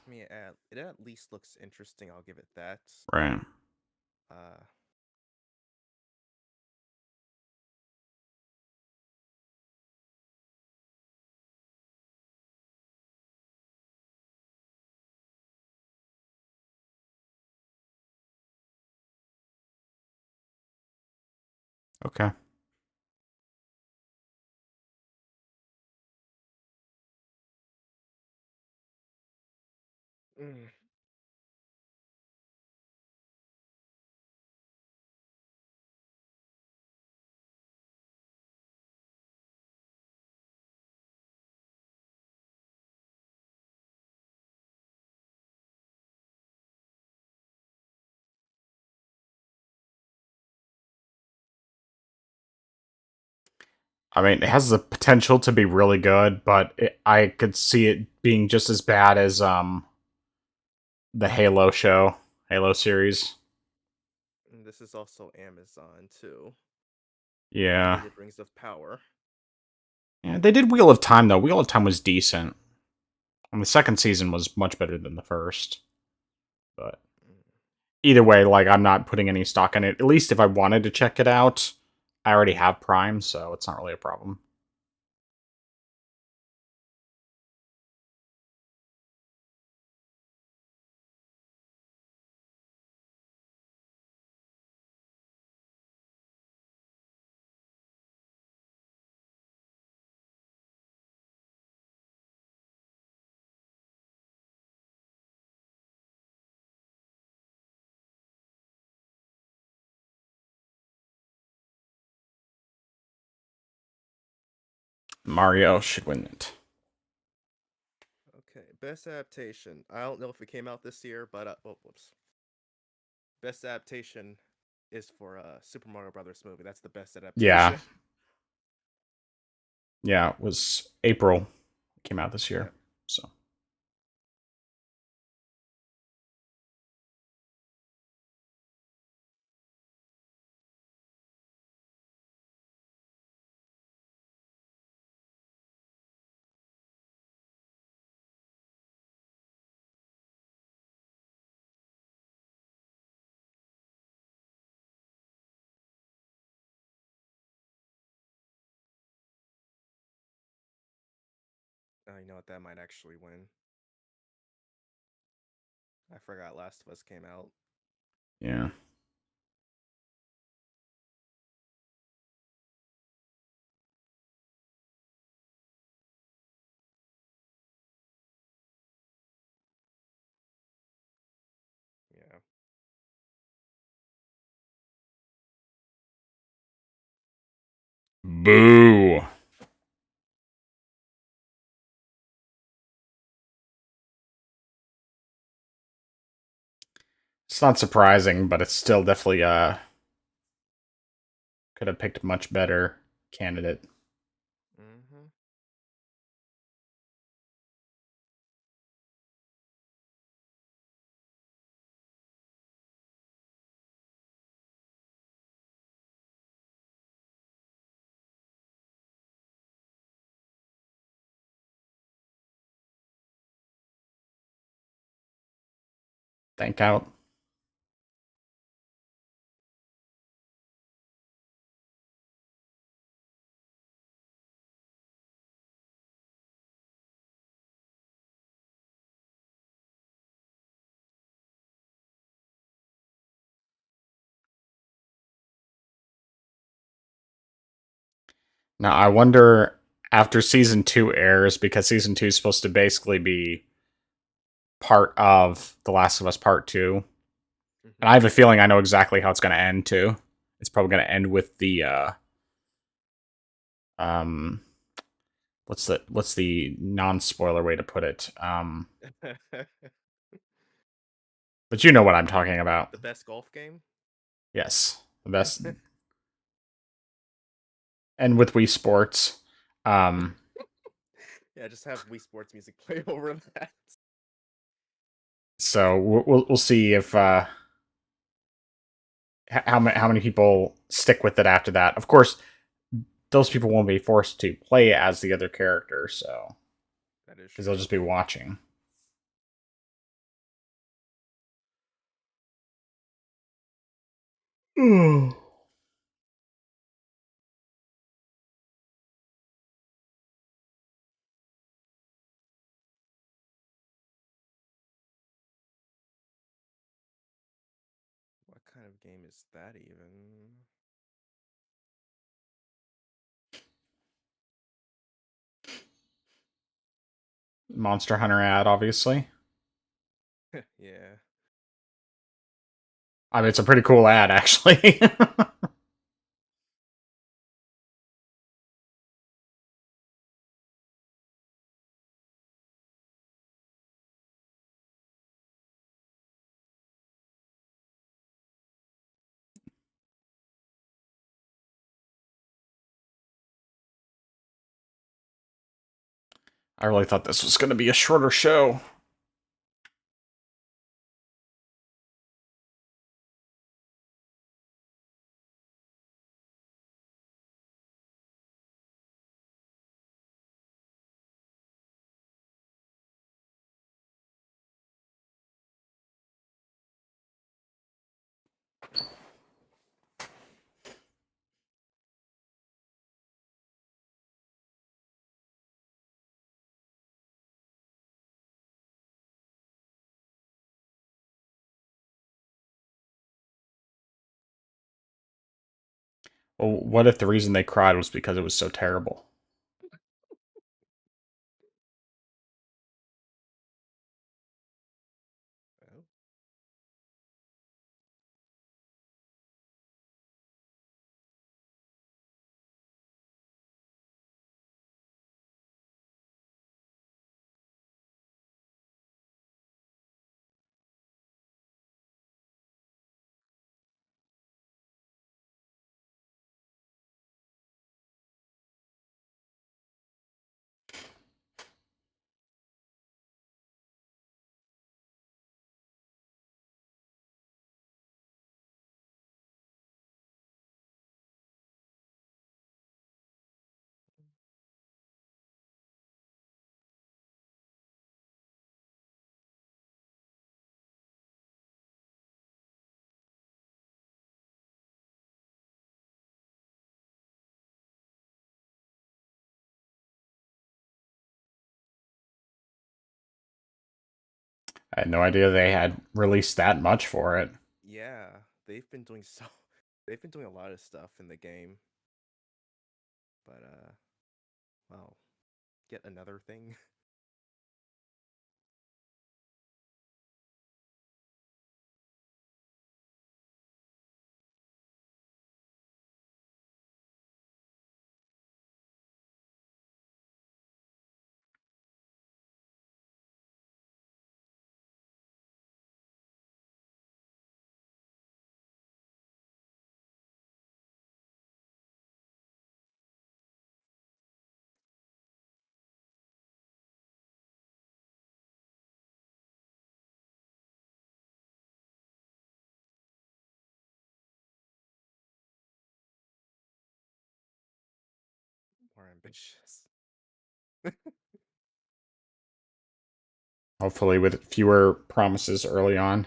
I mean, it at least looks interesting. I'll give it that. Right. Uh, Okay. mm, I mean, it has the potential to be really good, but I could see it being just as bad as the Halo show, Halo series. and this is also Amazon too. They Yeah. did Rings of Power. Yeah, they did Wheel of Time though. Wheel of Time was decent. And the second season was much better than the first. But Mm, either way, like I'm not putting any stock in it. At least if I wanted to check it out, I already have Prime, so it's not really a problem. Mario should win it. Okay, best adaptation. I don't know if it came out this year, but oh, whoops. Best adaptation is for Super Mario Brothers movie. That's the best Yeah. adaptation. Yeah, it was April. Came out this year. Yep. So You know what? That might actually win. I forgot Last of Us came out. yeah. Yeah. Boo. It's not surprising, but it's still definitely could have picked a much better candidate. Mm-hmm. Thank out. Now I wonder after season 2 airs, because season 2 is supposed to basically be part of The Last of Us Part 2. And I have a feeling I know exactly how it's going to end too. It's probably going to end with the um what's the non-spoiler way to put it? But you know what I'm talking about. The best golf game? Yes, the best. And with Wii Sports, um, Yeah, just have Wii Sports music play over that. so we'll see if how many people stick with it after that. Of course, those people won't be forced to play as the other character, so That is because they'll true. just be watching. What kind of game is that even? Monster Hunter ad, obviously. Yeah. I mean, it's a pretty cool ad, actually. I really thought this was going to be a shorter show. Well, what if the reason they cried was because it was so terrible? Oh. I had no idea they had released that much for it. Yeah, they've been doing so they've been doing a lot of stuff in the game. But wow. Yet another thing. ambitious. Hopefully with fewer promises early on.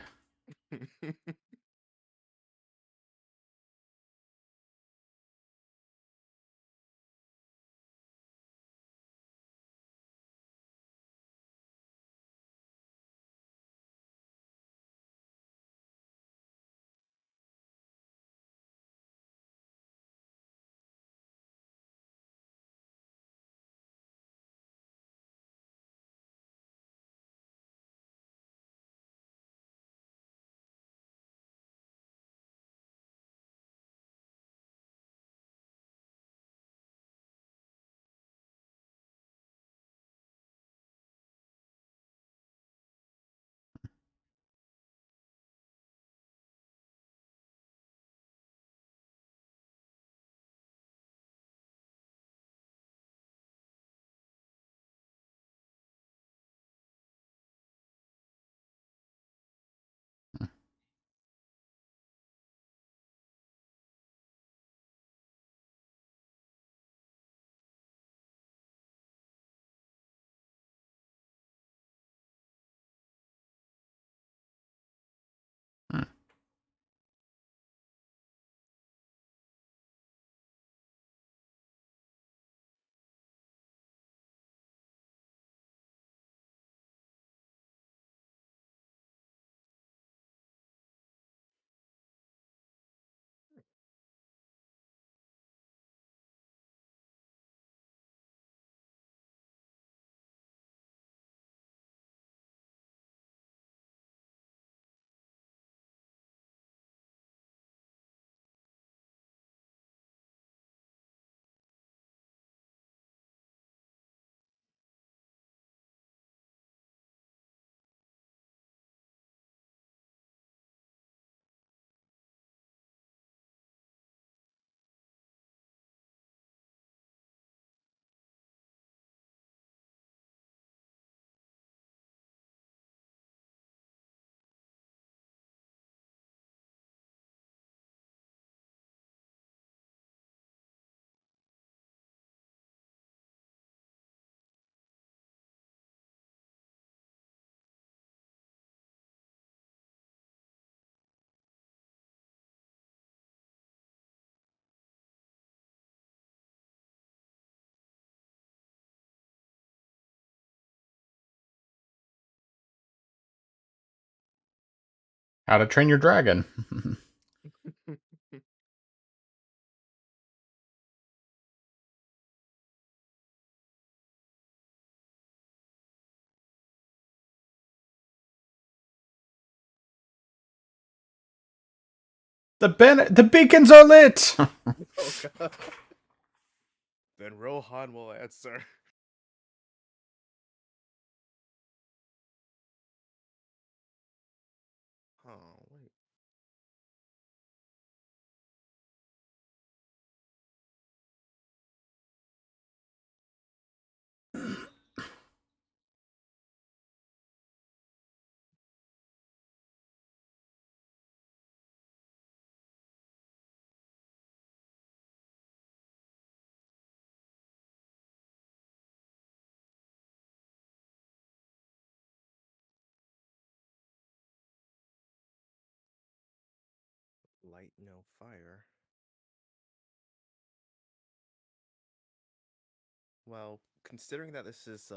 Hmm. How to Train Your Dragon. The beacons are lit. Oh god. Then Rohan will answer. Oh wait. Light no fire. Well, considering that this is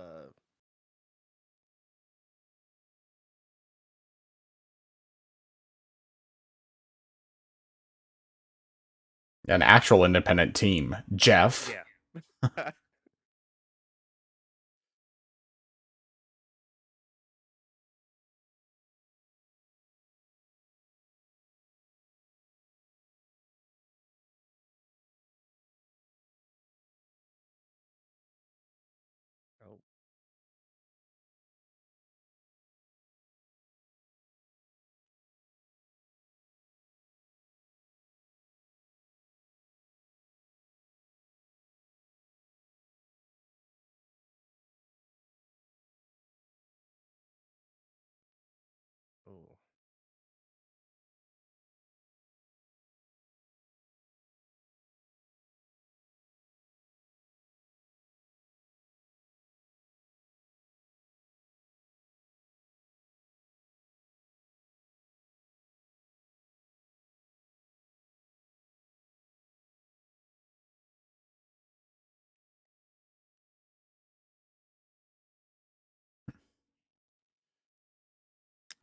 An actual independent team. Jeff. yeah. Oh.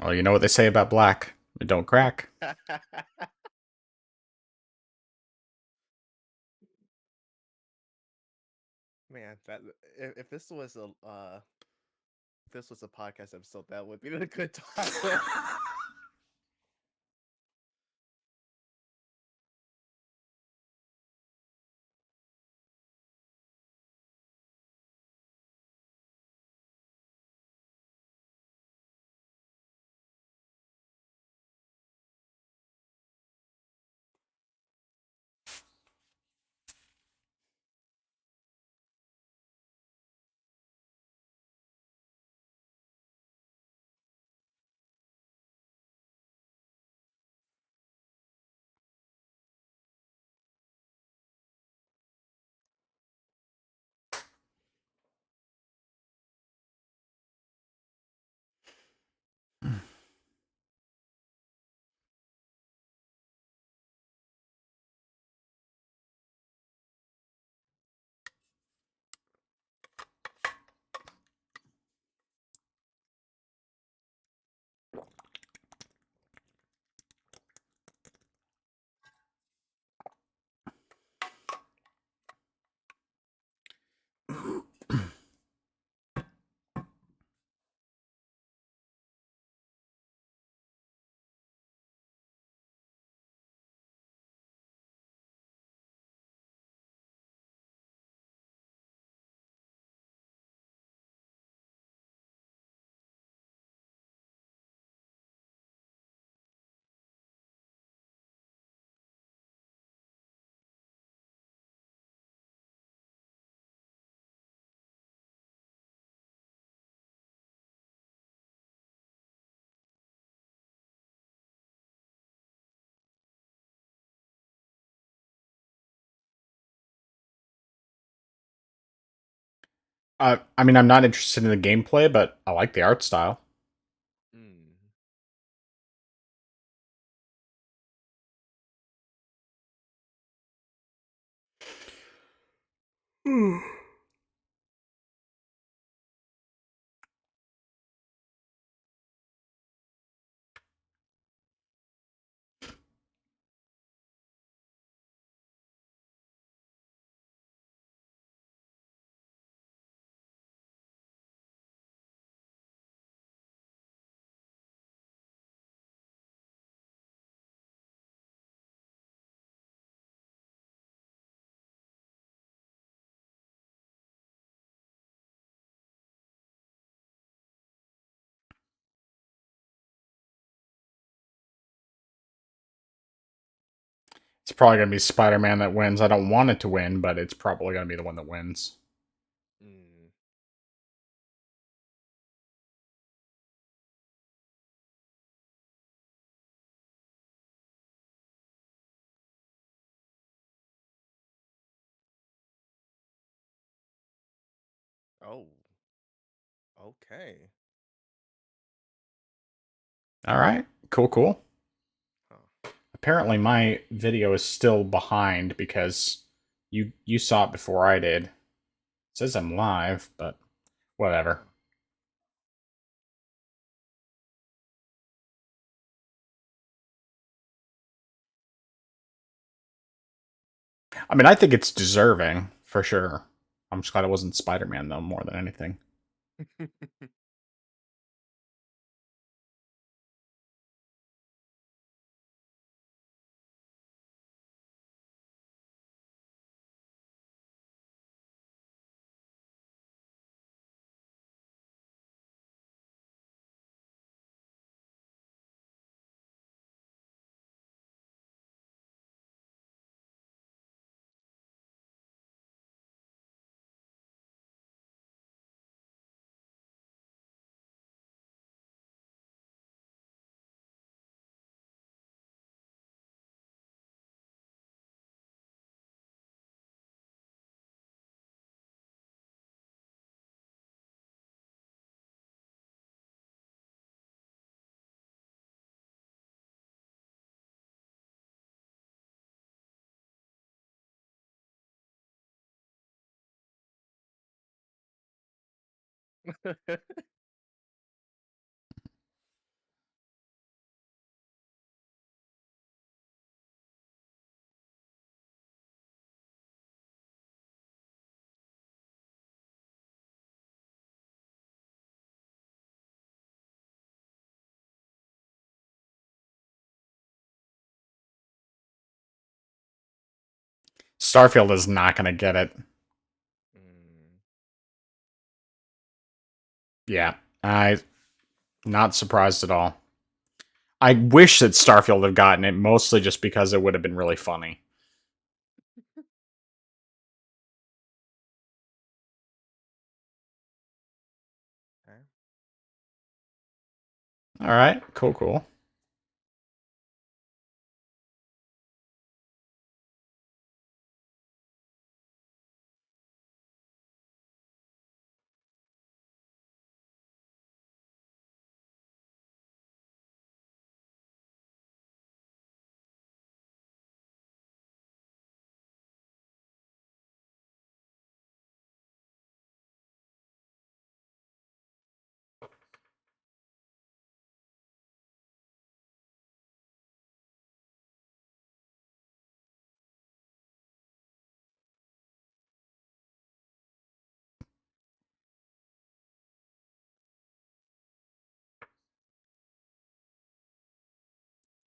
Well, you know what they say about black. It don't crack. Man, that if this was a podcast episode, that would be the good title. I mean, I'm not interested in the gameplay, but I like the art style. Mm. It's probably gonna be Spider-Man that wins. I don't want it to win, but it's probably gonna be the one that wins. Mm. Oh, okay. All right, cool. Huh. Apparently, my video is still behind because you saw it before I did. It says I'm live, but whatever. Huh. I mean, I think it's deserving for sure. I'm just glad it wasn't Spider-Man though, more than anything. Starfield is not going to get it. Mm. Yeah, I not surprised at all. I wish that Starfield had gotten it, mostly just because it would have been really funny. Okay. All right, cool.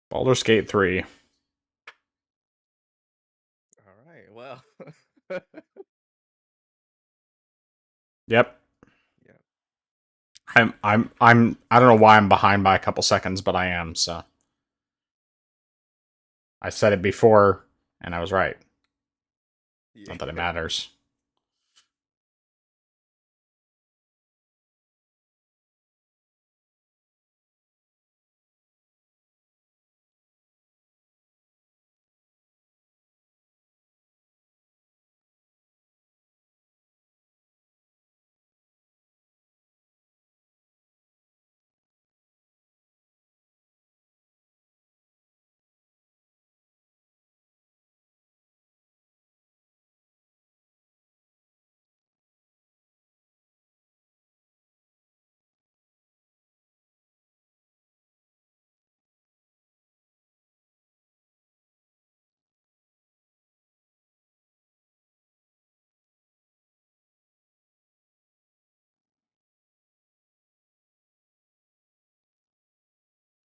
Baldur's Gate 3. All right. Well. Yep. Yeah. I don't know why I'm behind by a couple seconds, but I am, so. I said it before, and I was right. Yeah. Not that it matters.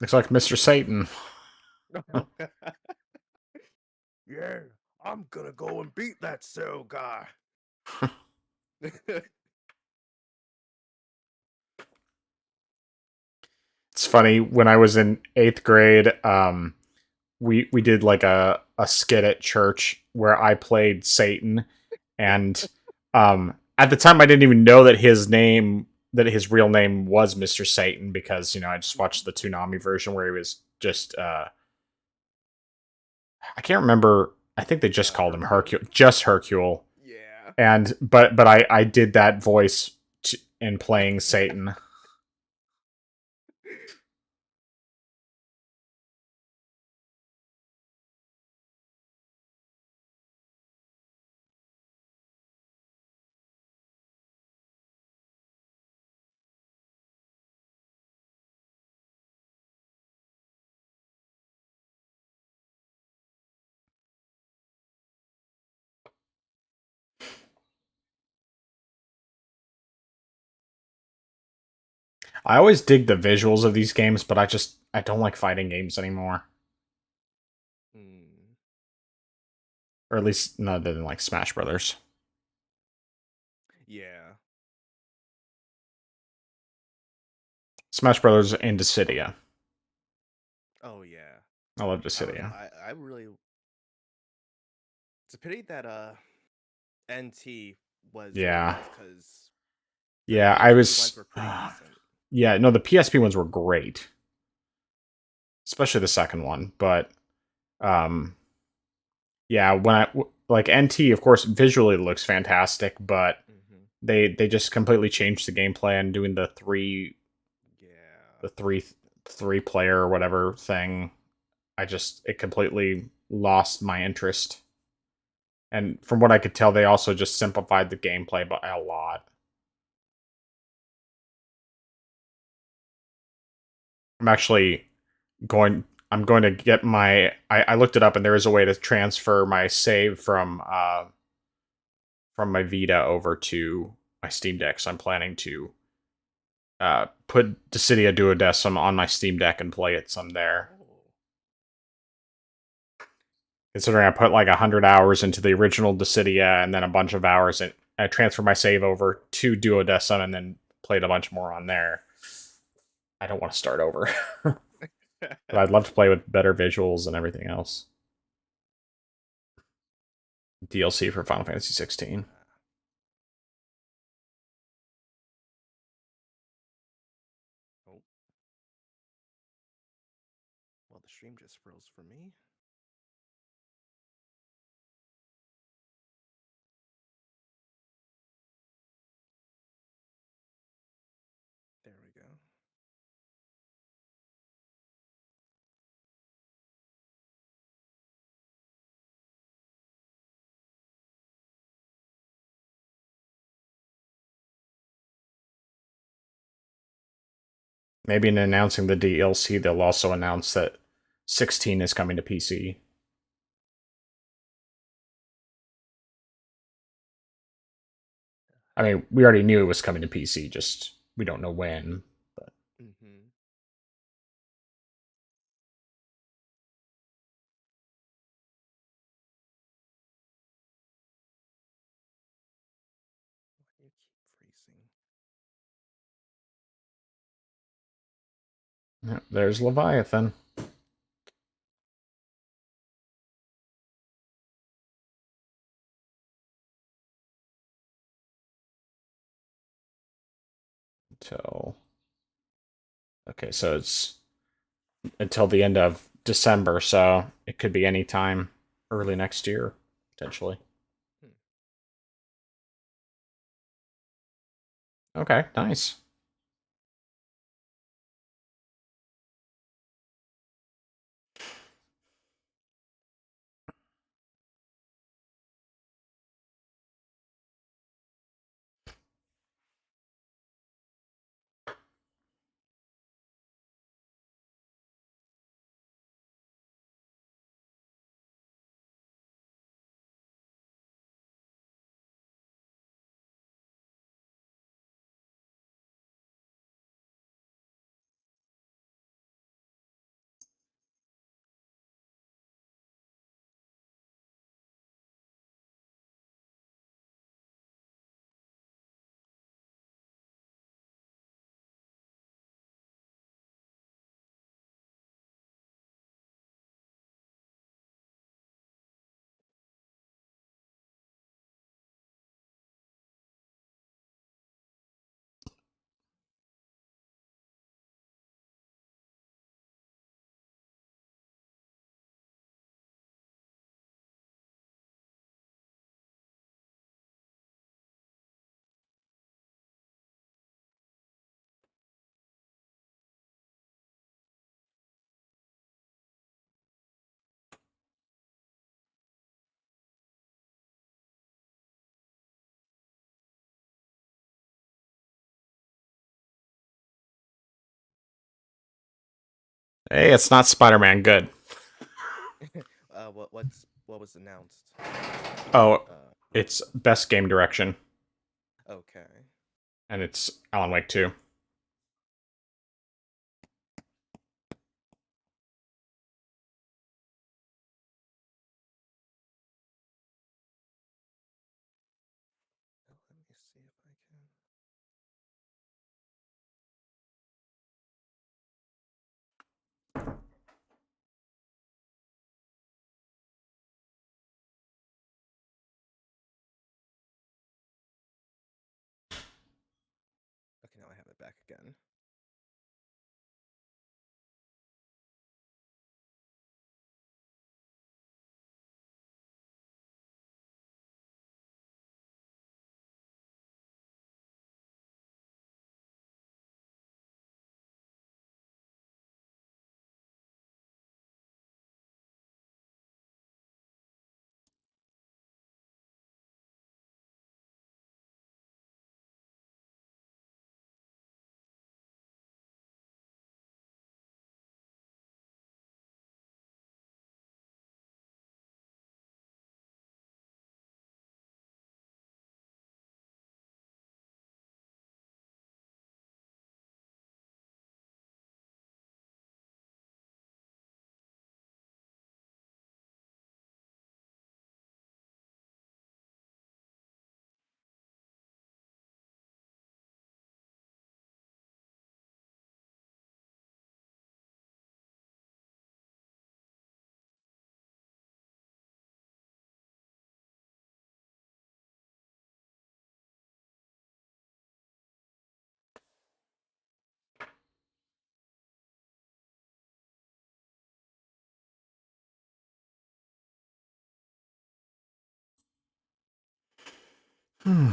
Looks like Mr. Satan. Yeah, I'm gonna go and beat that cell guy. It's funny, when I was in 8th grade, we did like a skit at church where I played Satan, and at the time I didn't even know that his real name was Mr. Satan, because I just watched the Toonami version where he was just I can't remember. I think they just called him Hercule, just Hercule. Yeah. And but I did that voice in playing Satan. I always dig the visuals of these games, but I don't like fighting games anymore. Hmm. Or at least none other than like Smash Brothers. Yeah. Smash Brothers and Dissidia. Oh yeah. I love I don't know. Dissidia. I really. It's a pity that NT was what it Yeah. was, because the Yeah, I PSP ones was were pretty decent. yeah, no, the PSP ones were great. Especially the second one, but um yeah, like NT, of course, visually looks fantastic, but Hmm. they just completely changed the gameplay and doing the Yeah. the three player or whatever thing. It completely lost my interest. And from what I could tell, they also just simplified the gameplay by a lot. I'm actually I'm going to get I looked it up, and there is a way to transfer my save from my Vita over to my Steam Deck. So I'm planning to put Dissidia Duodecim on my Steam Deck and play it some there. Oh. Considering I put like 100 hours into the original Dissidia and then a bunch of hours in, I transferred my save over to Duodecim and then played a bunch more on there. I don't want to start over. But I'd love to play with better visuals and everything else. DLC for Final Fantasy 16. Oh. Well, the stream just froze for me. There we go. Maybe in announcing the DLC, they'll also announce that 16 is coming to PC. I mean, we already knew it was coming to PC, just we don't know when. But Mm-hmm. Why do you keep freezing? yeah, there's Leviathan. Until okay, so it's until the end of December, so it could be any time early next year, potentially. Okay, nice. Hey, it's not Spider-Man. Good. What was announced? Oh, Uh, it's best game direction, okay. and it's Alan Wake 2. Let me see if I can. Okay, now I have it back again. Hmm.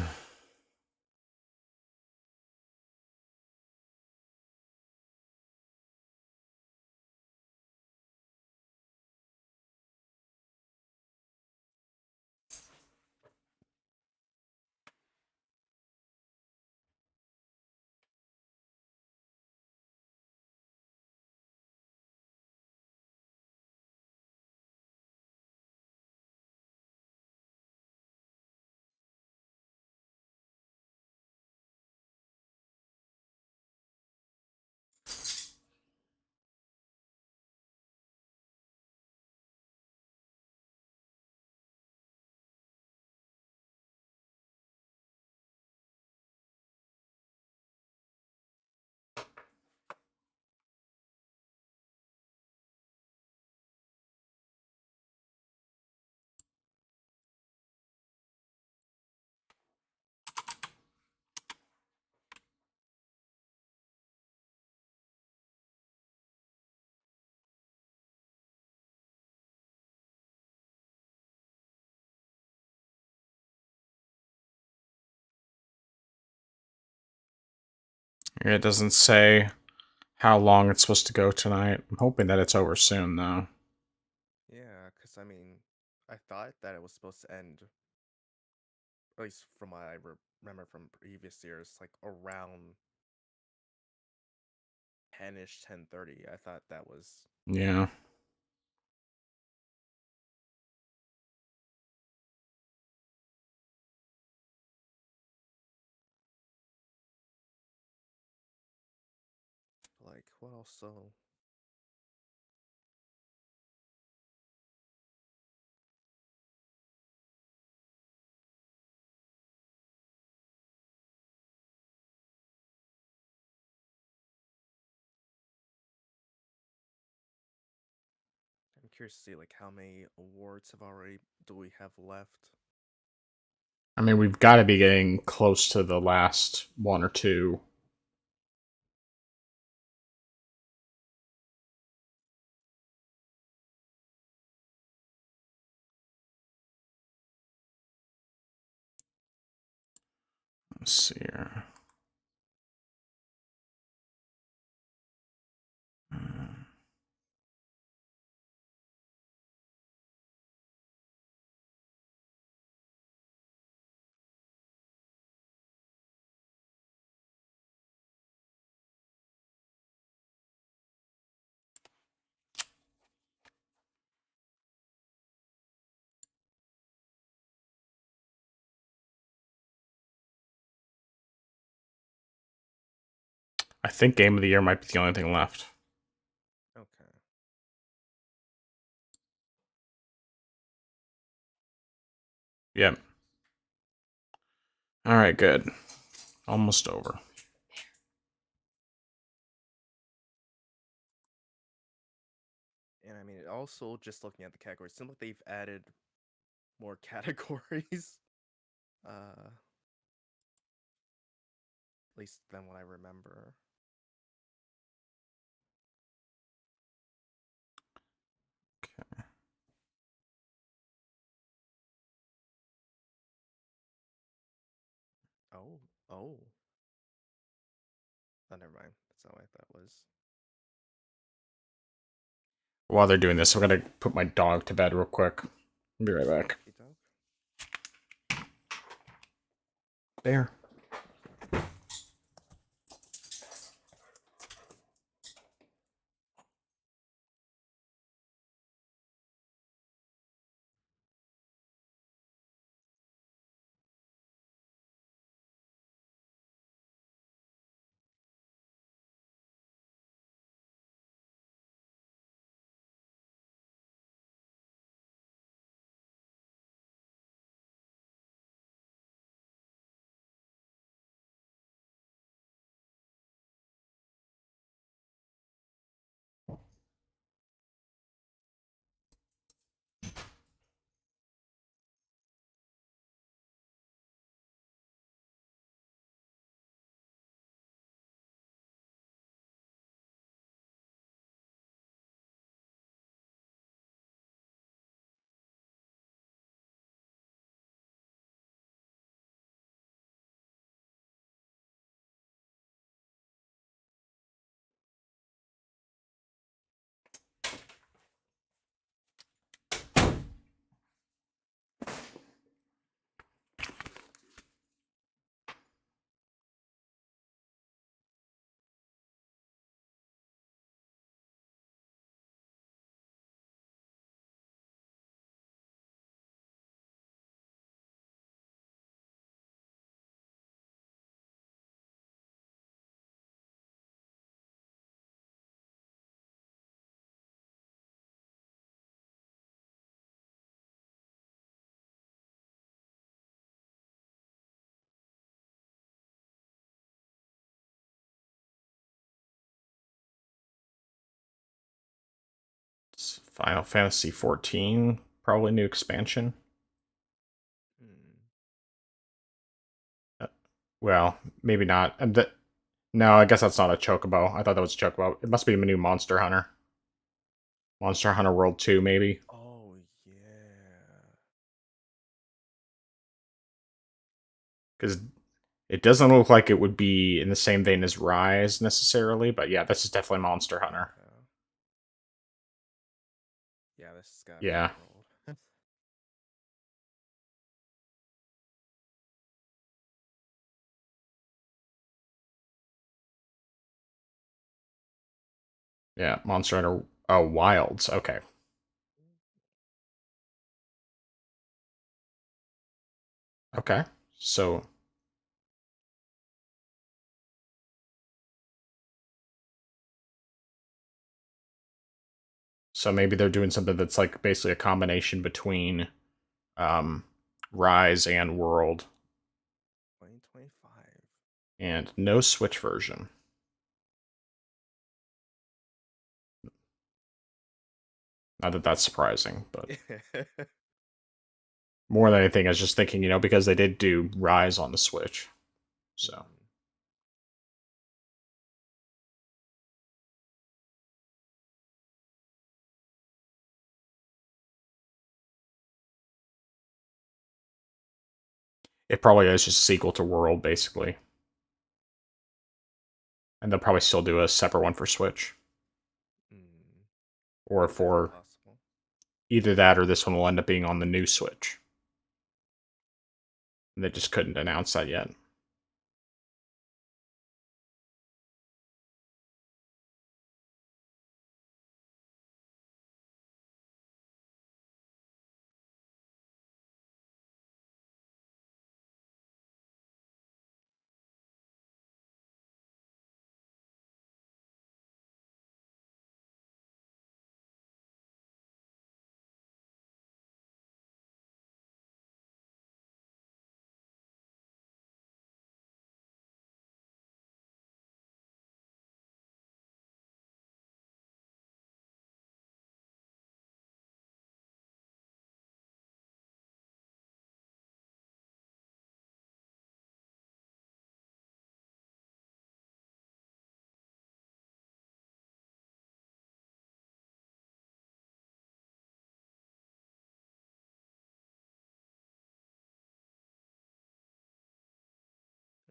It doesn't say how long it's supposed to go tonight. I'm hoping that it's over soon, though. Yeah, because I mean, I thought that it was supposed to end, at least from what I remember from previous years, like around 10-ish, 10:30. I thought that was. Yeah. Like, what else? So, I'm curious to see like how many awards do we have left? I mean, we've got to be getting close to the last one or two. Let's see here. I think Game of the Year might be the only thing left. Okay. Yep. All right, good. Almost over. And I mean, also just looking at the categories, it seems like they've added more categories. At least than what I remember. Oh, oh. Oh, never mind. That's not what that was. While they're doing this, I'm gonna put my dog to bed real quick. I'll be right back. Okey doke. Bear. Final Fantasy 14, probably new expansion. Hmm. Well, maybe not. No, I guess that's not a Chocobo. I thought that was a Chocobo. It must be a new Monster Hunter. Monster Hunter World 2, maybe. Oh yeah. Because it doesn't look like it would be in the same vein as Rise necessarily, but yeah, this is definitely Monster Hunter. Okay. Yeah, this has got to be Yeah. World. Yeah, Monster Hunter. Oh, Wilds. Okay. Okay. So maybe they're doing something that's like basically a combination between um Rise and World, 2025. and no Switch version. Not that that's surprising, but more than anything, I was just thinking, because they did do Rise on the Switch. So Hmm. it probably is just a sequel to World, basically. And they'll probably still do a separate one for Switch. Hmm. Or That's definitely for possible. either that or this one will end up being on the new Switch. And they just couldn't announce that yet.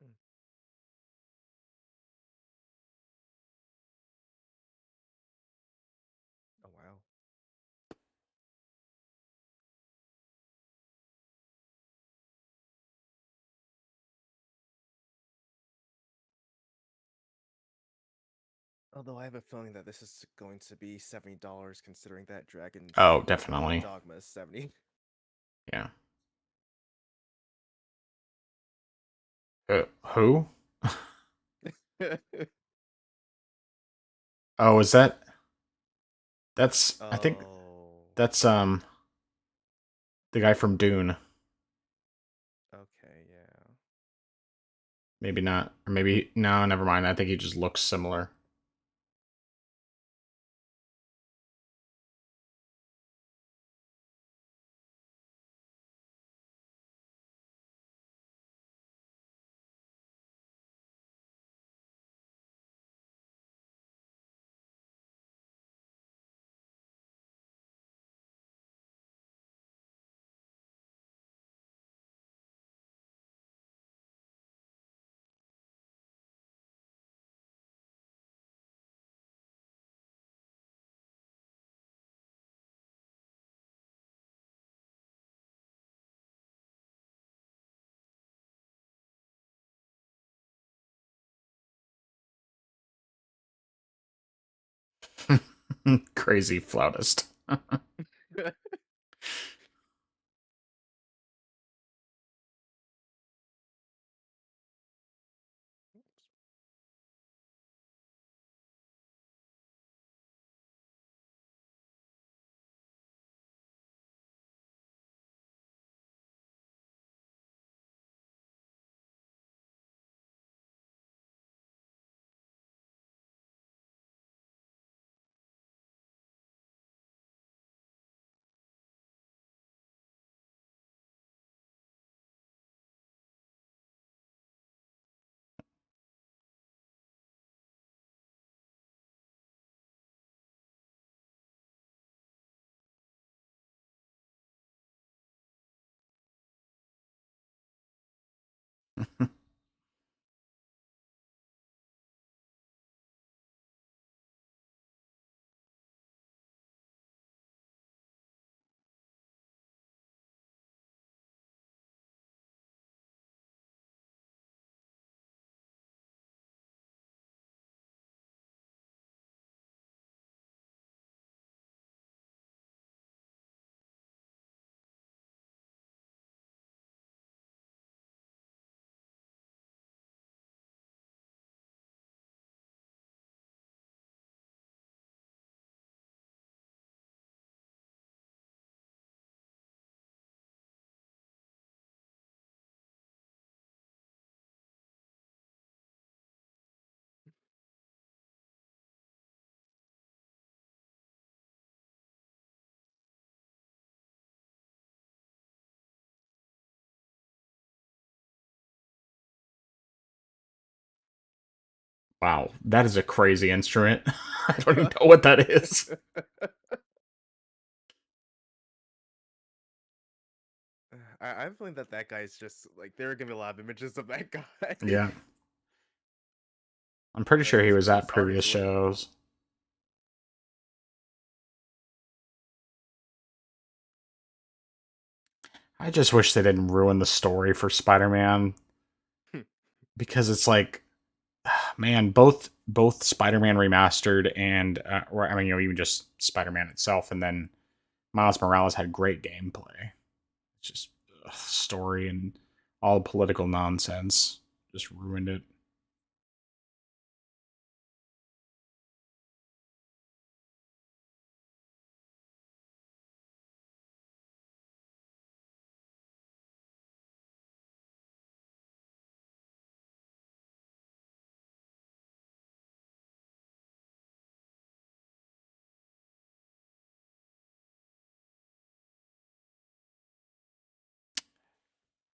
Hmm. Oh wow. Although I have a feeling that this is going to be $70, considering that Dragon's Oh, definitely. Dogma is 70. Yeah. Who? Oh, is that? I think Oh. that's the guy from Dune. Okay, yeah. Maybe not. Or maybe no, never mind. I think he just looks similar. Crazy flautist. Wow, that is a crazy instrument. I don't even know what that is. I have a feeling that that guy's just like there are gonna be a lot of images of that guy. Yeah. I'm pretty Like sure he he's was been at starting previous to look. shows. I just wish they didn't ruin the story for Spider-Man because it's like, man, both Spider-Man remastered and or I mean, even just Spider-Man itself, and then Miles Morales had great gameplay. It's just story and all the political nonsense just ruined it.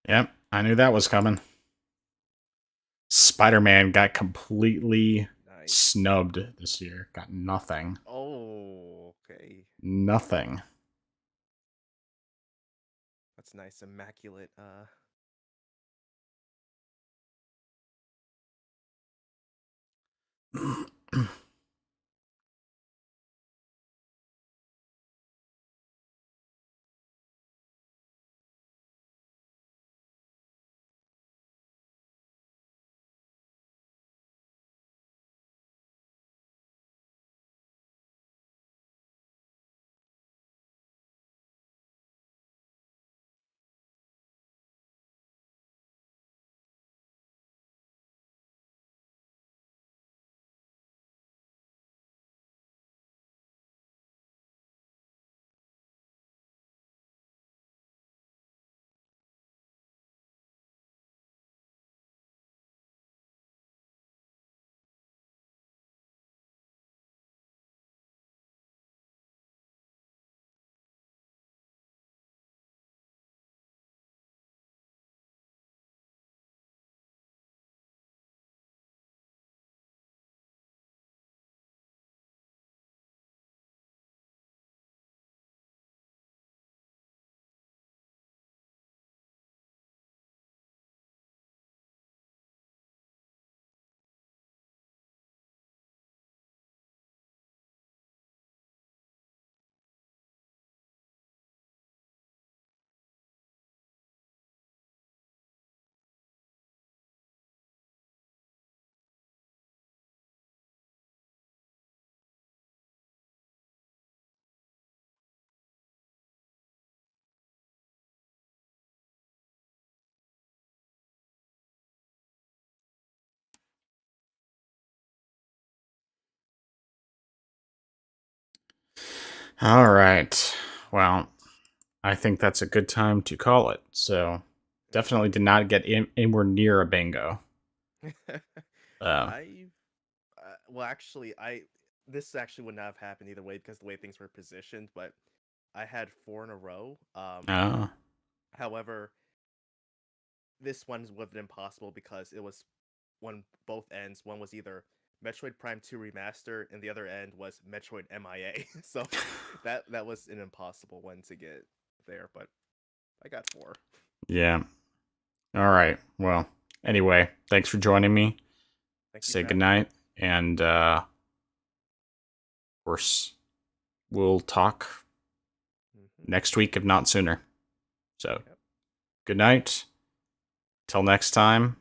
Yep, I knew that was coming. Spider-Man got completely Nice. snubbed this year. Got nothing. Oh, okay. Nothing. That's nice, immaculate. All right. Well, I think that's a good time to call it. So, definitely did not get anywhere near a bingo. Uh, I well, actually, I this actually would not have happened either way because the way things were positioned. But I had four in a row. uh, However, this one would have been impossible because it was one both ends. One was either Metroid Prime 2 Remaster, and the other end was Metroid MIA. So that was an impossible one to get there. But I got four. yeah. All right. Well, anyway, thanks for joining me. Thank you Say for having me. goodnight. And, of course, we'll talk Mhm. next week, if not sooner. So, Yep. good night. Till next time.